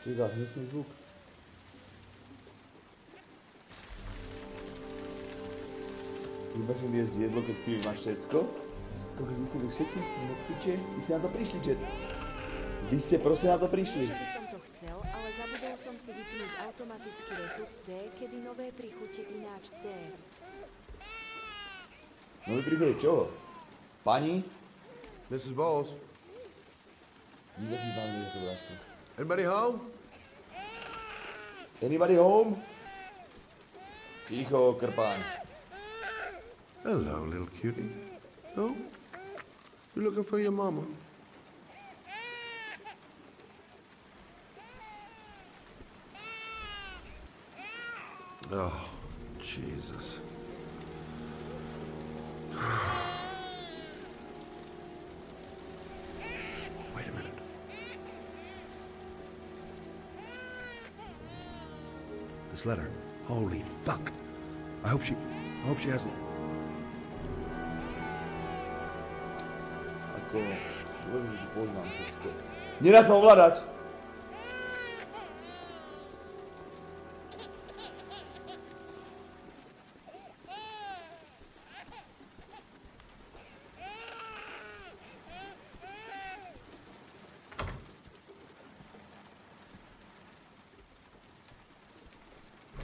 Čo je za hnusný zvuk? Vybaš im jesť jedlo, keď v pive máš všetko? Koľko vy ste tu všetci? No piče, vy ste na to prišli, čet. Vy ste proste na to prišli. Že by som to chcel, ale zabudol som si vypnúť automaticky resett D, kedy nové príchute ináč D. Nové príchute čoho? Pani? Mrs. Bowles? Nikaký pán nie je to vrátku. Anybody home? Anybody home? Ticho, krpáň. Hello, little cutie. Oh? You looking for your mama? Oh, Jesus. Wait a minute. This letter. Holy fuck. I hope she hasn't. Ako, dôležité, že poznám všetko. Nedá sa ovládať.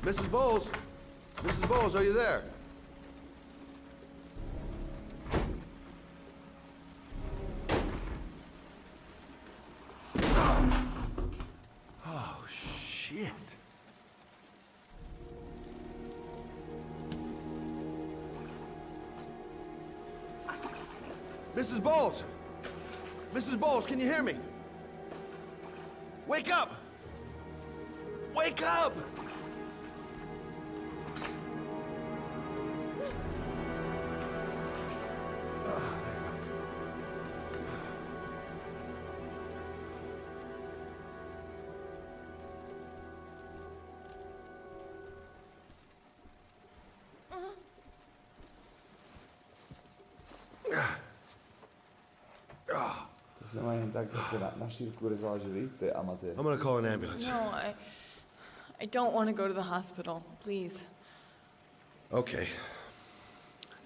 Mrs. Bowles? Mrs. Bowles, are you there? Oh, shit. Mrs. Bowles! Mrs. Bowles, can you hear me? Wake up! Wake up! To se má jen tak jako na šírku rozvážili, to je amatér. I'm gonna call an ambulance. No, I don't want to go to the hospital, please. Okay.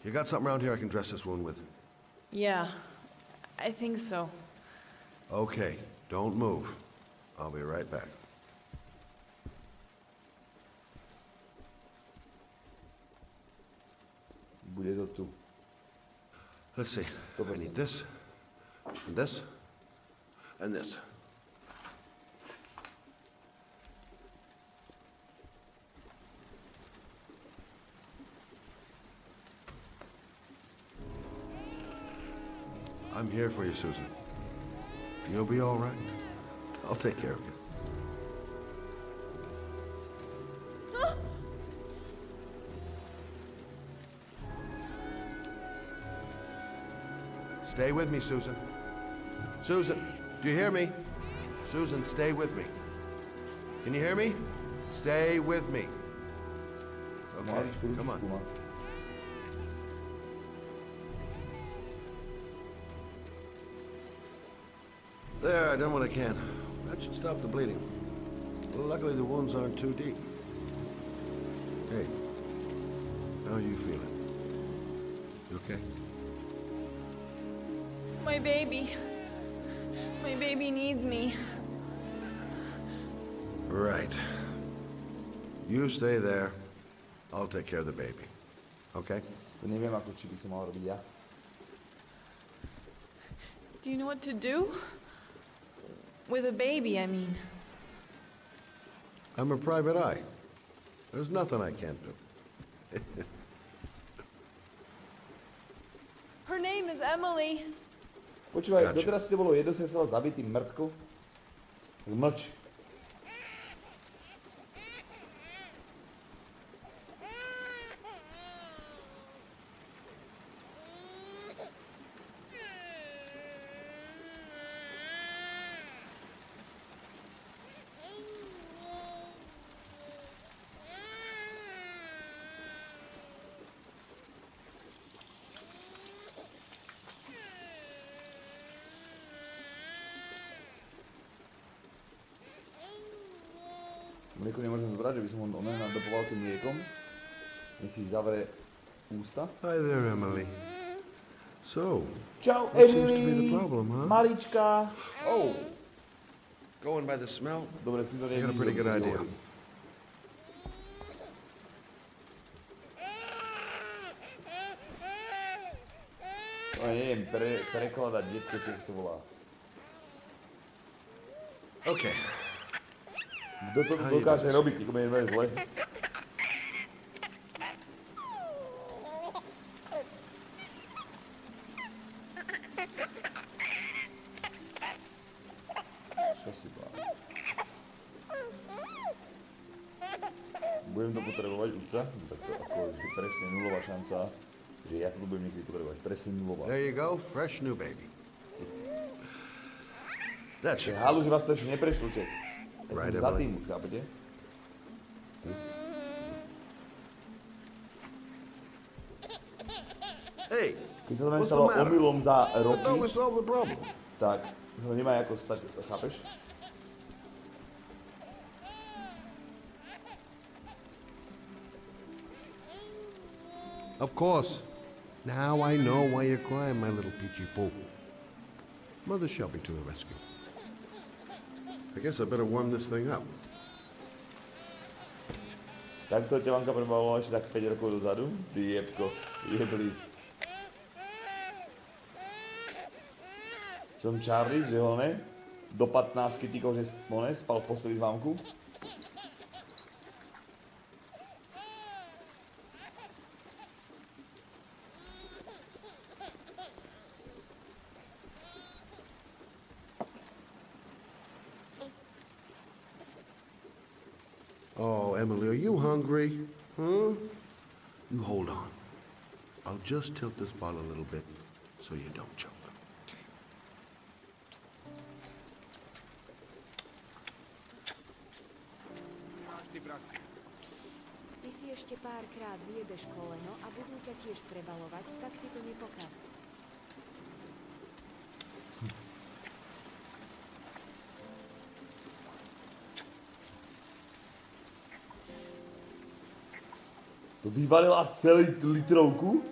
You got something around here I can dress this wound with? Yeah, I think so. Okay, don't move. I'll be right back. Bude to tu. Let's see. I need this, and this, and this. I'm here for you, Susan. You'll be all right. I'll take care of you. Stay with me, Susan. Susan, do you hear me? Susan, stay with me. Can you hear me? Stay with me. Okay, come on. There, I done what I can. That should stop the bleeding. Luckily, the wounds aren't too deep. Hey, how are you feeling? You okay? My baby. My baby needs me. Right. You stay there. I'll take care of the baby. Okay? To neviem, ako či by som mal robiť ja. Do you know what to do? With a baby, I mean. I'm a private eye. There's nothing I can't do. Her name is Emily. Počúvaj, doteraz si to bolo jedno, som sa zabitý mŕtku. Mlč. Mlieko nemôžem zobrať, že by som ho nadopoval tým mliekom. Nech si zavre ústa. Hi there, Emily. So, Čau, what seems to be Emily! the problem, huh? Malička! Oh! Going by the smell, Dobre, si to I got a pretty good idea. No, neviem, prekladať detské, čo to volá. Okay. Kto to dokáže robiť, ako je veľmi zle. Čo si bál? Budem to potrebovať, Uca? No tak to ako je presne nulová šanca, že ja to budem niekedy potrebovať. Presne nulová. There you go, fresh new baby. That's your halu, že vás to ešte neprešlo, čet. Ja Right, som za Emily. tým už, chápete? Hey, keď sa to what's the nestalo matter? omylom za I thought we roky, solved the problem. tak sa to nemá ako stať, chápeš? Of course. Now I know why you're crying, my little peachy poo. Mother Shelby to the rescue. I guess I better warm this thing up. Takto tě mamka probavovala ještě tak 5 rokov dozadu? Ty jebko, jeblý. Som Charlie z Žihone, do 15 týkal, že spal v posteli s mámku. Oh, Emily, are you hungry? Huh? You hold on. I'll just tilt this bottle a little bit so you don't choke. Ty si ešte párkrát vyjebeš koleno a budú ťa tiež prebalovať, tak si to nepokaz. To vyvalila celý litrovku?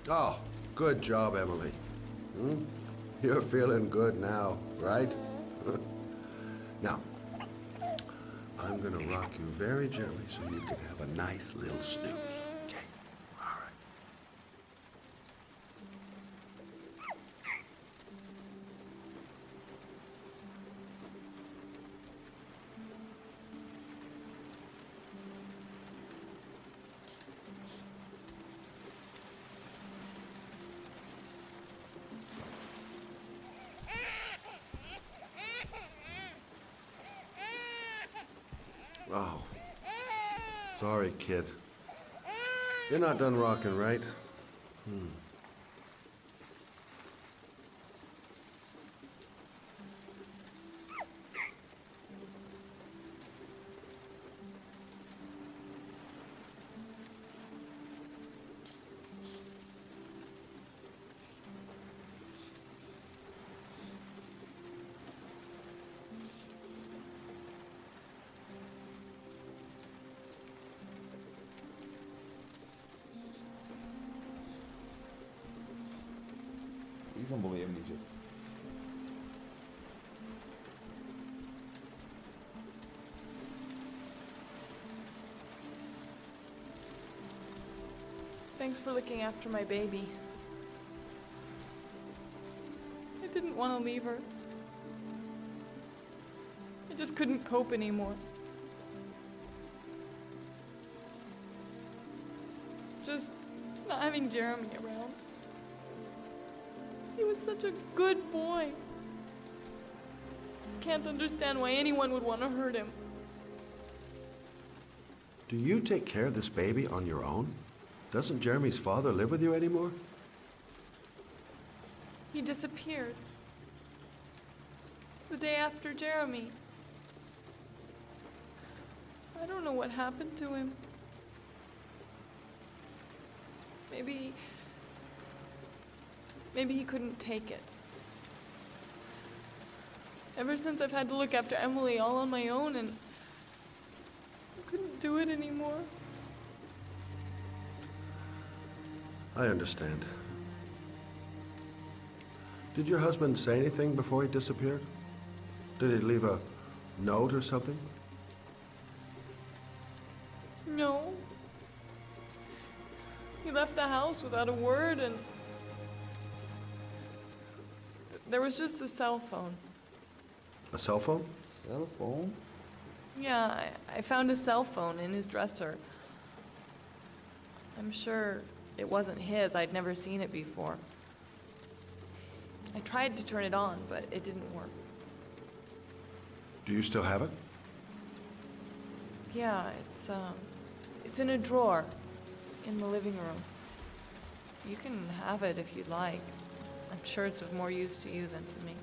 Oh, good job, Emily. You're feeling good now, right? Now, I'm gonna rock you very gently so you can have a nice little snooze. Okay? All right. Oh, sorry, kid. You're not done rocking, right? Som bol jemný čet. Thanks for looking after my baby. I didn't want to leave her. I just couldn't cope anymore. Just not having Jeremy around. He was such a good boy. Can't understand why anyone would want to hurt him. Do you take care of this baby on your own? Doesn't Jeremy's father live with you anymore? He disappeared. The day after Jeremy. I don't know what happened to him. Maybe he couldn't take it. Ever since I've had to look after Emily all on my own, and I couldn't do it anymore. I understand. Did your husband say anything before he disappeared? Did he leave a note or something? No. He left the house without a word, and there was just the cell phone. A cell phone? Cell phone? Yeah, I found a cell phone in his dresser. I'm sure it wasn't his. I'd never seen it before. I tried to turn it on, but it didn't work. Do you still have it? Yeah, it's in a drawer in the living room. You can have it if you'd like. I'm sure it's of more use to you than to me.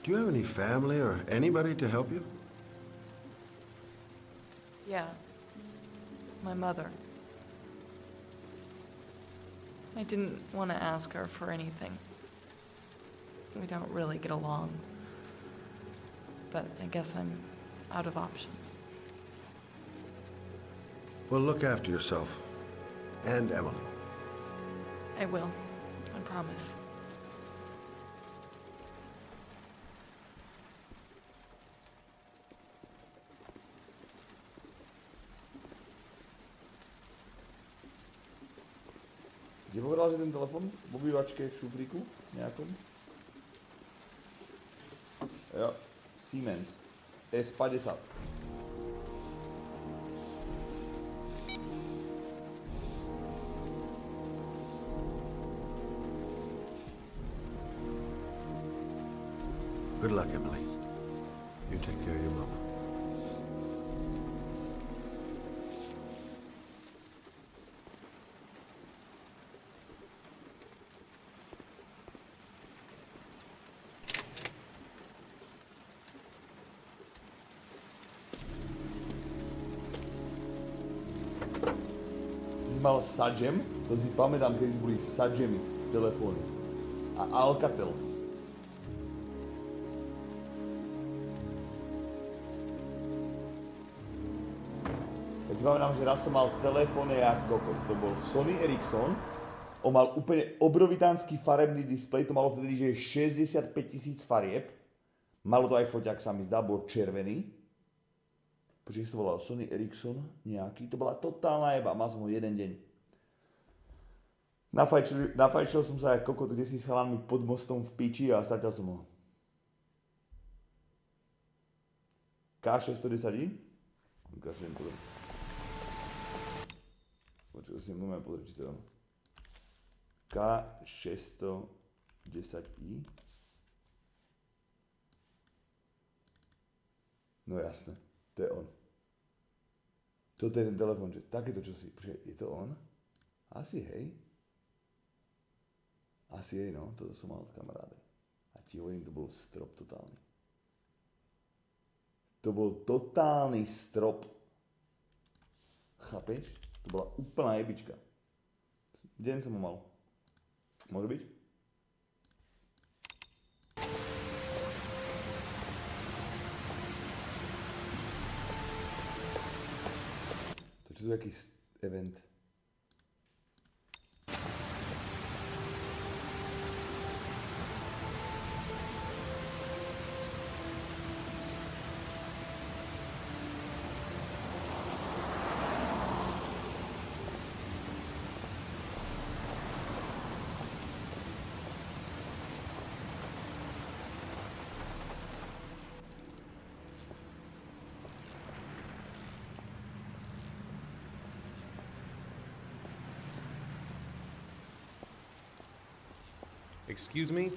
Do you have any family or anybody to help you? Yeah. My mother. I didn't want to ask her for anything. We don't really get along. But I guess I'm out of options. Well, look after yourself. And Emily. I will. I promise. Kde povedal, že ten telefon v obývačke v šufríku nejakom? Jo, Siemens S50. Good luck, Emily. You take care of your mama. Mal Sajem, to si pamätám, keď boli Sajemy telefóny. A Alcatel. Ja si pamätám, že raz som mal telefóny ako kokot. To bol Sony Ericsson. On mal úplne obrovitánsky farebný displej, to malo vtedy, že 65 000 farieb. Malo to aj foťák, sa mi zdá, bol červený. Počkej, to volalo Sony Ericsson nejaký, to bola totálna jeba, mal som ho jeden deň. Nafajčil som sa aj kokot, kde si s chalanmi pod mostom v piči a stratil som ho. K610i? Ukážem to. Počkej, si môžeme pozrieť, či to je. K610i. No jasné. To je on. Toto je ten telefon, že takéto čosi. Počkaj, je to on? Asi hej. Asi hej, no. Toto som mal od kamaráde. A ti hovorím, to bol strop totálny. To bol totálny strop. Chápeš? To bola úplná jebička. Deň som ho mal. Môže byť? To je jaký event. Excuse me?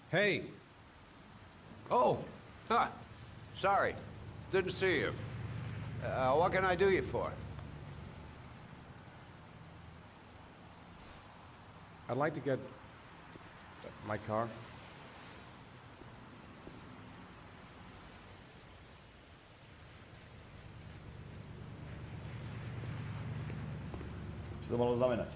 Hey! Oh, sorry. Didn't see you. What can I do you for? I'd like to get my car. Čo to malo znamenať?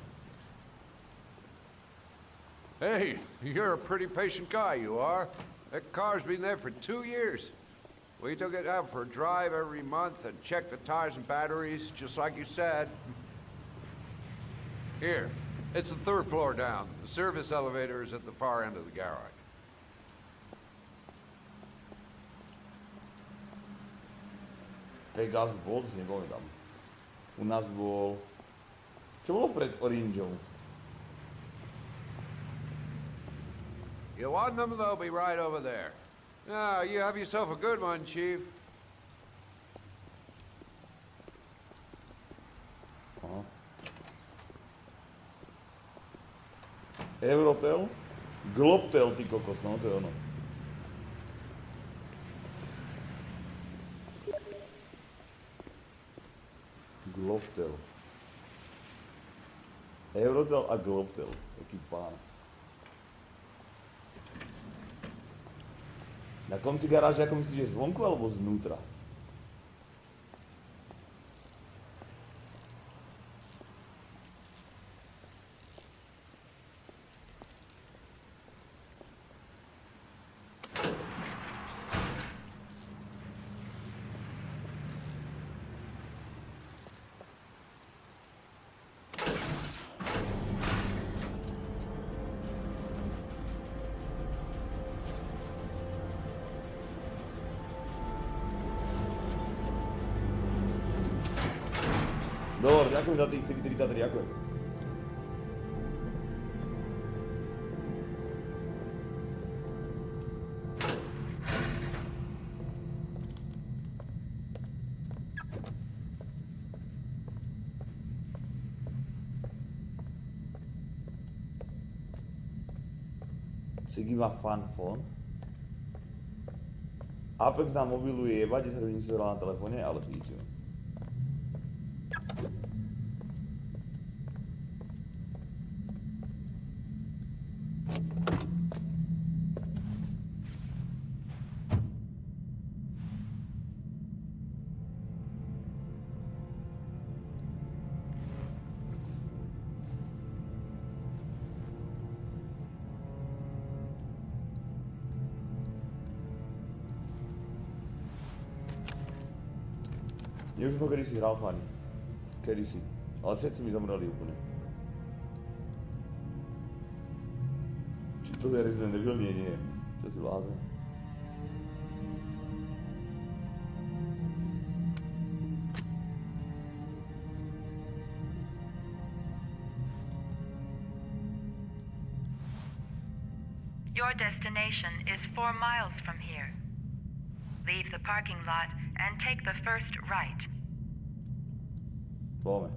Hey, you're a pretty patient guy, you are. That car's been there for 2 years. We took it out for a drive every month and checked the tires and batteries, just like you said. Here, it's the 3rd floor down. The service elevator is at the far end of the garage. Pegas bol, si nepamätám. U nás bol... Čo bolo pred Orangeou? You want them, they'll be right over there. Now, you have yourself a good one, Chief. Aha. Eurotel? Globtel, ty kokos, no to je ono. Globtel. Eurotel a Globtel. Jaký pán. Na konci garáže, ako myslíš, že zvonku alebo znútra? Dobre, ďakujem za tých 3,33, ďakujem. Sigi má fanfón. Apex na mobilu je jeba, 10 hodín si hral na telefóne, ale píču. Ja už som to kedysi hral, chlani. Kedysi. Ale všetci mi zomreli úplne. Či to je Resident Evil? Nie. Čo si blázen. Your destination is 4 miles from here. Leave the parking lot and take the first right. Poďme.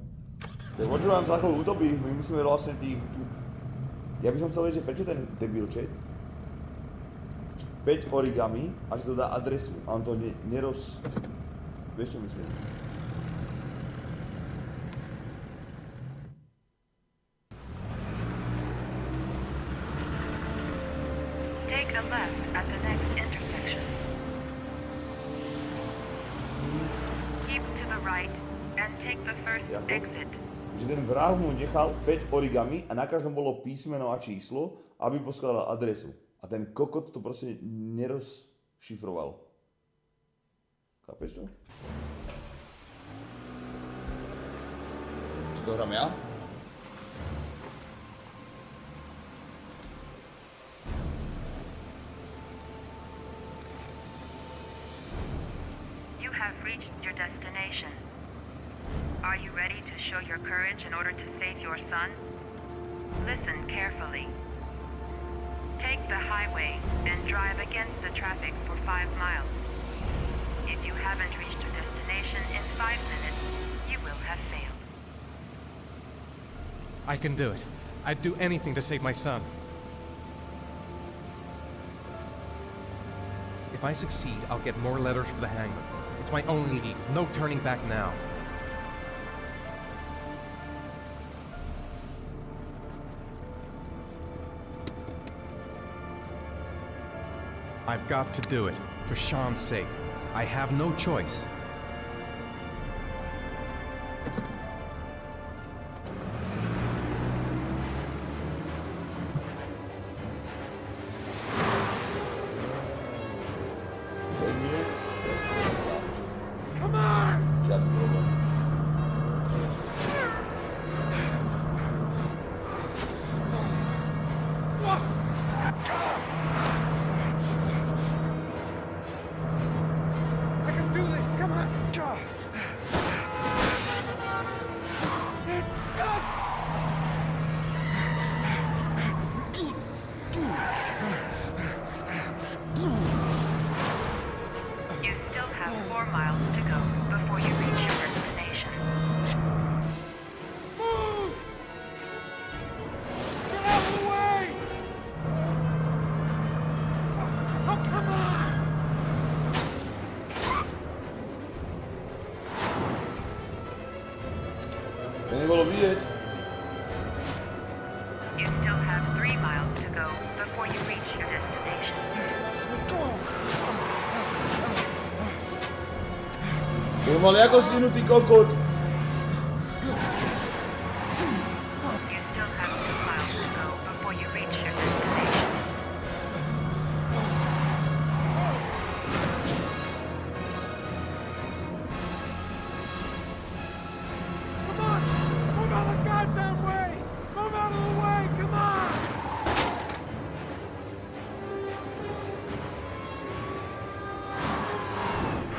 Tak počúvam sa ako utopí, my musíme vlastne tých tu... Ja by som chcel vedieť, že prečo ten debil chat 5 origami a že to dá adresu a on to neroz... Vieš čo myslím? Take a left at the next intersection. Keep to the right and take the first exit. Že ten vrah mu nechal 5 origami a na každom bolo písmeno a číslo, aby poskladal adresu. A ten kokot to proste nerozšifroval. Chápeš to? Čo to hrám ja? You have reached your destination. Are you ready to show your courage in order to save your son? Listen carefully. Take the highway and drive against the traffic for 5 miles. If you haven't reached your destination in 5 minutes, you will have failed. I can do it. I'd do anything to save my son. If I succeed, I'll get more letters for the hangman. It's my only lead. No turning back now. I've got to do it, for Sean's sake. I have no choice. Come on! You still have 4 miles to go before you reach your destination. Move! Get out of the way! Oh, come on! To nebolo vidieť. You still have 3 miles to go before you reach your destination. To mal ako stihnutý kokot. You still have 2 miles to go before you reach your destination. Come on! Move out of the goddamn way! Move out of the way! Come on!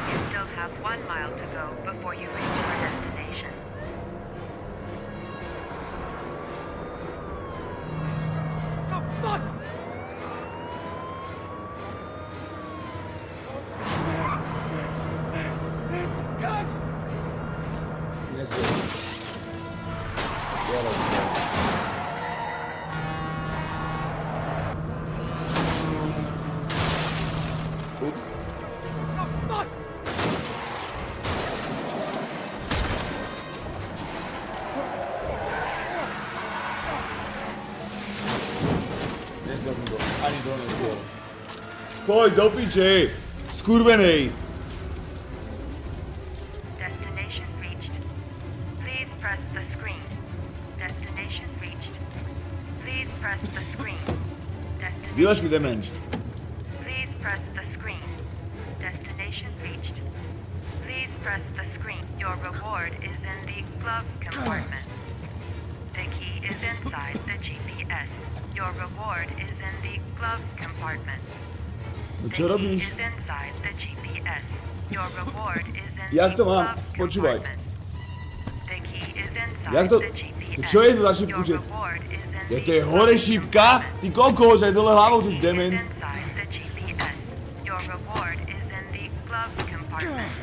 You still have 1 mile to go before you reach your destination. som to ani to nechcel. Poď do piče! Skurvenej! Destination reached. Please press the screen. Destination reached. Please press the screen. Vylez si dement. Please press the screen. Destination reached. Please press the screen. Your reward is in the glove compartment. The key is inside the GPS. Your reward is in the glove compartment. No čo robíš? Is inside the GPS. Your reward is in Jak to the mám? glove Počúvaj. compartment. The key is inside Jak to? the GPS. Čo je to za šípku, že? Ja to je hore šípka? Ty kokos, aj dole hlavou, ty dement. Inside the GPS. Your reward is in the glove compartment.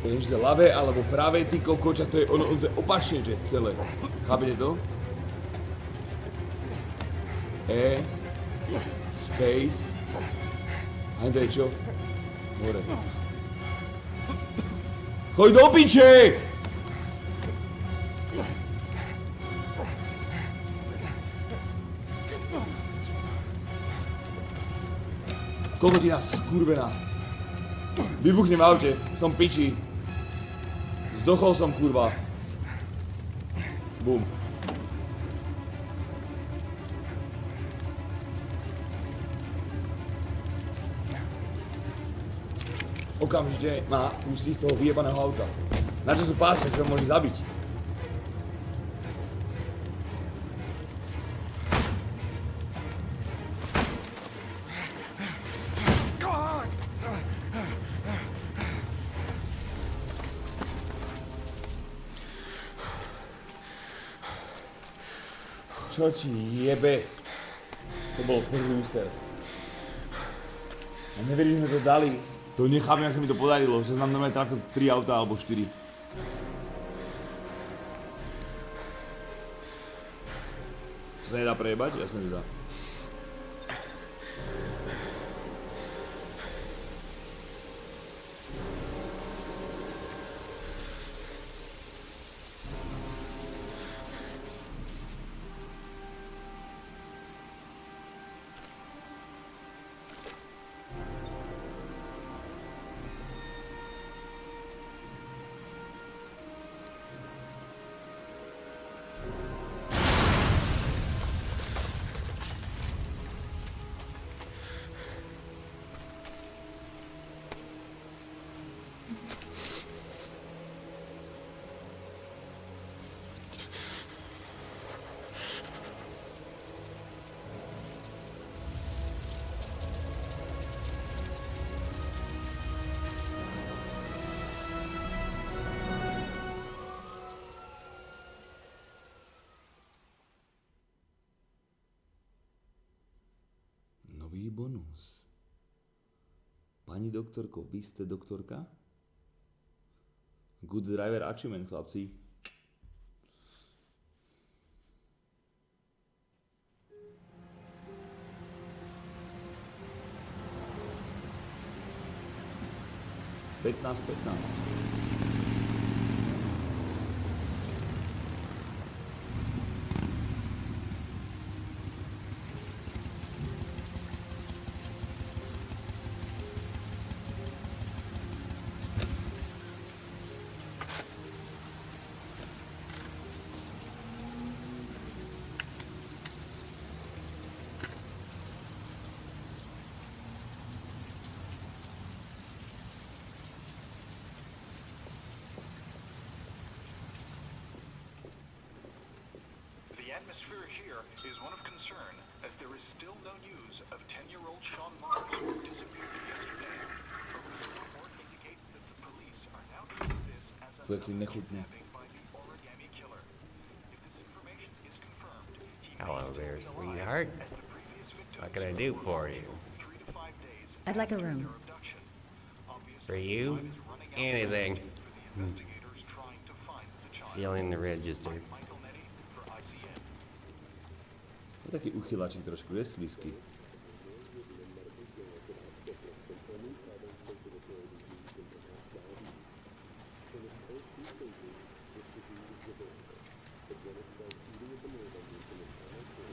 Viem, že to je ľavé alebo pravé, ty kokoč, a to je ono to je opačne, že celé. Chápete to? Space. A to je čo? Hore. Choď do piče! Kokotina skurvená. Vybuchnem v aute, som piči. Zdochol som, kurva. Bum. Okamžite ma pustí z toho vyjebaného auta. Na čo sú pásy, čo môže zabiť? Čo ti jebe? To bol prúser. A neverím, že sme to dali. To nechápem, jak sa mi to podarilo, že nám normálne trafil 3 auta alebo 4. To sa nedá prejebať? Jasne nedá. Nový bonus. Pani doktorko, vy ste doktorka? Good driver achievement, chlapci. Pätnásť. The atmosphere here is one of concern, as there is still no news of 10-year-old Sean Mars, who disappeared yesterday. A recent report indicates that the police are now treating this as a kidnapping by the origami killer. If this information is confirmed, he Hello there, sweetheart. What can I do for you? I'd like a room. For you? Anything. Feeling the register. Je taký uchylačík trošku, je slízky.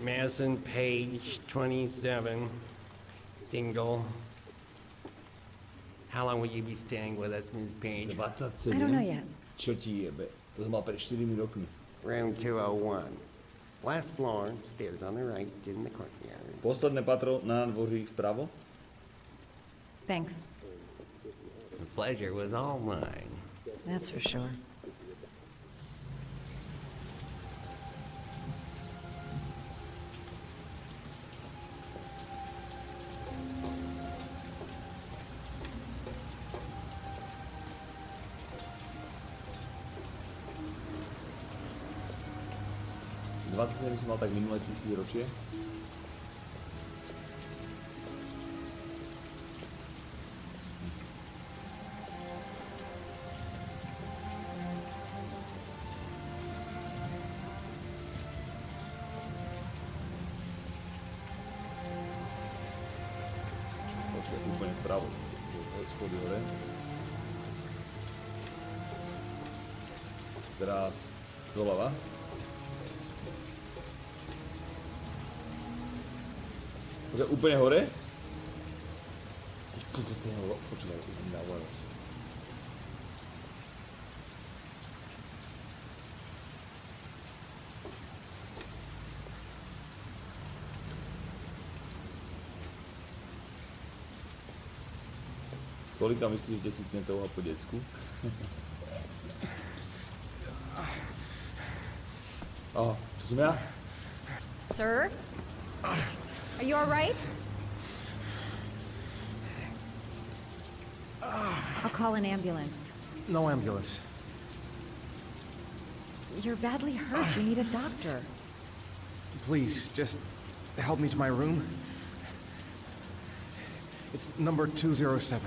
Madison Page, 27, single. How long will you be staying with us, Ms. Page? 27? I don't know yet. Čo ti jebe? To som mal pred 4 rokmi. Room 201. Last floor, stairs on the right, in the courtyard. Posledné patro na nádvoří vpravo. Thanks. The pleasure was all mine. That's for sure. Som mal tak minulé 1000 ročie. Počkaj, úplne vpravo. Schody hore. Teraz doľava. Počkaj, úplne hore? Počkaj, idem na hore. Koľka myslíš, že chytne toho po decku? Aha, to som ja? Sir? Are you all right? I'll call an ambulance. No ambulance. You're badly hurt. You need a doctor. Please, just help me to my room. It's number 207.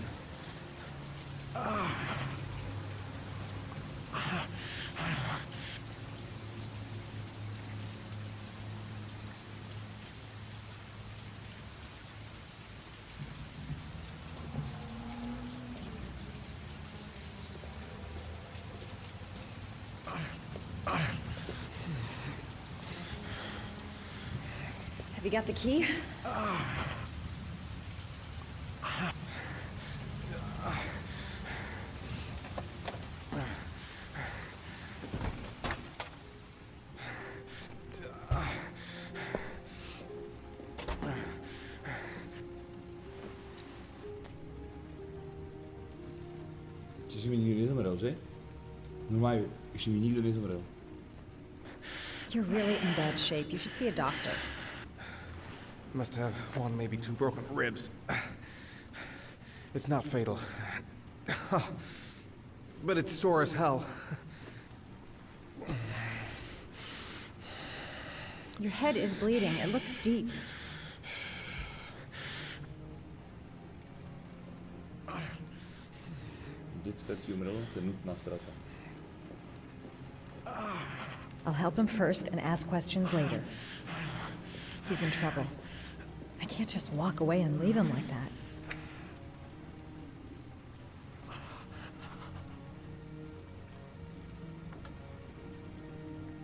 Have you got the key? Čiže mi nikto nezomrel, že? No majú, ešte mi nikto nezomrel. You're really in bad shape. You should see a doctor. Must have one, maybe two broken ribs. It's not fatal. But it's sore as hell. Your head is bleeding. It looks deep. Decka ti umrelo, to je nutná strata. I'll help him first and ask questions later. He's in trouble. I can't just walk away and leave him like that.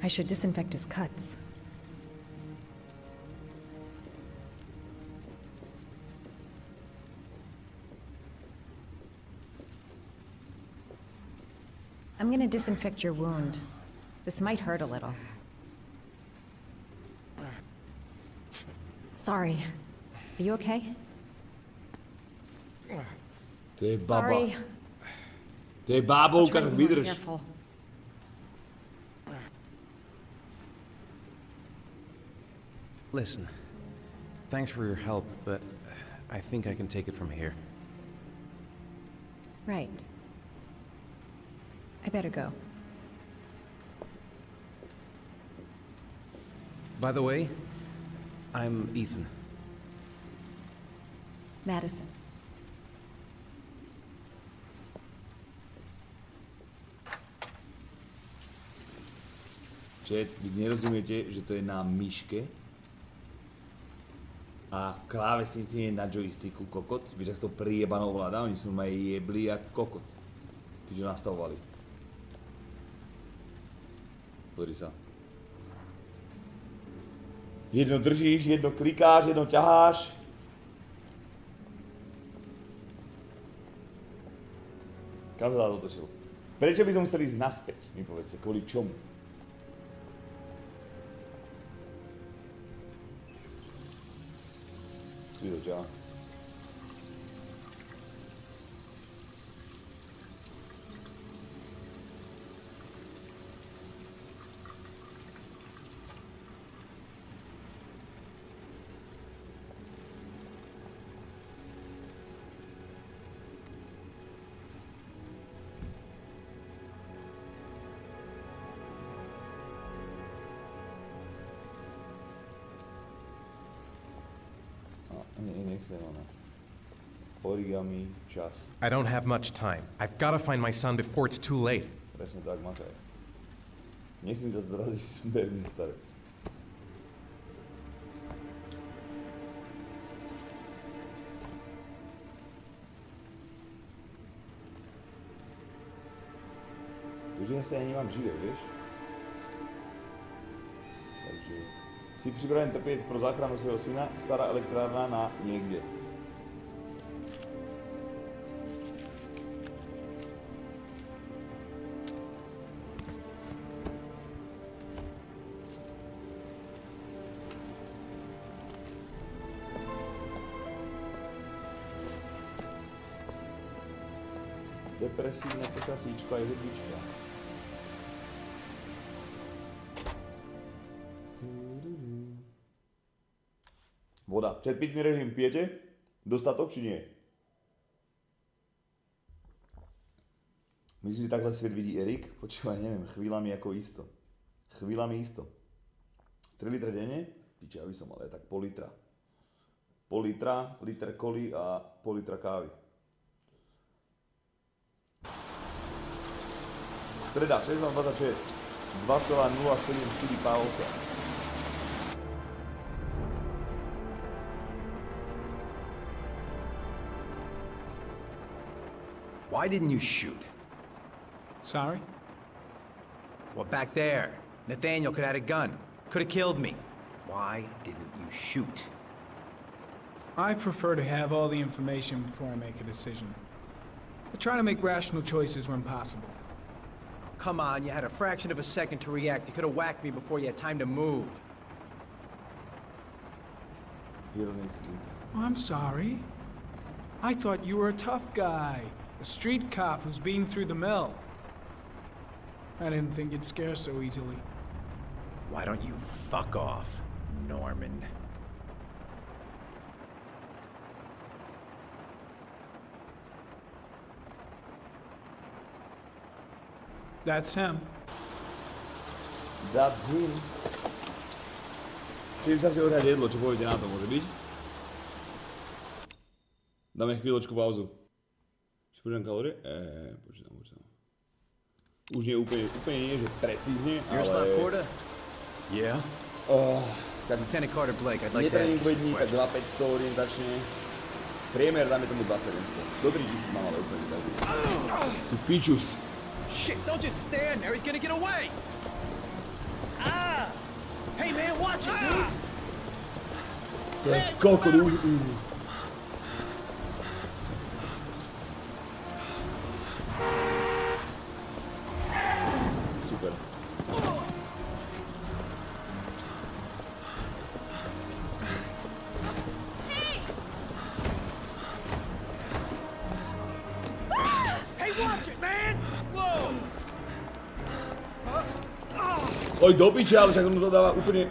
I should disinfect his cuts. I'm gonna disinfect your wound. This might hurt a little. Sorry. Are you okay? To je baba. Sorry. To je bábovka, tak vydrž. Careful. Listen, thanks for your help, but I think I can take it from here. Right. I better go. By the way, I'm Ethan. Madison. Že vy nerozumiete, že to je na myške a klávesnici je na joysticku kokot, by sa to priebanou ovláda, oni sú majú jebli jak kokot. Tí, čo nastavovali. Pozri sa. Jedno držíš, jedno klikáš, jedno ťaháš. Kam sa otočil? Prečo by som musel ísť naspäť? Mi povedzte, kvôli čomu? Čo? Origami, čas. I don't have much time. I've got to find my son before it's too late. Presne tak, makaj. Nechci mi dať zbraziť smerný starec. Už ja sa ani nemám živé, vieš? Takže si pripraven trpieť pro záchranu svojho syna, stará elektrárna na niekde. Depresívne počasíčko aj hudbička. Voda. Pitný režim pijete? Dostatok či nie? Myslíš, že takhle svet vidí Erik? Počúvaj, neviem, chvíľami ako isto. Chvíľami isto. 3 litre denne? Piče, ja by som mal aj tak pol litra. Pol litra, liter koli a pol litra kávy. Streda 6:26, 2,074 pálca. Why didn't you shoot? Sorry? Well, back there. Nathaniel could have had a gun. Could have killed me. Why didn't you shoot? I prefer to have all the information before I make a decision. I try to make rational choices when possible. Come on, you had a fraction of a second to react. You could have whacked me before you had time to move. I'm sorry. I thought you were a tough guy. A street cop who's been through the mill. I didn't think you'd scare so easily. Why don't you fuck off, Norman? That's him. That's him. Čím sa si ohrať jedlo, čo poviete na to, môže byť? Dáme chvíľočku pauzu. Či počítam kalórie? Počítam. Už nie úplne nie, že precízne, ale... You're Slap Porta? Yeah. Tak Lieutenant Carter Blake, I'd like to ask netrening you dní, tak 2,500 orientačne. Priemer dáme tomu 2,700. Do 3,000 mám ale úplne tak. Ty pičus. Shit, don't just stand there. He's gonna get away. Ah! Hey, man, watch it, dude. To je kokot. Super. Hey, watch it, man. Whoa. Oj, do piče, ale však mu to dáva úplne...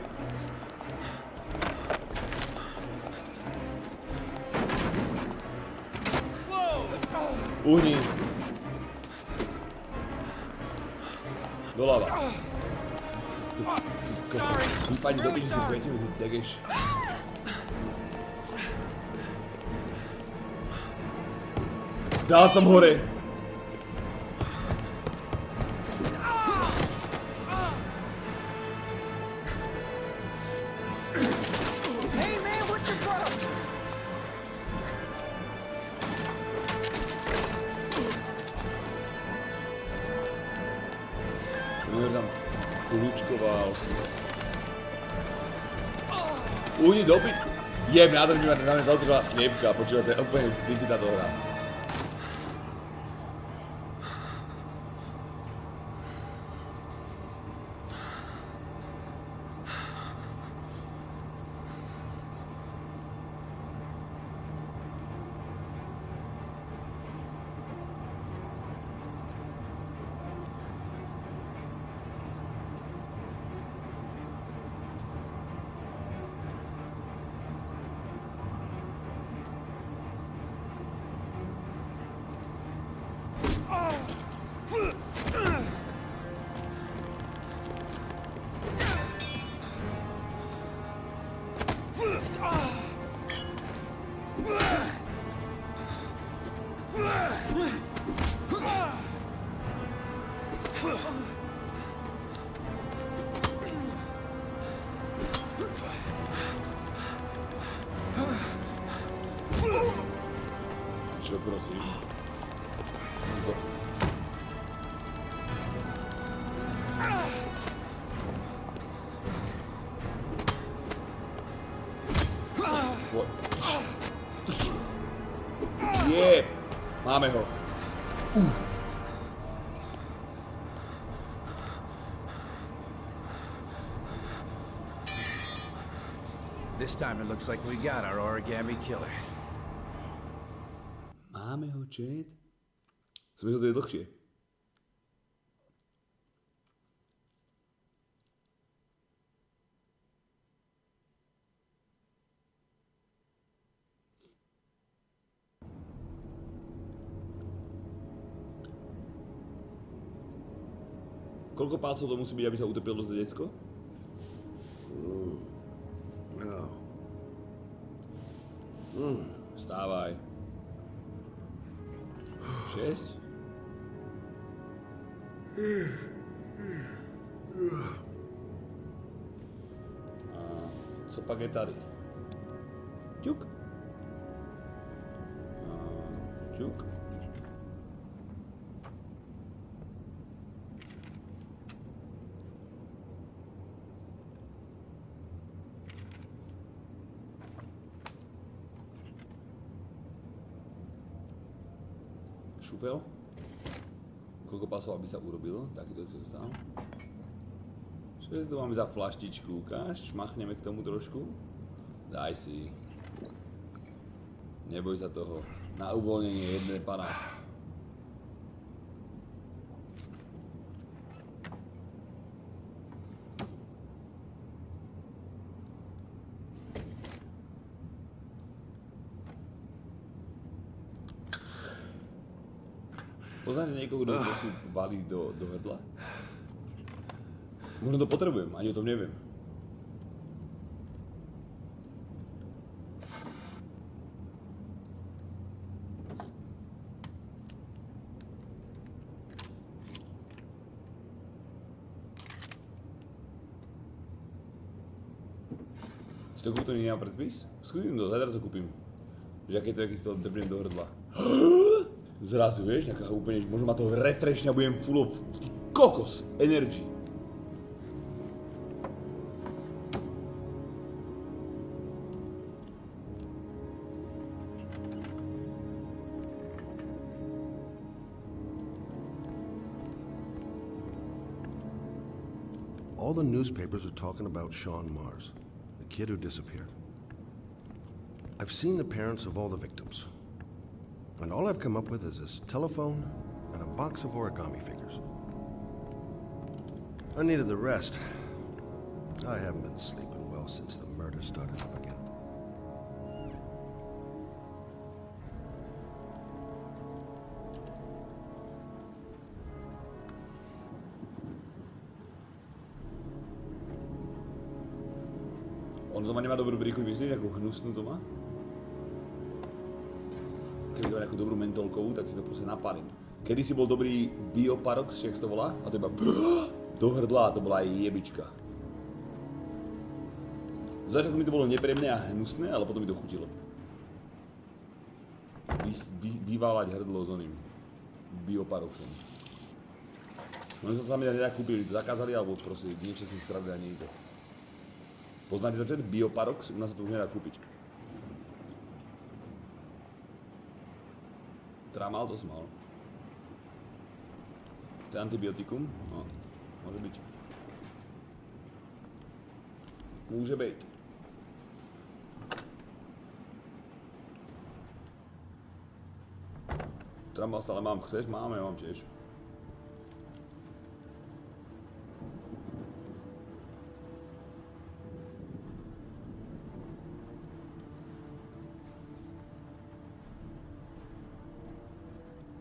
Uhni. Doľava. Vypadni do piče, ty degeš. Dal som hore. Ujdi dobiť. Jem, nádherný ma na mňa zautočila sliepka, počúva, to je úplne sci-fi táto hra. Čo prosíš? Je, máme ho. This time it looks like we got our origami killer. Máme ho, Chad? Som myslel, to je dlhšie. Koľko palcov to musí byť, aby sa utopilo to decko? No. Vstávaj. 6? A co pak je tady? Čuk. A čuk. Šupel. Koľko pasov, aby sa urobil? Takýto si dostal. Čo to máme za flaštičku? Ukáž, šmachneme k tomu trošku. Daj si. Neboj sa toho. Na uvoľnenie jedné pana. Poznáte niekoho, kto si valí do hrdla? Možno to potrebujem, ani o tom neviem. Si to kúpim, nemám predpis? Skúsim to, zajtra to kúpim. Že aké to, aký si to drbnem do hrdla. Zrazu, vieš, nejaká úplne, možno ma to refreshne a budem full of kokos energy. All the newspapers are talking about Sean Mars, the kid who disappeared. I've seen the parents of all the victims. And all I've come up with is this telephone and a box of origami figures. I needed the rest. I haven't been sleeping well since the murder started up again. On to má nemá dobrú príchuť, myslíš, ako hnusnú to má? Keby to má nejakú dobrú mentolkovú, tak si to proste napalím. Kedy si bol dobrý bioparox, však to volá? A to iba do hrdla a to bola aj jebička. Z začiatku mi to bolo nepríjemné a hnusné, ale potom mi to chutilo. Vyválať hrdlo s oným bioparoxom. Oni sa mi nedá kúpili, to zakázali, alebo proste niečo s tým spravili a nie je to. Poznáte to, ten Bioparox? U nás sa to už nedá kúpiť. Tramal to som mal. To je antibiotikum? No, môže byť. Môže byť. Tramal stále mám. Chceš? Máme, ja mám tiež.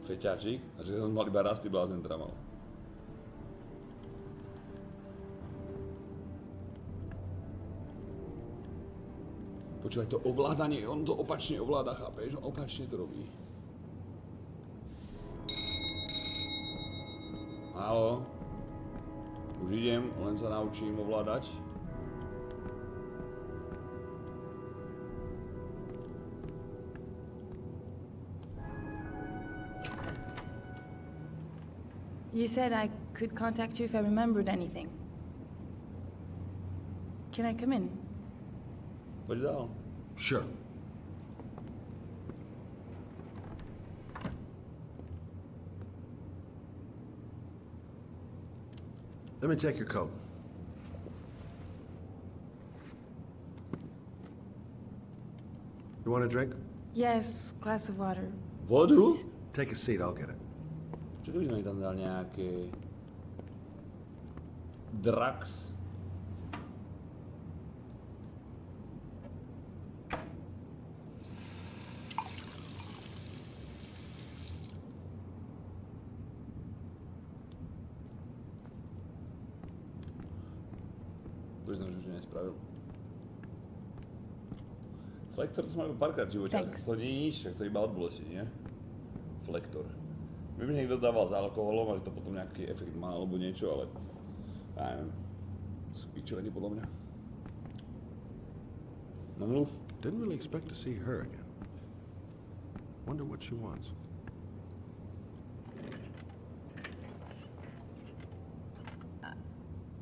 Feťáčik, a že som mal iba raz, ty blázen tramal. Počúvaj, to ovládanie, on to opačne ovláda, chápeš? Opačne to robí. Haló? Už idem, len sa naučím ovládať. You said I could contact you if I remembered anything. Can I come in? Poď dál. Sure. Let me take your coat. You want a drink? Yes, glass of water. Vodu? Take a seat, I'll get it. Čo keby sme tam dali nejaké... Drax? To by som už nespravil. Flektor to som mal párkrát v živote, ale to nie je nič, tak to iba od bolesti, nie? Flektor. Viem, že niekto dával s alkoholom a že to potom nejaký efekt má alebo niečo, ale ja neviem. Sú pičoviny podľa mňa. No mluv. Didn't really expect to see her again. Wonder what she wants.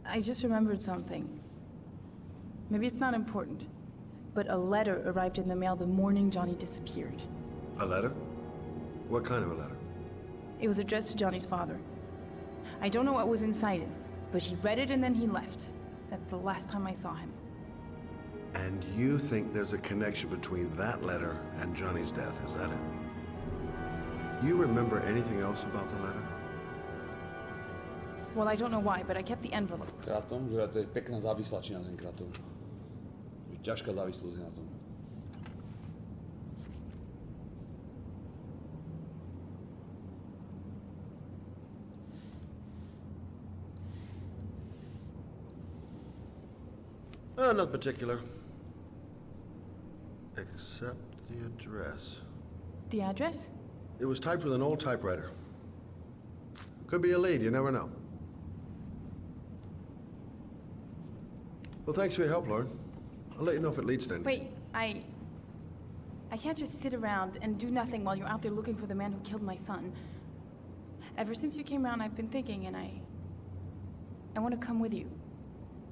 I just remembered something. Maybe it's not important, but a letter arrived in the mail the morning Johnny disappeared. A letter? What kind of a letter? It was addressed to Johnny's father. I don't know what was inside it, but he read it and then he left. That's the last time I saw him. And you think there's a connection between that letter and Johnny's death, is that it? You remember anything else about the letter? Well, I don't know why, but I kept the envelope. Kratom, že to je pekná závislačina ten kratom. Je ťažká závislosť na tom. Not particular. Except the address. The address? It was typed with an old typewriter. Could be a lead, you never know. Well, thanks for your help, Lauren. I'll let you know if it leads to anything. Wait, I can't just sit around and do nothing while you're out there looking for the man who killed my son. Ever since you came around, I've been thinking, and I want to come with you.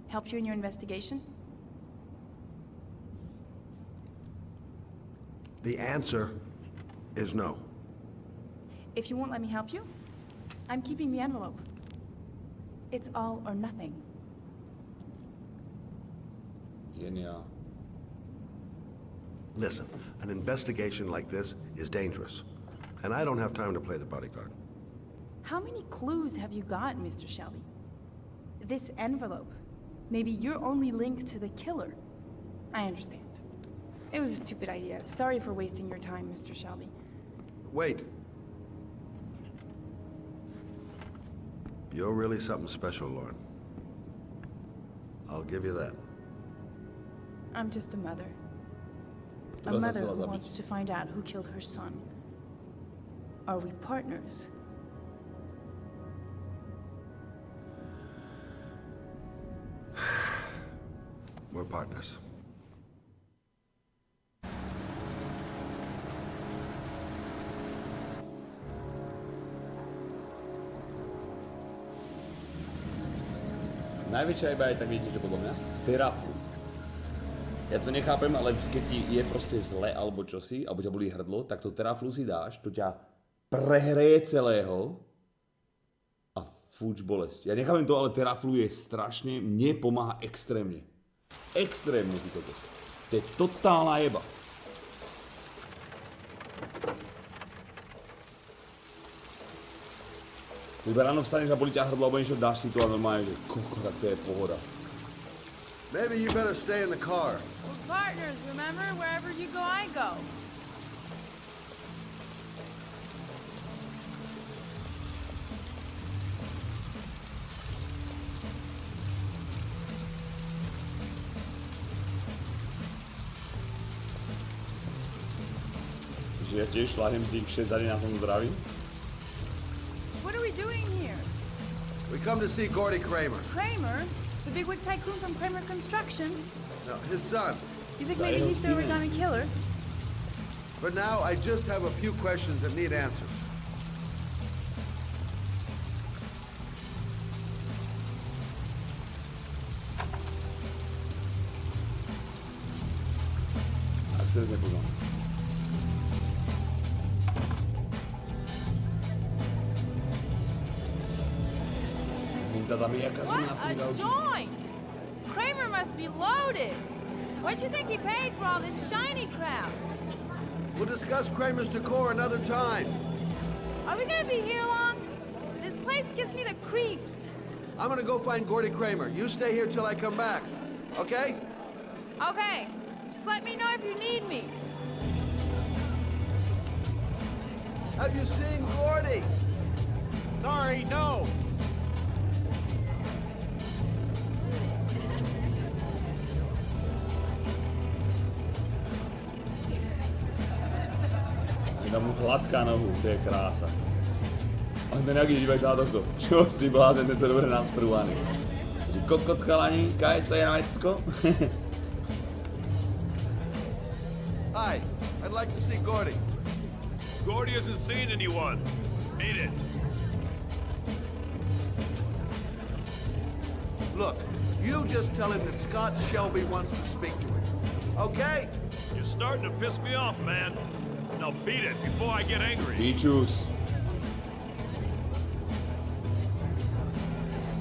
Help you in your investigation? The answer is no. If you won't let me help you, I'm keeping the envelope. It's all or nothing. Genial. Listen, an investigation like this is dangerous, and I don't have time to play the bodyguard. How many clues have you got, Mr. Shelby? This envelope. Maybe your only link to the killer. I understand. It was a stupid idea. Sorry for wasting your time, Mr. Shelby. Wait. You're really something special, Lauren. I'll give you that. I'm just a mother. A mother who wants to find out who killed her son. Are we partners? We're partners. Najväčšia iba je, tak viete, že podľa mňa, teraflu. Ja to nechápem, ale keď ti je proste zle alebo čosi, alebo ťa bolí hrdlo, tak to teraflu si dáš, to ťa prehreje celého a fúč bolesť. Ja nechápem to, ale teraflu je strašne, mne pomáha extrémne. Extrémne ty kokos. To je totálna jeba. Keď ráno vstaneš a bolí ťa hrdlo, alebo niečo, dáš si to a normálne, že koko, tak to je pohoda. Maybe you better stay in the car. We're partners, remember? Wherever you go, I go. Že ja tiež šláhnem tých 6 dní na tom zdraví. What are we doing here? We come to see Gordy Kramer. Kramer? The bigwig tycoon from Kramer Construction? No, his son. You think maybe he's the origami killer? For now, I just have a few questions that need answers. Tak to nepoznám. What a joint! Kramer must be loaded. What do you think he paid for all this shiny crap? We'll discuss Kramer's decor another time. Are we gonna be here long? This place gives me the creeps. I'm gonna go find Gordy Kramer. You stay here till I come back, okay? Okay, just let me know if you need me. Have you seen Gordy? Sorry, no. Dám mu hladká nohu, to je krása. A ten jaký dívej sa to, čo si blázen, tento dobre nastrúvaný. Kokot chalani, kaj sa je na vecko? Hi, I'd like to see Gordy. Gordy hasn't seen anyone. Beat it. Look, you just tell him that Scott Shelby wants to speak to him, okay? You're starting to piss me off, man. Now beat it before I get angry. Pičus.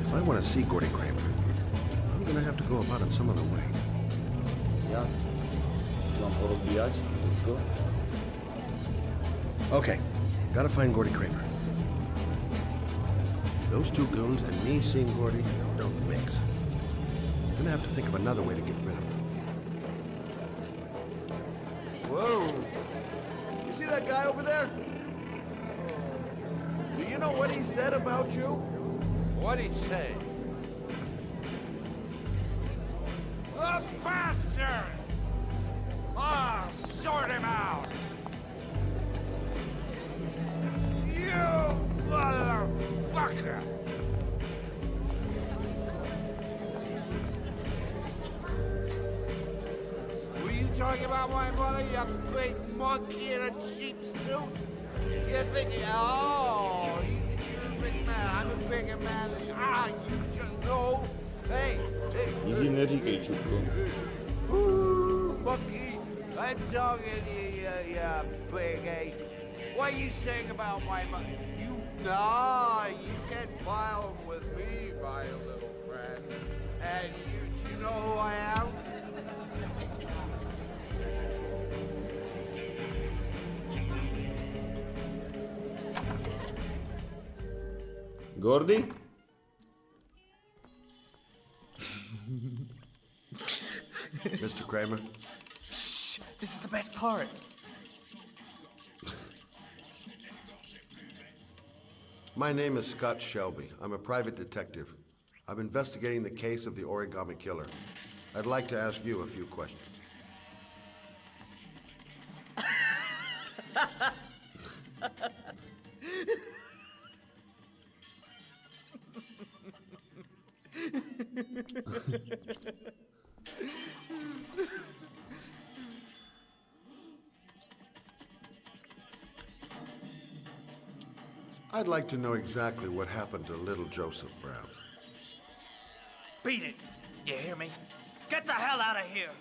If I want to see Gordy Kramer, I'm gonna have to go about it some other way. Ja mám porozbíjať, let's go. Okay, gotta find Gordy Kramer. Those two goons and me seeing Gordy don't mix. I'm gonna have to think of another way to get rid of him. Whoa! You see that guy over there? Do you know what he said about you? What'd he say? The bastard! I'll sort him out! You motherfucker! Were you talking about my mother, you big monkey in a cheap suit? You're thinking, oh, you're a big man, I'm a bigger man. You just know. Hey. Nic im neříkej, Čupko. Monkey, I'm talking to you, big ape. What are you saying about my mother? You can't file with me, my little friend. And you know who I am? Gordy? Mr. Kramer? Shh! This is the best part. My name is Scott Shelby. I'm a private detective. I'm investigating the case of the origami killer. I'd like to ask you a few questions. I'd like to know exactly what happened to little Joseph Brown. Beat it! You hear me? Get the hell out of here!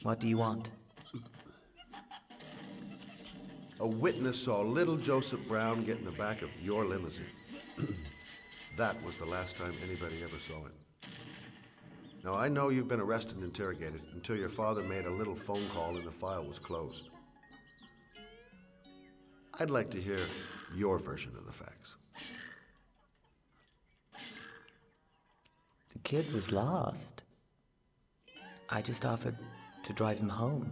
What do you want? A witness saw little Joseph Brown get in the back of your limousine. That was the last time anybody ever saw him. Now, I know you've been arrested and interrogated until your father made a little phone call and the file was closed. I'd like to hear your version of the facts. The kid was lost. I just offered to drive him home.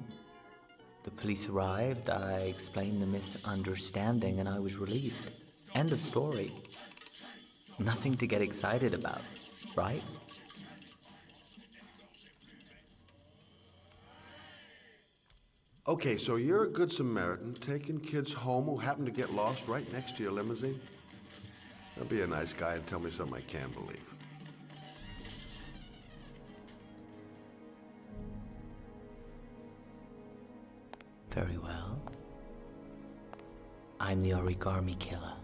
The police arrived, I explained the misunderstanding, and I was released. End of story. Nothing to get excited about, right? Okay, so you're a good Samaritan taking kids home who happen to get lost right next to your limousine? Now be a nice guy and tell me something I can't believe. Very well. I'm the origami killer.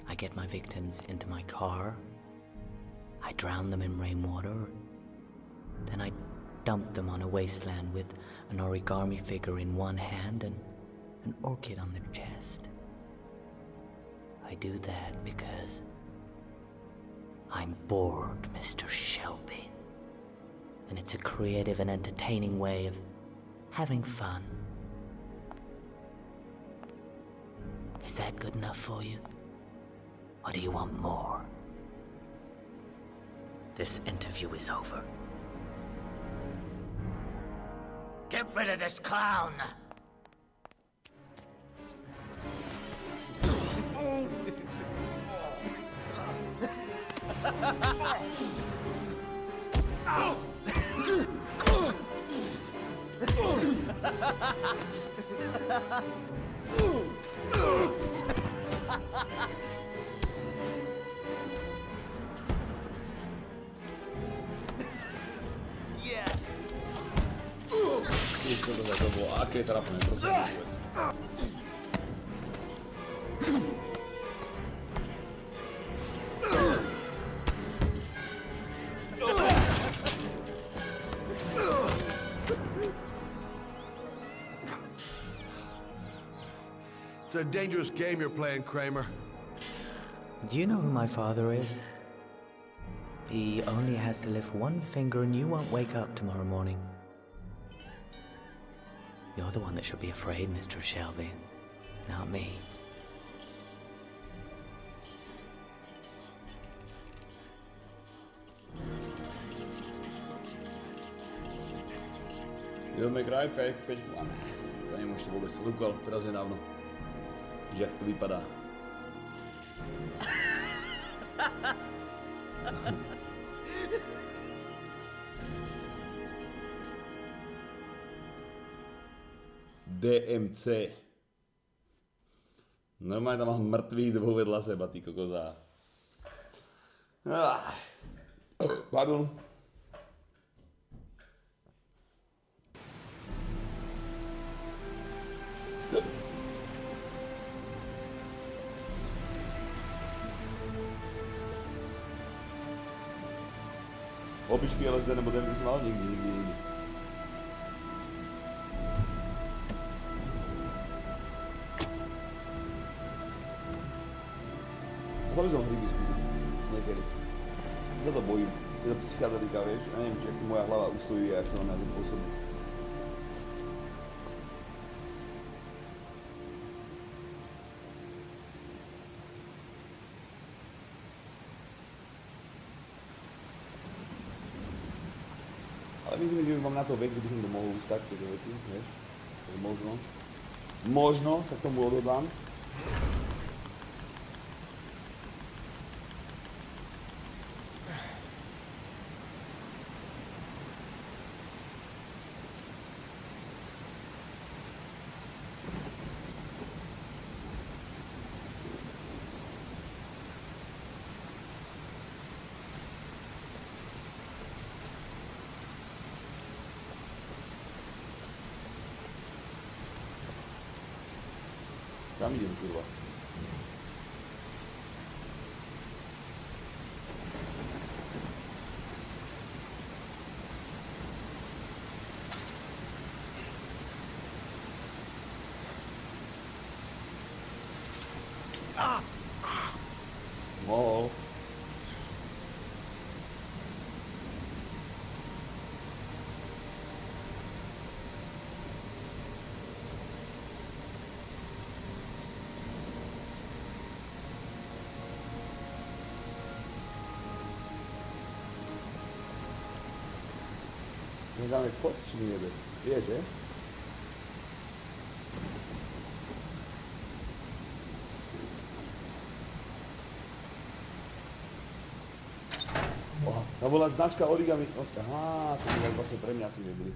I get my victims into my car. I drown them in rainwater. Then I dump them on a wasteland with an origami figure in one hand and an orchid on their chest. I do that because I'm bored, Mr. Shelby. And it's a creative and entertaining way of having fun. Is that good enough for you? Or do you want more? This interview is over. Get rid of this clown! To bolo aké trapné, prosím vôbec. It's a dangerous game you're playing, Kramer. Do you know who my father is? He only has to lift one finger and you won't wake up tomorrow morning. You're the one that should be afraid, Mr. Shelby, not me. Devil May Cry 5, a ne, to nemůžete vůbec. Lukal teraz nedávno, že jak to vypadá. DMC. Normálně tam mám mrtvých dvou vedla seba, ty kokozá. Pardon. Opičky LSD nebo ten jsem mal nikdy. Chcel by som hryby skúsiť. Niekedy. Za to bojím. Je to psychedelika, vieš? Ja neviem, či ak to moja hlava ustojí, až to na mňa ten pôsobí. Ale myslím, že mám na to vek, že by som to mohol ustať, tieto veci, vieš? Možno. Možno sa k tomu odhodlám. Tam idem, kurva. Mohol. Nedáme pod, či mi jebe? Vie, že? Tam bola značka origami. Aha, to je vlastne pre mňa si neboli.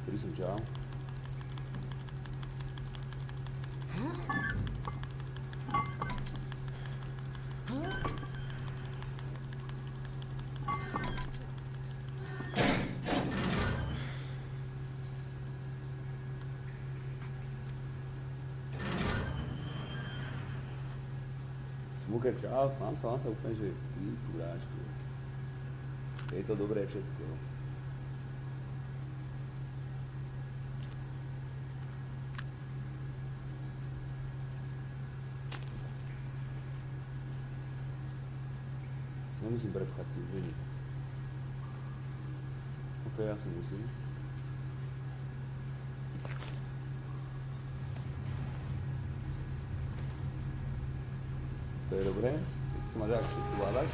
Ktorý som čal? Smuker, čau, mám sa úplne, že v bráčku. Je to dobré všetko. Nemusím prepchať tým, že nič. Ok, ja si musím. To je dobré, keď sa máš ak všetko vládaš.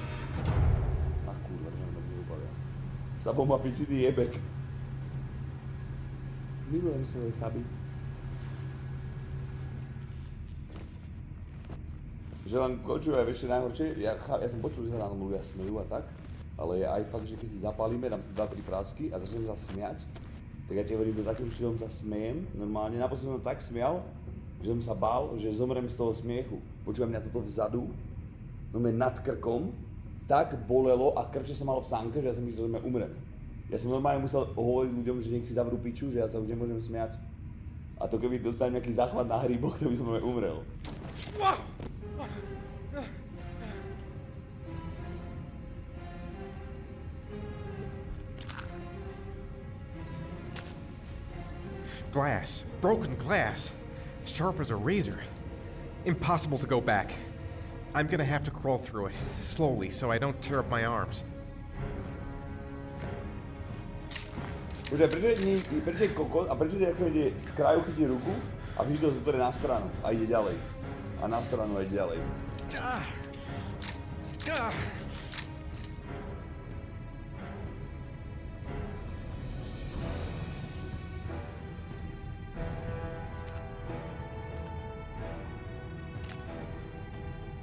A kurva, že mám dobrý dopadá. Sabo má pičitý jebek. Milujem svoje saby. Že len počúvaj, vieš, najhoršie, ja som počul, že sa nám ľudia smejú a tak, ale je aj fakt, že keď si zapálime, dám si 2-3 prásky a začnem sa smiať, tak ja ti hovorím, do takým štýlom sa smejem, normálne, naposledy som tak smial, že som sa bál, že zomrem z toho smiechu. Počúvaj mňa toto vzadu, no nad krkom, tak bolelo a krče som mal v sánke, že ja som myslel, že umrem. Ja som normálne musel hovoriť ľuďom, že nech si zavrú piču, že ja sa už nemôžem smiať. A to keby dostanem nejaký záchvat na hríboch, to by som umrel. Glass. Broken glass. Sharp as a razor. Impossible to go back. I'm gonna have to crawl through it, slowly, so I don't tear up my arms. Prečo je kokos a prečo ide z kraju chytí ruku a vidíš to zotorie na stranu a ide ďalej. A na stranu a ide ďalej.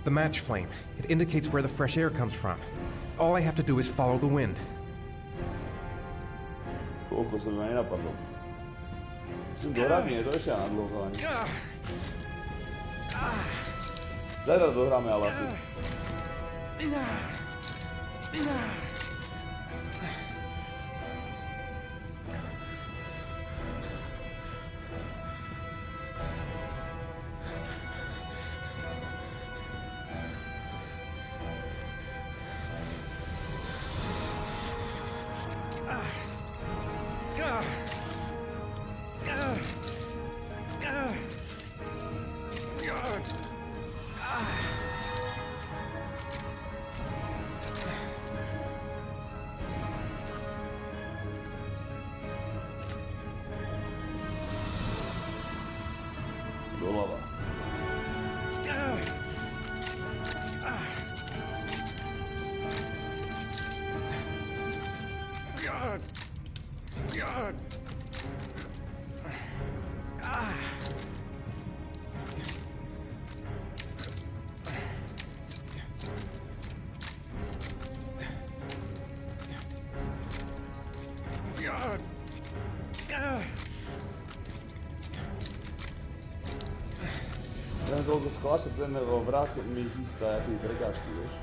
The match flame. It indicates where the fresh air comes from. All I have to do is follow the wind. Koľko sa ma nenapadlo. Som dohrať, nie, to ešte na dlho chalani. Zajtra dohráme ale asi. Doľava. Ten toľko skláša, ten vrah mi chystá jaký prekážky, vieš.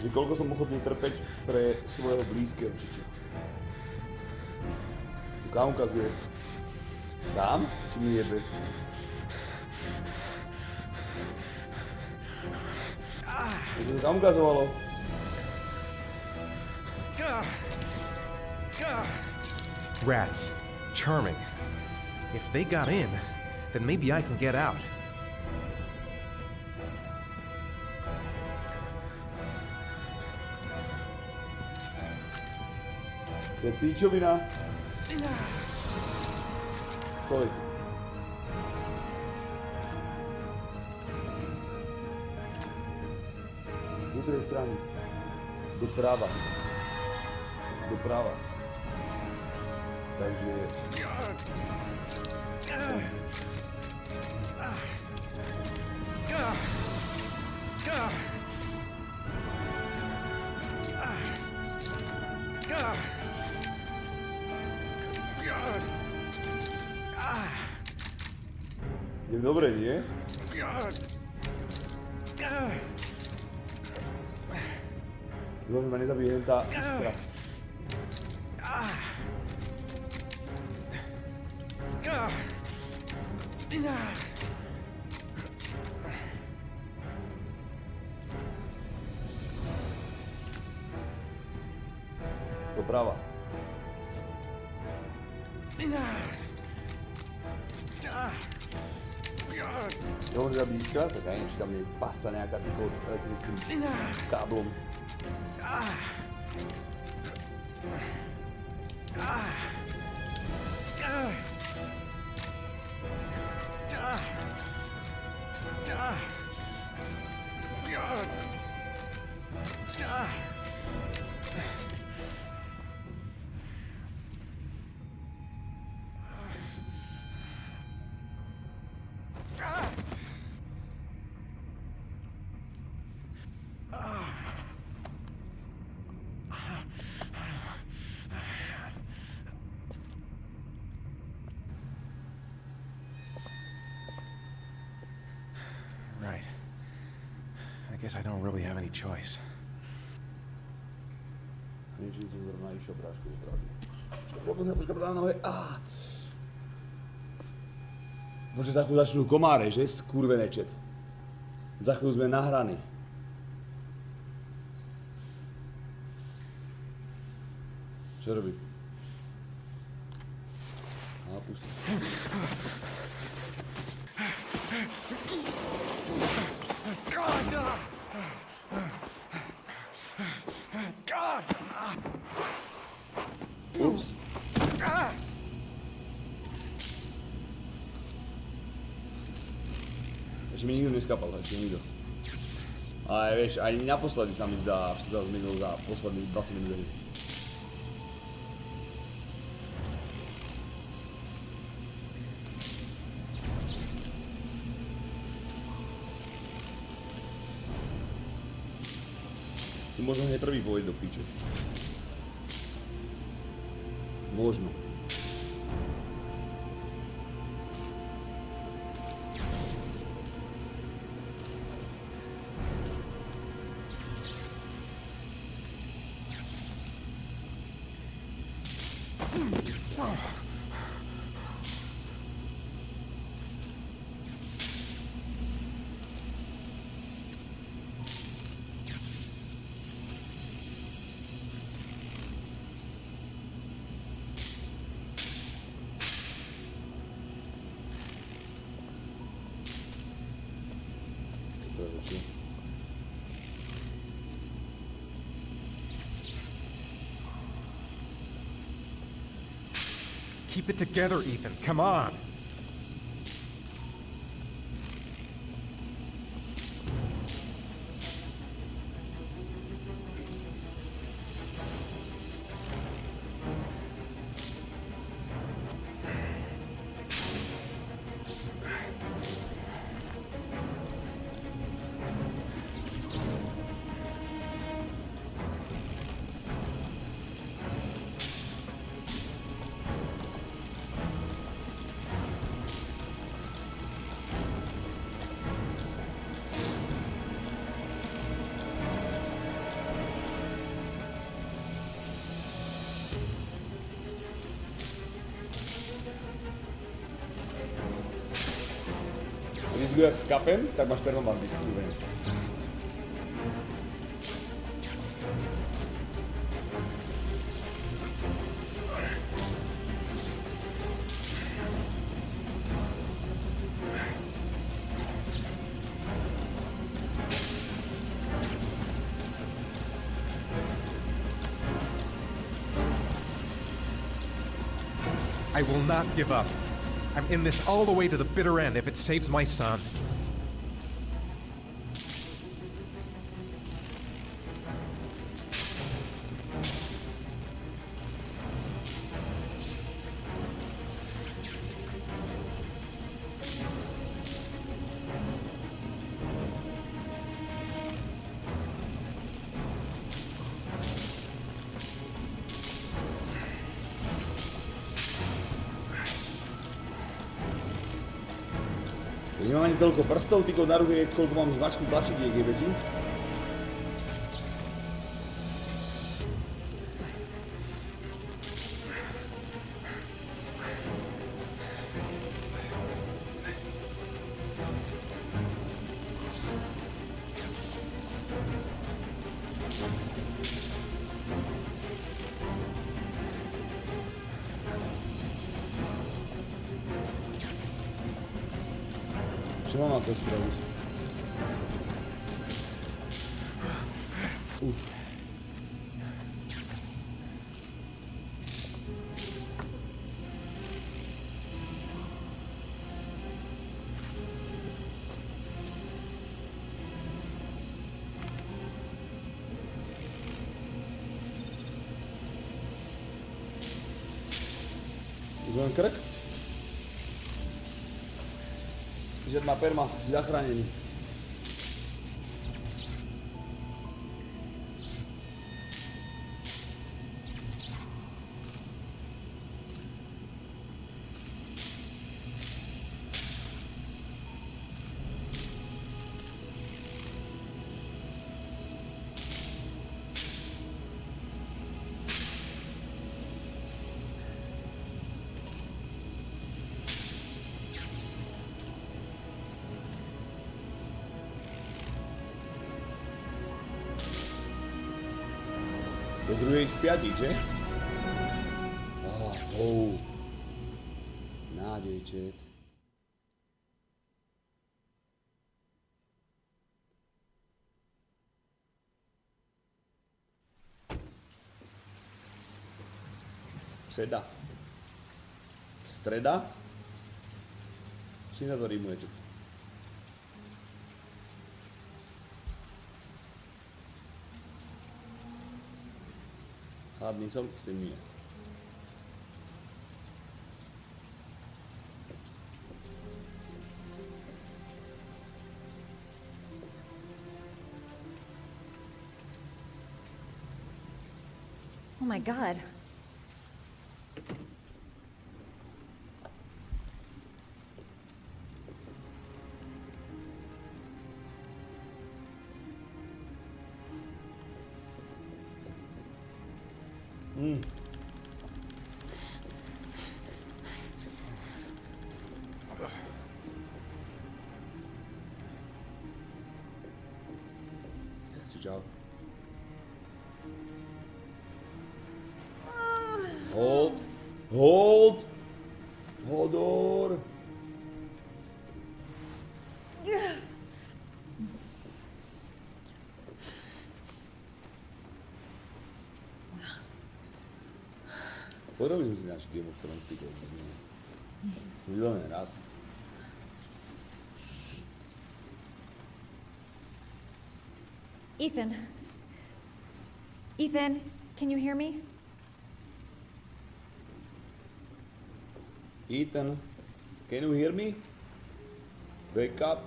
Že koľko som ochotný trpeť pre svojho blízkeho, či čo. Tu kam ukazuje? Tam? Či mi jebe? To sa tam ukazovalo. Rats. Charming. If they got in, then maybe I can get out. To je píčovina. Stoj. Do ktorej strany? Doprava. Doprava. Takže... Je dobre, nie? Dúfam, že ma nezabije len tá iskra. Doprava. Jo, že zabíjí iskra, tak aj či tam je pasca nejaká tyko s elektrickým káblom. Right. I guess I don't really have any choice. Niečím som zrovna išiel prášku opravdu. Počkaj, na nohe. Bože, za chvíľu začnú komáre, že? Skurvené čet. Za chvíľu sme nahraní. Čo robí? Pustí. Ups. Ešte mi nikto neskapal, ešte nikto. Ale vieš, aj naposledy sa mi zdá, že sa zmenil za posledných 20 minút. Tu možno hneď prvý pôjde do piče. Možno. Keep it together, Ethan. Come on. Jak s kapem, tak máš permabandy skurvený. I will not give up. I'm in this all the way to the bitter end if it saves my son. Nemám ani toľko prstov, týko na ruke, koľko mám zvačku tlačidiek, jebeti. Čo mám na to spraviť? Uzvem krk. Žiadna perma, si zachránený. Do druhej z 5, že? Nádej, čet. Streda. Streda? Čím sa to rímuje, čet? Hladný som, s tým nie. Oh my god. Čau. Hold. Hold. Hodor. Podobne si náš Game of Thrones, ty kokos. Som videl len raz. Ethan. Ethan, can you hear me? Ethan, can you hear me? Wake up.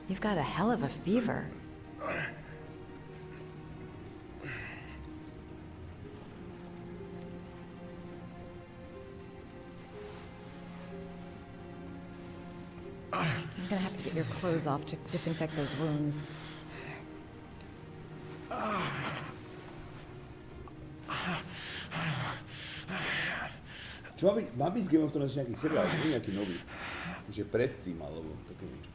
You've got a hell of a fever. I'm gonna have to get your clothes off to disinfect those wounds. Čo má byť z Game of Thrones nejaký seriál, že nie nejaký nový? Že predtým, alebo také niečo.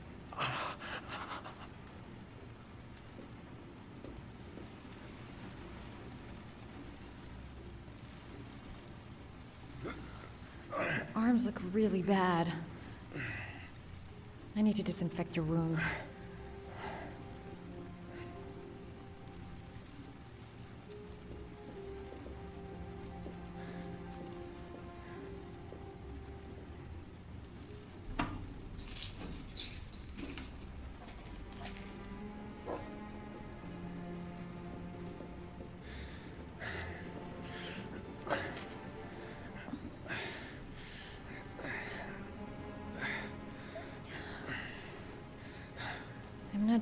Arms look really bad. I need to disinfect your wounds.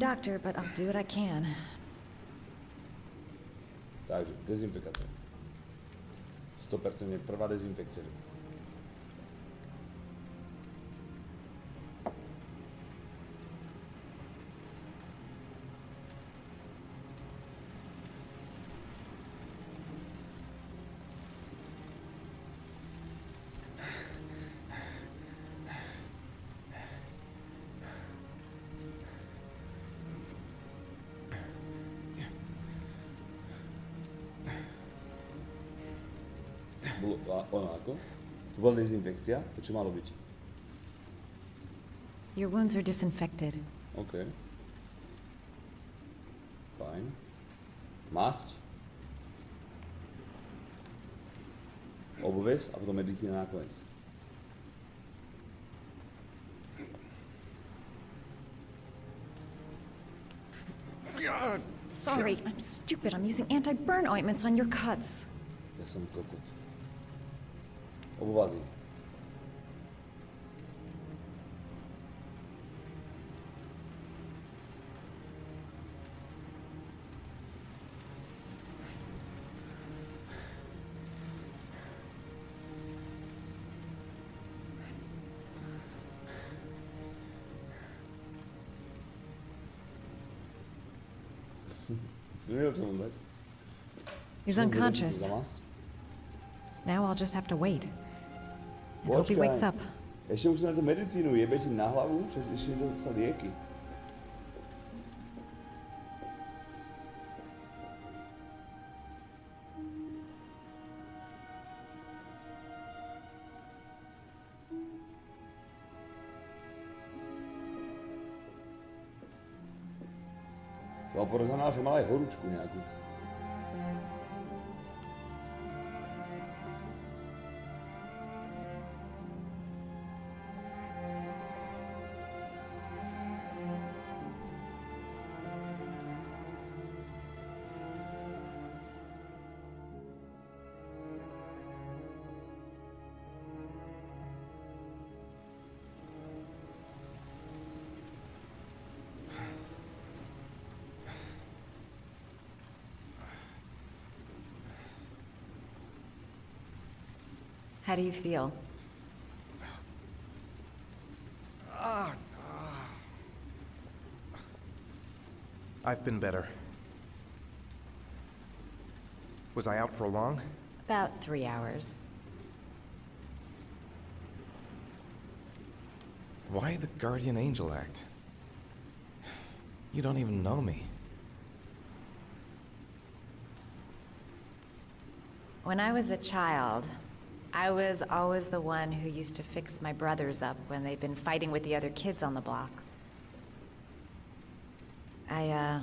doctor, but I'll do what I can. Takže, dezinfekace. 100% prvá dezinfekce. Ono ako? To bola dezinfekcia? To čo malo byť? Your wounds are disinfected. OK. Fajn. Masť. Obves a potom medicína nakoniec. Sorry, I'm stupid. I'm using anti-burn ointments on your cuts. Ja som kokot. Obvazí. He's unconscious. Now I'll just have to wait. I hope he wakes up. Ešte musím na tú medicínu, jebe ti na hlavu, že ešte nedostal lieky. To bola porezaná, že mala aj horúčku nejakú. How do you feel? I've been better. Was I out for long? About 3 hours. Why the guardian angel act? You don't even know me. When I was a child, I was always the one who used to fix my brothers up when they'd been fighting with the other kids on the block. I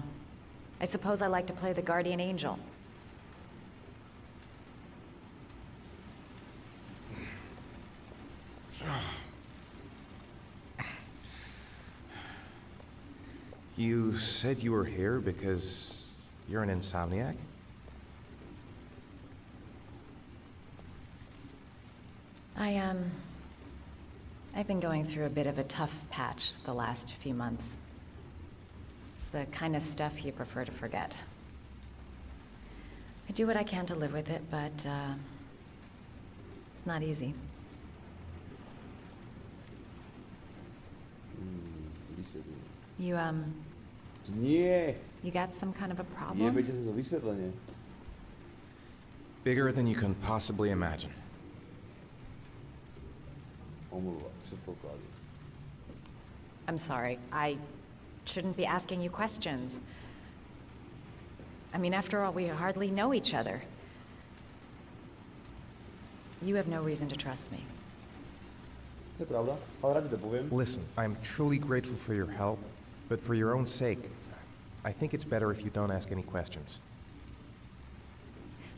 suppose I like to play the guardian angel. You said you were here because you're an insomniac? I've been going through a bit of a tough patch the last few months. It's the kind of stuff you prefer to forget. I do what I can to live with it, but, it's not easy. You, Nie. You got some kind of a problem? Jebete som to vysvetlenie. Bigger than you can possibly imagine. Omluva, předpoklady. I'm sorry. I shouldn't be asking you questions. I mean, after all, we hardly know each other. You have no reason to trust me. To je pravda, ale rád ti to poviem. Listen, I'm truly grateful for your help, but for your own sake, I think it's better if you don't ask any questions.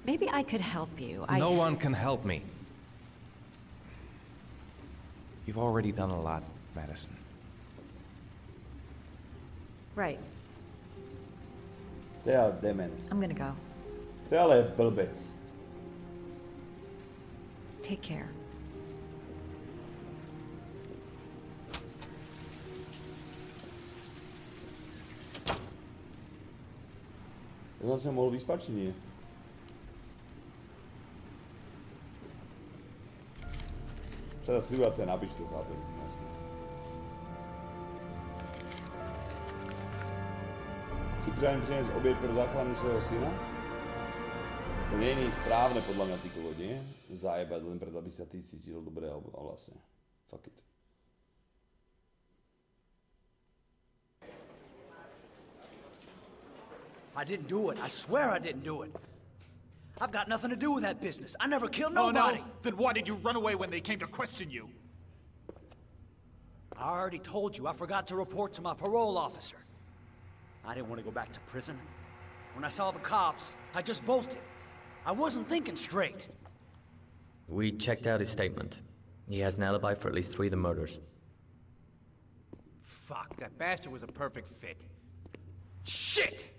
Maybe I could help you. No one can help me. You've already done a lot, Madison. Right. To je ale dement. I'm gonna go. To je ale blbec. Take care. To som mohol vyspať, či nie? Však tá situácia na piču, to chápem. Jasne. Si prajem priniesť oběť pro záchranu svojho syna? To nie je správne podľa mňa, ty kokot, nie? Zajebať len preto, aby sa ty cítil dobre, a vlastne. Fuck it. I didn't do it. I swear I didn't do it. I've got nothing to do with that business. I never killed nobody. Oh, no? Then why did you run away when they came to question you? I already told you I forgot to report to my parole officer. I didn't want to go back to prison. When I saw the cops, I just bolted. I wasn't thinking straight. We checked out his statement. He has an alibi for at least 3 of the murders. Fuck, that bastard was a perfect fit. Shit!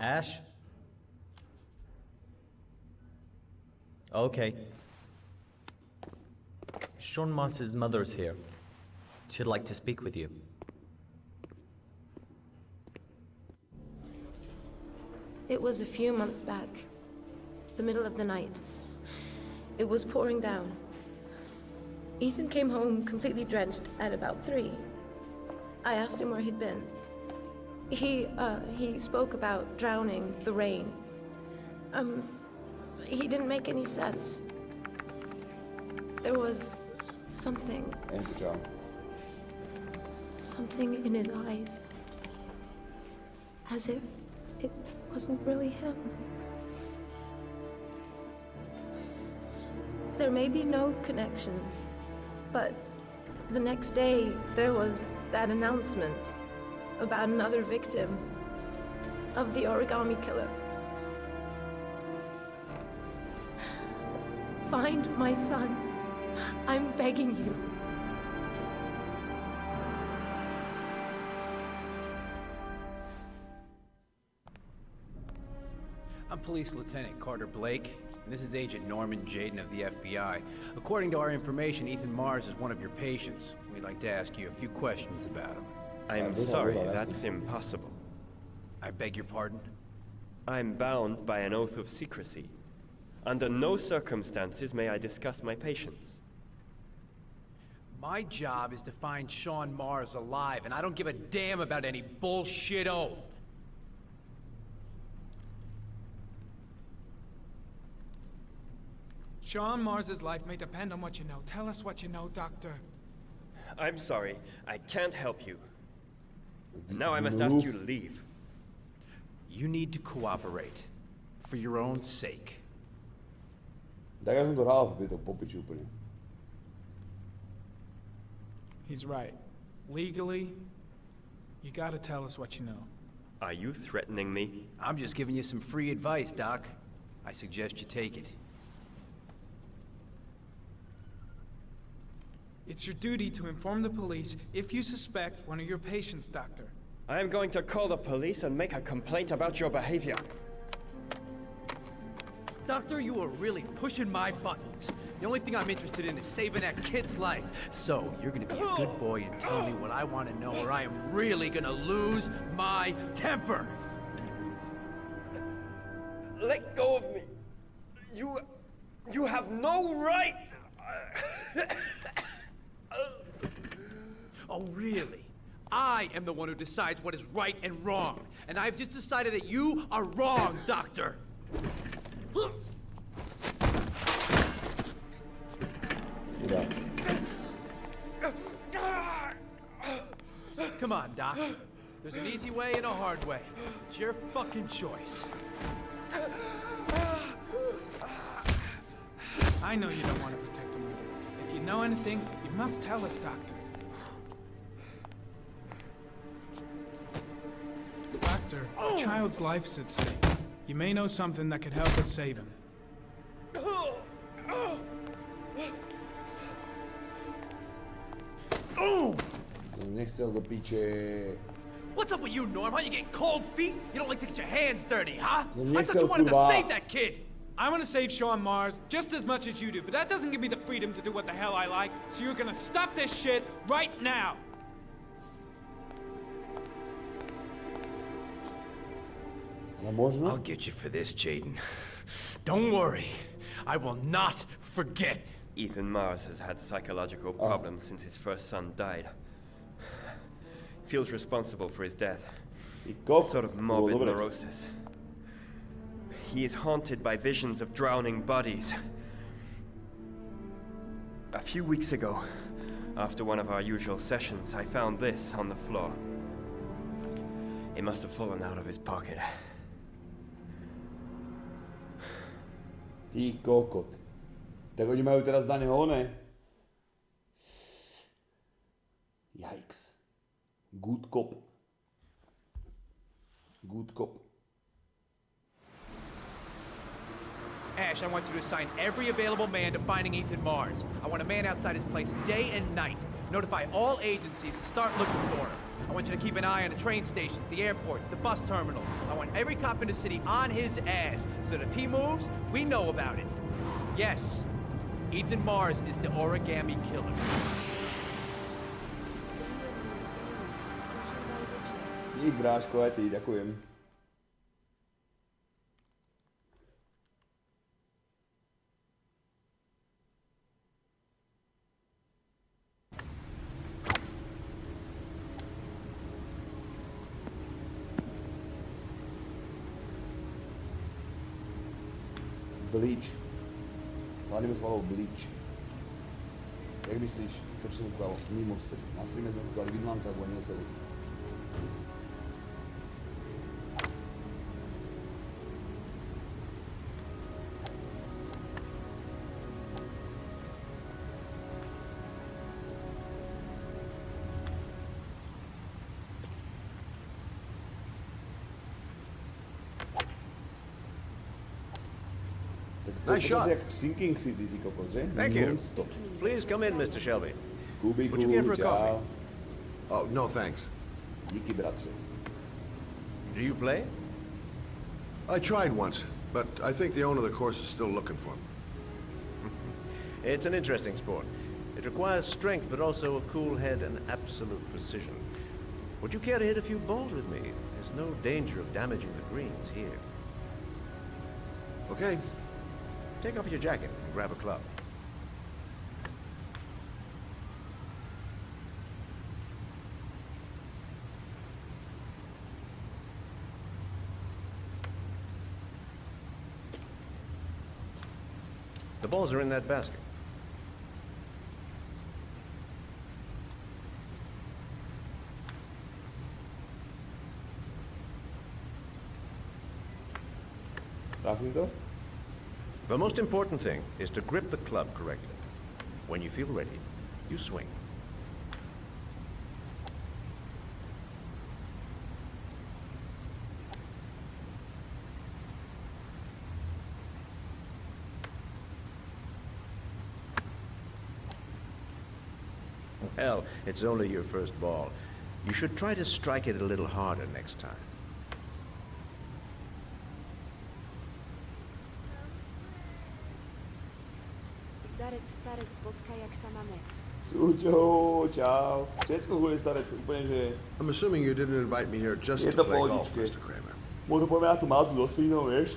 Ash? Okay. Sean Moss's mother's here. She'd like to speak with you. It was a few months back. The middle of the night. It was pouring down. Ethan came home completely drenched at about 3. I asked him where he'd been. He spoke about drowning, the rain. He didn't make any sense. There was something. Something in his eyes. As if it wasn't really him. There may be no connection, but the next day there was that announcement about another victim of the origami killer. Find my son. I'm begging you. I'm Police Lieutenant Carter Blake, and this is Agent Norman Jaden of the FBI. According to our information, Ethan Mars is one of your patients. We'd like to ask you a few questions about him. I'm sorry, that's impossible. I beg your pardon? I'm bound by an oath of secrecy. Under no circumstances may I discuss my patients. My job is to find Sean Mars alive, and I don't give a damn about any bullshit oath. Sean Mars's life may depend on what you know. Tell us what you know, Doctor. I'm sorry, I can't help you. Now I must ask you to leave. You need to cooperate. For your own sake. Tak ja som to hral po piči úplne. He's right. Legally, you gotta tell us what you know. Are you threatening me? I'm just giving you some free advice, Doc. I suggest you take it. It's your duty to inform the police if you suspect one of your patients, Doctor. I am going to call the police and make a complaint about your behavior. Doctor, you are really pushing my buttons. The only thing I'm interested in is saving that kid's life. So, you're gonna be a good boy and tell me what I want to know, or I am really gonna lose my temper. Let go of me. You have no right. Oh, really? I am the one who decides what is right and wrong. And I've just decided that you are wrong, Doctor. Come on, Doc. There's an easy way and a hard way. It's your fucking choice. I know you don't want to protect the murderer. If you know anything, you must tell us, Doctor. Doctor, a child's life's at stake. You may know something that could help us save him. Nechcel do piče. What's up with you, Norm? How you getting cold feet? You don't like to get your hands dirty, huh? I thought Nechcel, you wanted to kurva. save that kid. I want to save Sean Mars just as much as you do, but that doesn't give me the freedom to do what the hell I like, so you're gonna stop this shit right now! I'll get you for this, Jaden. Don't worry. I will not forget. Ethan Mars has had psychological problems since his first son died. Feels responsible for his death. Sort of morbid neurosis. He is haunted by visions of drowning bodies. A few weeks ago, after one of our usual sessions, I found this on the floor. It must have fallen out of his pocket. Ty kokot. Tak oni majú teraz na neho oné. Yikes. Good cop. Good cop. Ash, I want you to assign every available man to finding Ethan Mars. I want a man outside his place day and night. Notify all agencies to start looking for him. I want you to keep an eye on the train stations, the airports, the bus terminals. I want every cop in the city on his ass, so that if he moves, we know about it. Yes, Ethan Mars is the origami killer. Dík, bráško, aj ty, ďakujem. Bleach. Hlavne ma zvolal Bleach. Jak myslíš, to čo som ukázal mimo stream? Na streame sme ukázali Vinlanca, alebo nie celý. Nice shot. Thank you. Please come in, Mr. Shelby. Would you care for a coffee? Oh, no thanks. Díky, bratře. Do you play? I tried once, but I think the owner of the course is still looking for me. It's an interesting sport. It requires strength, but also a cool head and absolute precision. Would you care to hit a few balls with me? There's no danger of damaging the greens here. Okay. Take off your jacket and grab a club. The balls are in that basket. The most important thing is to grip the club correctly. When you feel ready, you swing. Hell, it's only your first ball. You should try to strike it a little harder next time. Starec, potkaj, jak sa máme. Súťo, čau. Všetko kvôli starec, úplne, že... I'm assuming you didn't invite me here just Je to to play golf, pohodičke. Mr. Kramer. Možno poďme na tú maltu so svínom, vieš?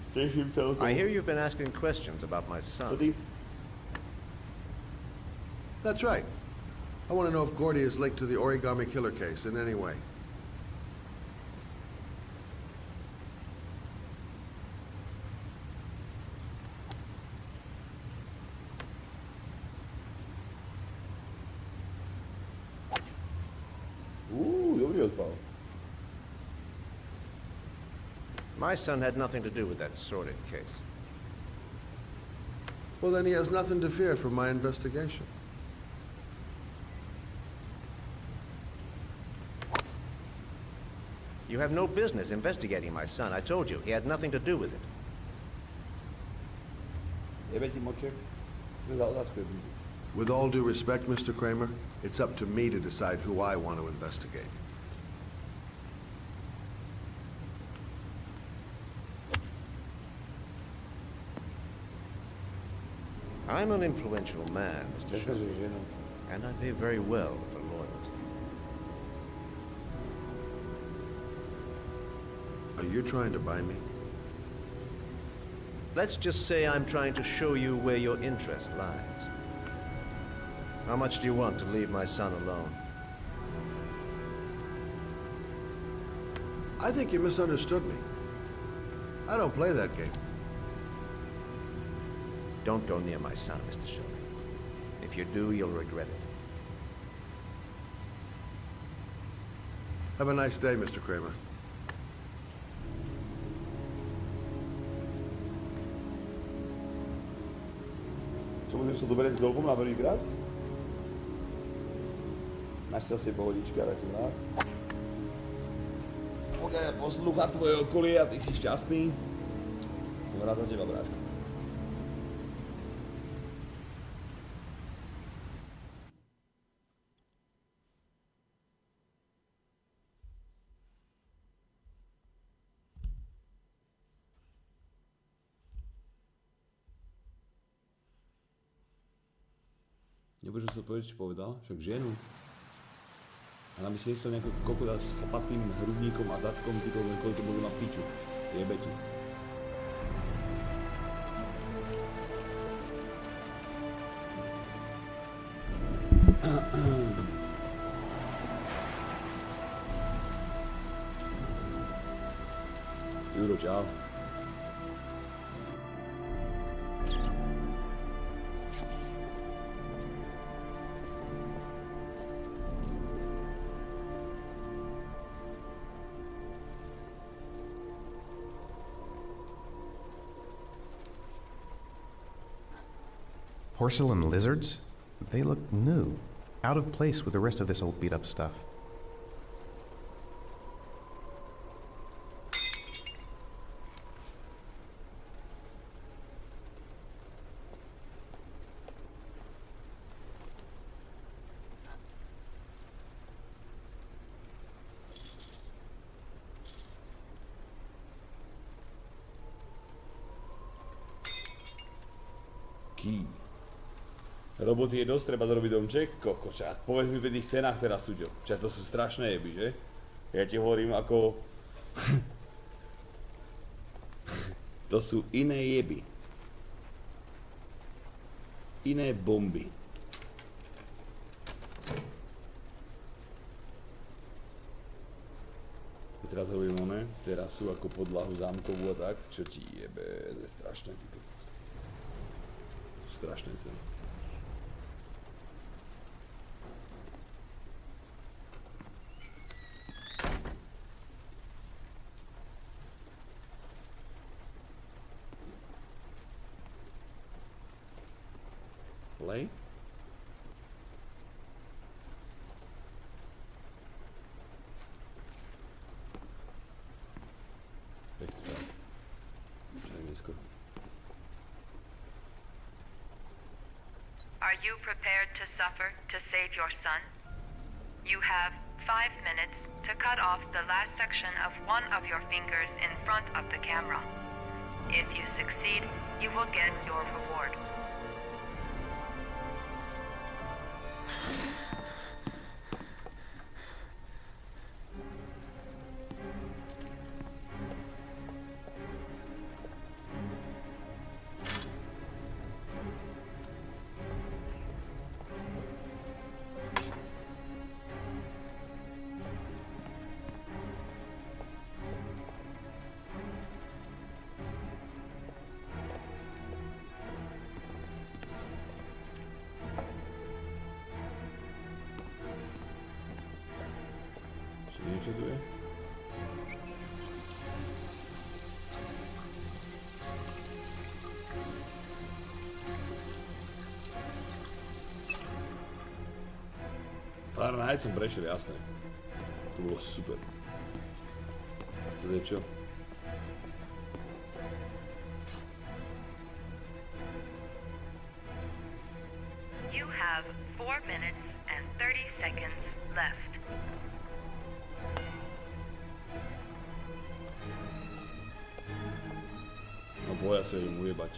S tenším celkom. I hear you've been asking questions about my son. That's right. I want to know if Gordy is linked to the origami killer case in any way. Dobrý odpal. My son had nothing to do with that sordid case. Well, then he has nothing to fear from my investigation. You have no business investigating my son. I told you, he had nothing to do with it. Jebe ti moček? Za otázku je blíže. With all due respect, Mr. Kramer, it's up to me to decide who I want to investigate. I'm an influential man, Mr. Shelby, and I pay very well for loyalty. Are you trying to buy me? Let's just say I'm trying to show you where your interest lies. How much do you want to leave my son alone? I think you misunderstood me. I don't play that game. Don't go near my son, Mr. Shelby. If you do, you'll regret it. Have a nice day, Mr. Kramer. Čo budeš sa zoberieť s golfom na prvýkrát? Našťastie pohodička, tak som rád. Pokiaľ poslúcha tvoje okolie a ty si šťastný, som rád za teba, bráško. Nebudeš sa povedať, čo povedal? Však ženu. A nám by si nechcel nejaký kokota s chlapatým hrudníkom a zadkom, ty koľko to budú na piču. Jebe ti. Juro, čau. Porcelain lizards? They look new, out of place with the rest of this old beat-up stuff. Key. Roboty je dosť, treba dorobiť domček, kokočat. Povedz mi pri tých cenách teraz, Suďo. Čak to sú strašné jeby, že? Ja ti hovorím ako... To sú iné jeby. Iné bomby. Teraz hovorím one, teraz sú ako podlahu zámkovú a tak, čo ti jebe, to je strašné, ty kokot. Strašné ceny. Play? Are you prepared to suffer to save your son? You have 5 minutes to cut off the last section of one of your fingers in front of the camera. If you succeed, you will get your reward. Niečo tu je? Fahrenheit som prešiel, jasné. To bolo super. To je čo? You have 4 minutes and 30 seconds left. No boja sa idem ujebať.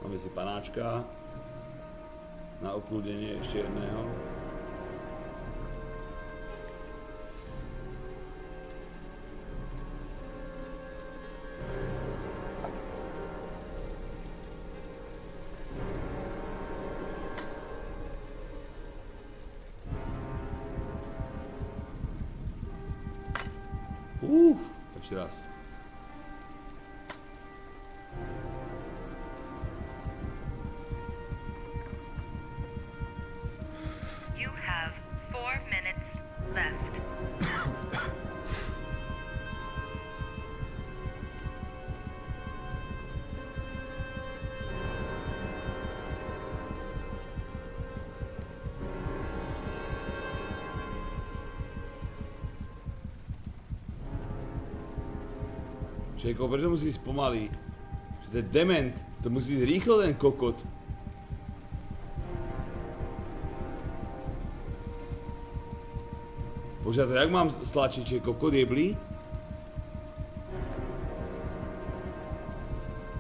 Máme si panáčka. Na okľudenie ešte jedného. Ešte raz. You have 4 minutes left. Čejko, prečo musí ísť pomaly? Že to je dement, to musí ísť rýchlo ten kokot. Bože, to jak mám stlačiť, že kokot jeblí?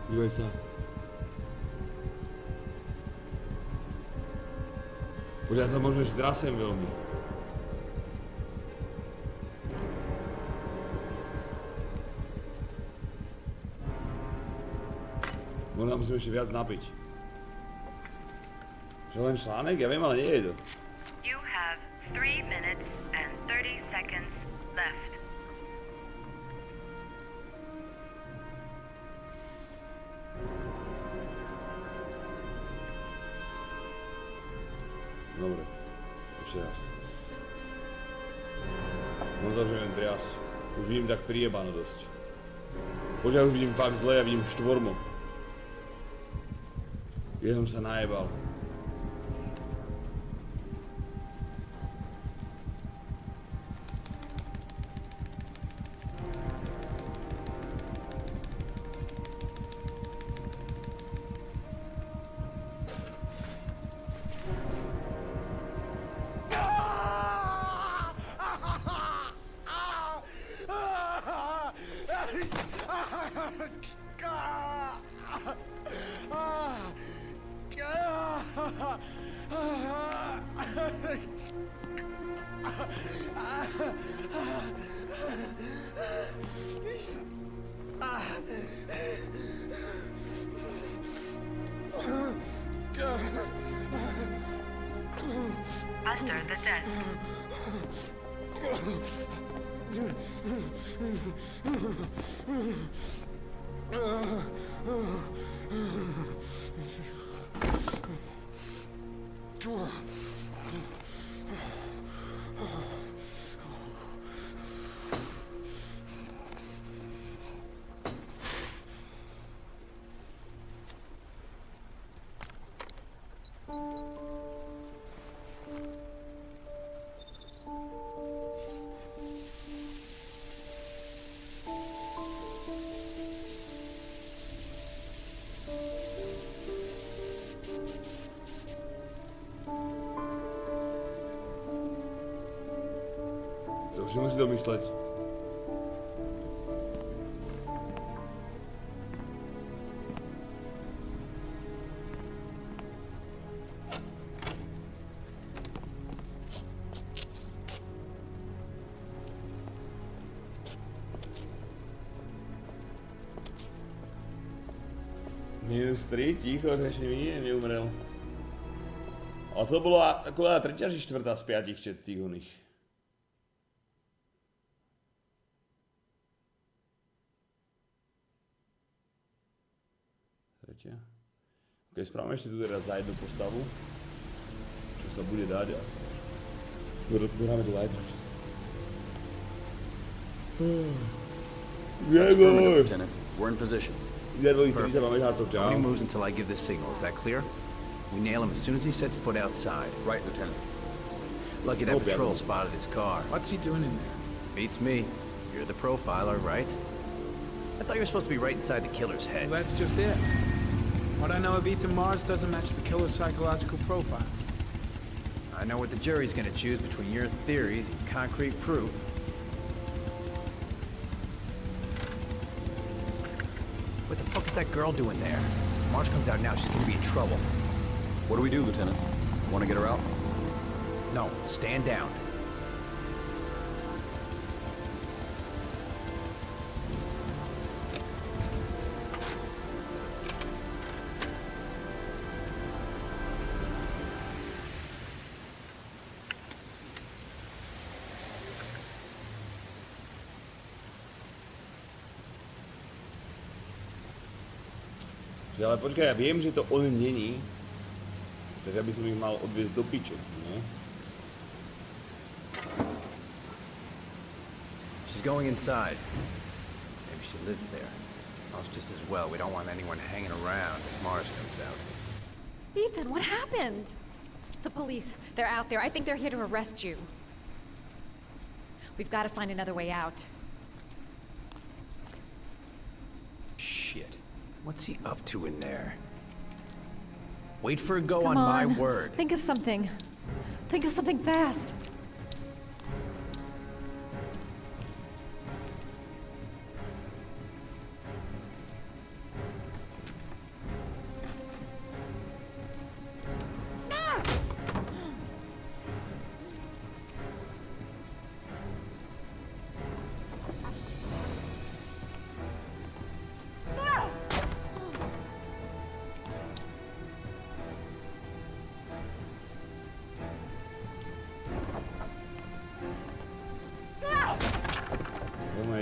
Dívaj sa. Bože, ja sa možno ešte trasem veľmi. Možno musím ešte viac napiť. Čo len článek? Ja viem, ale nie je to. You have 3 minutes and 30 seconds left. Dobre, ešte raz. Možno, že viem triasť. Už vidím tak priebano dosť. Bože, ja už vidím fakt zle, ja vidím štvormo. Ja som sa najebal. Under the desk. To už si musí domysleť. -3, ticho, že ešte mi nie neumrel. A to bola akoľa tretia či štvrtá z 5 tých oných. Tretia. Ok, spravíme ešte tu teraz za jednu postavu. Čo sa bude dať a... Dohráme to zajtra. Affirmative, Lieutenant. We're in position. Perfect. Nobody moves until I give the signal. Is that clear? We nail him as soon as he sets foot outside. Right, Lieutenant. Lucky that patrol spotted his car. What's he doing in there? Beats me. You're the profiler, right? I thought you were supposed to be right inside the killer's head. Well, that's just it. What I know of Ethan Mars doesn't match the killer's psychological profile. I know what the jury's gonna choose between your theories and concrete proof. What the fuck is that girl doing there? Marge comes out now, she's gonna be in trouble. What do we do, Lieutenant? Want to get her out? No, stand down. Ale počkaj, ja viem, že to on není, takže by som ich mal odviezť do piče, nie? She's going inside. Maybe she lives there. Well, it's just as well. We don't want anyone hanging around if Mars comes out. Ethan, what happened? The police. They're out there. I think they're here to arrest you. We've got to find another way out. Shit. What's he up to in there? Wait for a go Come on my on. word. Think of something. Think of something fast.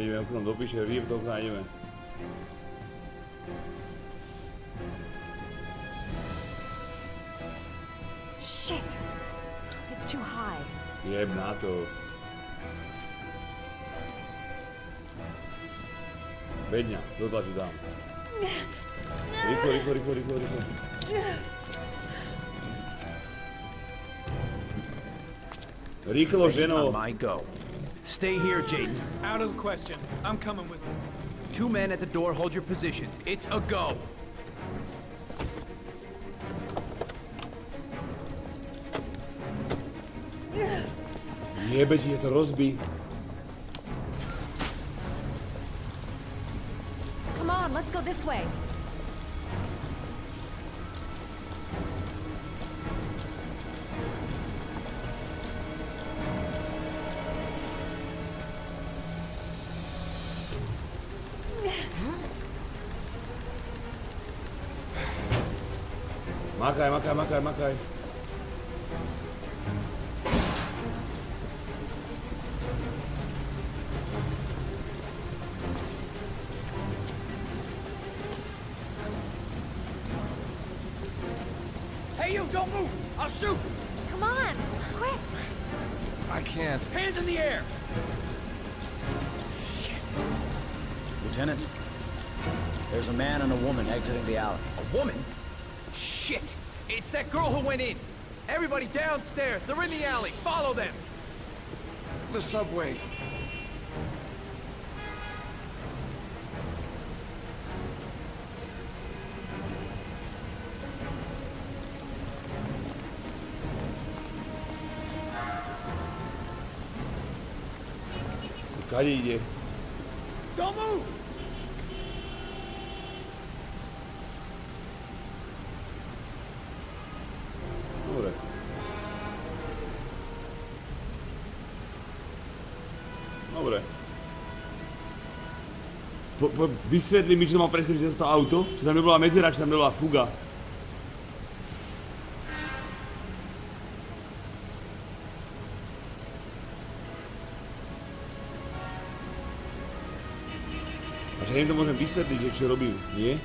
Ideme oknom do piče, rýb do okna ideme. Shit! It's too high. Jeb na to. Bedňa, dotlaču tam. Rýchlo, rýchlo, rýchlo, rýchlo, rýchlo. Rýchlo, ženo. On my go. Stay here, Jaden. Out of the question. I'm coming with you. 2 men at the door, hold your positions. It's a go. Jebe ti, je to rozbí. Come on, let's go this way. Makaj, makaj, makaj, makaj. Hey, you, don't move! I'll shoot! Come on, quick! I can't. Hands in the air! Lieutenant, there's a man and a woman exiting the alley. A woman? Shit! It's that girl who went in! Everybody downstairs! They're in the alley! Follow them! The subway. Kade ide? Don't move! Dobre. Dobre. Vysvetli mi, či to mám preskočiť za to auto? Či tam nebola medzera, či tam nebola fuga? A že im to môžem vysvetliť, že čo robím, nie?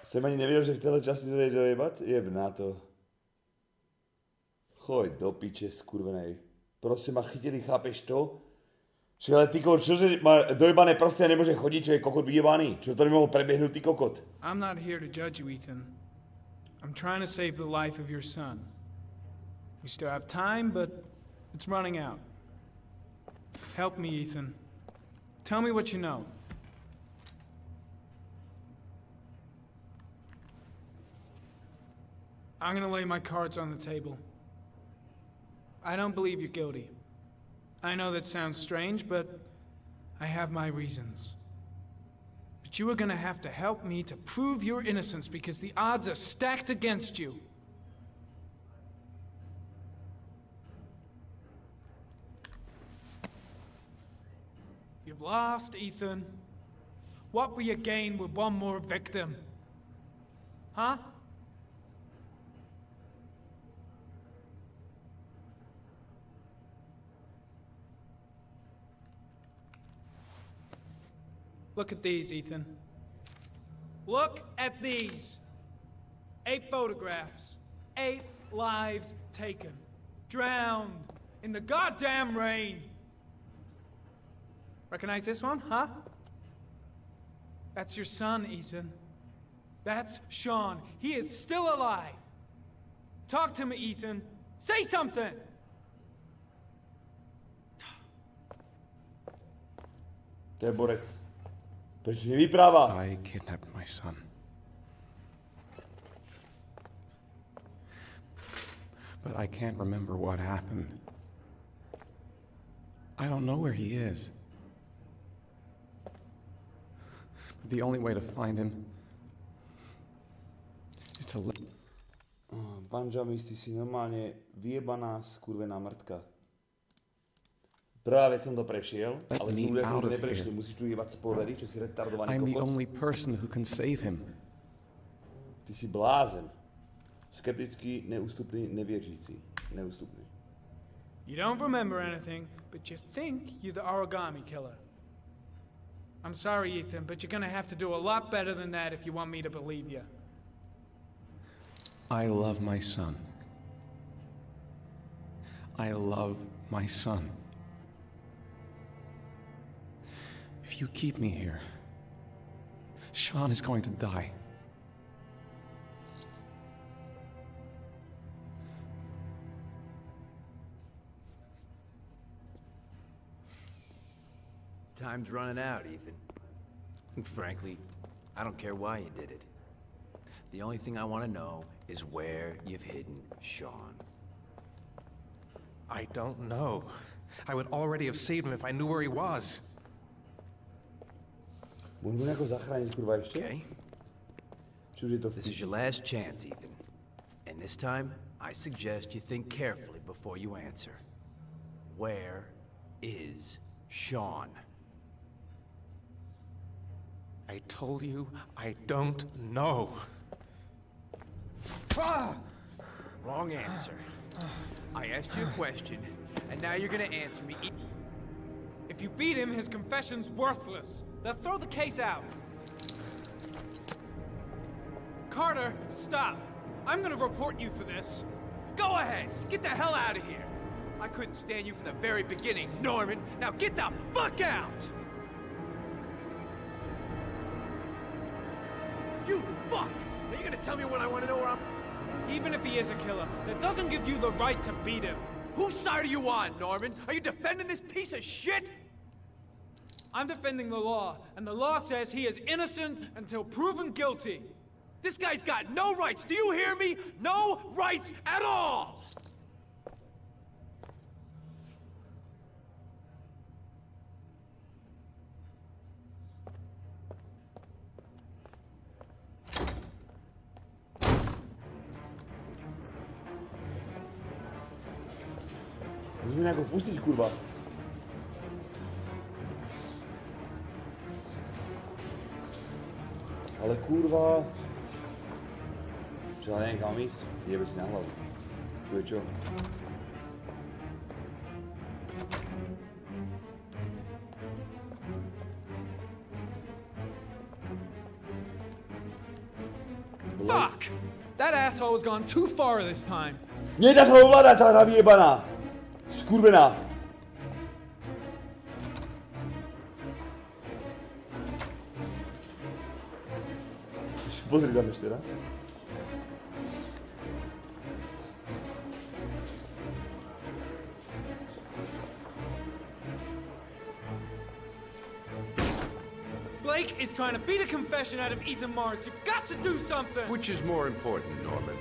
Jsem ani nevěděl, že v téhle časti to jde dojebat? Jeb na to. Choj do piče, skurvenej. Prostě ma chytili, chápeš to? Či ale ty kokot, čože má dojebané prostě a nemůže chodit, čo je kokot vyjebaný? Čo to nemohol preběhnout, ty kokot? I'm not here to judge you, Ethan. I'm trying to save the life of your son. We still have time, but it's running out. Help me, Ethan. Tell me what you know. I'm gonna lay my cards on the table. I don't believe you're guilty. I know that sounds strange, but I have my reasons. But you are gonna have to help me to prove your innocence because the odds are stacked against you. You've lost, Ethan. What will you gain with one more victim? Huh? Look at these, Ethan. Look at these. 8 photographs. 8 lives taken. Drowned in the goddamn rain. Recognize this one, huh? That's your son, Ethan. That's Sean. He is still alive. Talk to me, Ethan. Say something! To je borec. Proč nevypráva? I kidnapped my son. But I can't remember what happened. I don't know where he is. But the only way to find him is to live. Benjamin, ty si normálne vyjebaná skurvená mrtka. Prvá vec som to prešiel, ale tú vec som to neprešiel. Musíš tu jebať spoilery, čo si retardovaný kokot. I'm the only person who can save him. Ty si blázen. Skeptický, neústupný, nevěřící. Neústupný. You don't remember anything, but you think you're the origami killer. I'm sorry, Ethan, but you're gonna have to do a lot better than that if you want me to believe you. I love my son. I love my son. If you keep me here, Sean is going to die. Time's running out, Ethan. And frankly, I don't care why you did it. The only thing I want to know is where you've hidden Sean. I don't know. I would already have saved him if I knew where he was. Okay. This is your last chance, Ethan. And this time, I suggest you think carefully before you answer. Where is Sean? I told you, I don't know. Wrong answer. I asked you a question, and now you're gonna answer me. If you beat him, his confession's worthless. They'll throw the case out. Carter, stop. I'm gonna report you for this. Go ahead. Get the hell out of here. I couldn't stand you from the very beginning, Norman. Now get the fuck out! You fuck! Are you gonna tell me when I want to know where I'm... Even if he is a killer, that doesn't give you the right to beat him. Whose side are you on, Norman? Are you defending this piece of shit? I'm defending the law, and the law says he is innocent until proven guilty. This guy's got no rights, do you hear me? No rights at all! Musíme nějakou pustit, kurva. Ale kurva. Čo, neviem kam ísť? Jebe si na hlavu. Tu je čo? Fuck! That asshole has gone too far this time. Nedá sa ovládať, tá hra vyjebaná. Skurvená. Pozri tam ešte raz. Blake is trying to beat a confession out of Ethan Mars. You've got to do something! Which is more important, Norman?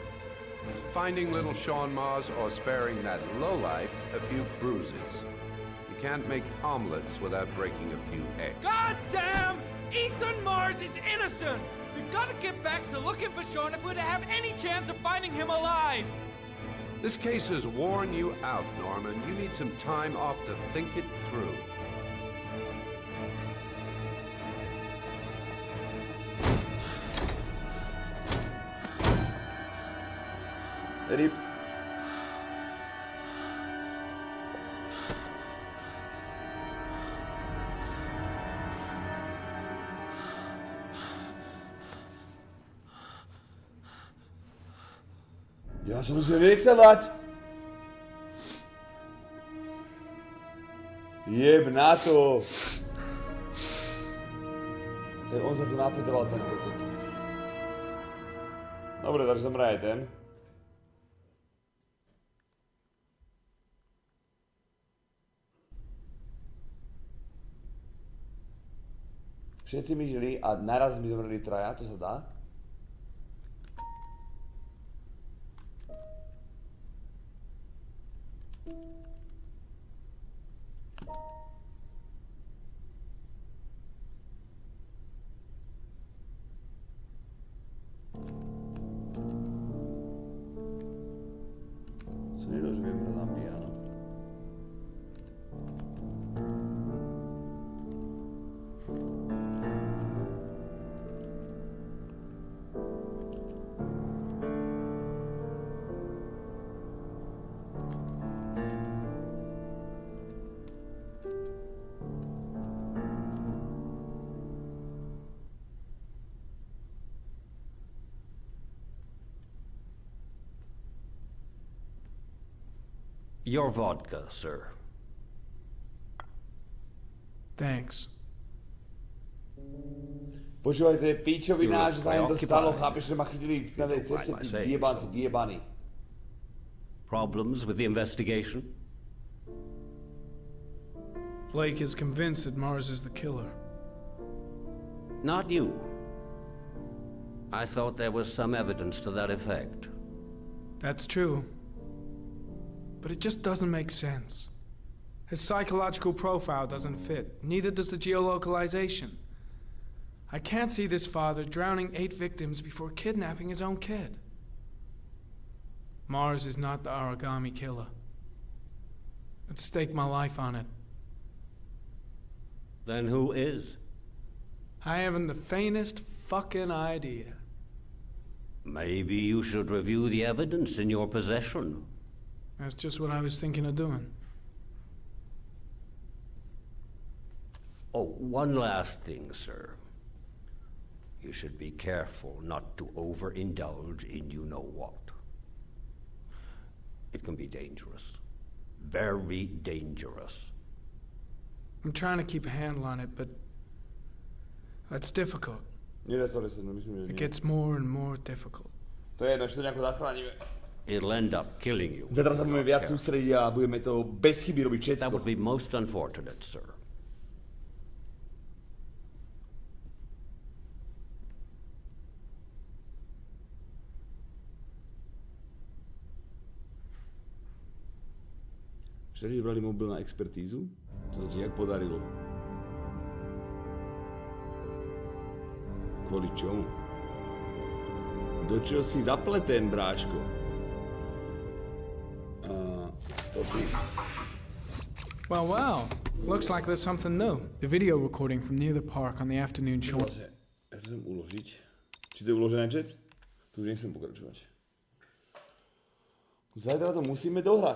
Finding little Sean Mars or sparing that lowlife a few bruises? You can't make omelets without breaking a few eggs. God damn! Ethan Mars is innocent! We've got to get back to looking for Sean if we're to have any chance of finding him alive! This case has worn you out, Norman. You need some time off to think it through. Rip. Ja som si vyxelať. Jeb na to. Ten on sa tu napetoval, ten kokot. Dobre, takže zomraje ten. Všetci mi žili a naraz mi zomreli traja, to sa dá? Co niekto, že viem hrať na piano. Your vodka, sir. Thanks. Počúvaj, to je píčovina, že sa im to stalo, chápeš, že ma chytili na tej ceste, tí vyjebanci, vyjebaní. Problems with the investigation? Blake is convinced that Mars is the killer. Not you. I thought there was some evidence to that effect. That's true. But it just doesn't make sense. His psychological profile doesn't fit. Neither does the geolocalization. I can't see this father drowning 8 victims before kidnapping his own kid. Mars is not the origami killer. I'd stake my life on it. Then who is? I haven't the faintest fucking idea. Maybe you should review the evidence in your possession. That's just what I was thinking of doing. Oh, one last thing, sir. You should be careful not to overindulge in you-know-what. It can be dangerous. Very dangerous. I'm trying to keep a handle on it, but that's difficult. It gets more and more difficult. To je jedno, že to nejako zachránime. It'll end up killing you. Zatra sa budeme viac sústrediť a budeme to bez chyby robiť všetko. That would be most unfortunate, sir. Všetci brali mobil na expertízu? To sa ti jak podarilo? Kvôli čomu? Do čoho si zapleten, bráško? Stopy. Well. Looks like there's something new. The video recording from near the park on the afternoon show. Ja to chcem uložiť. Či to je uložené, chat? Tu už nechcem pokračovať. Zajtra to musíme dohrať.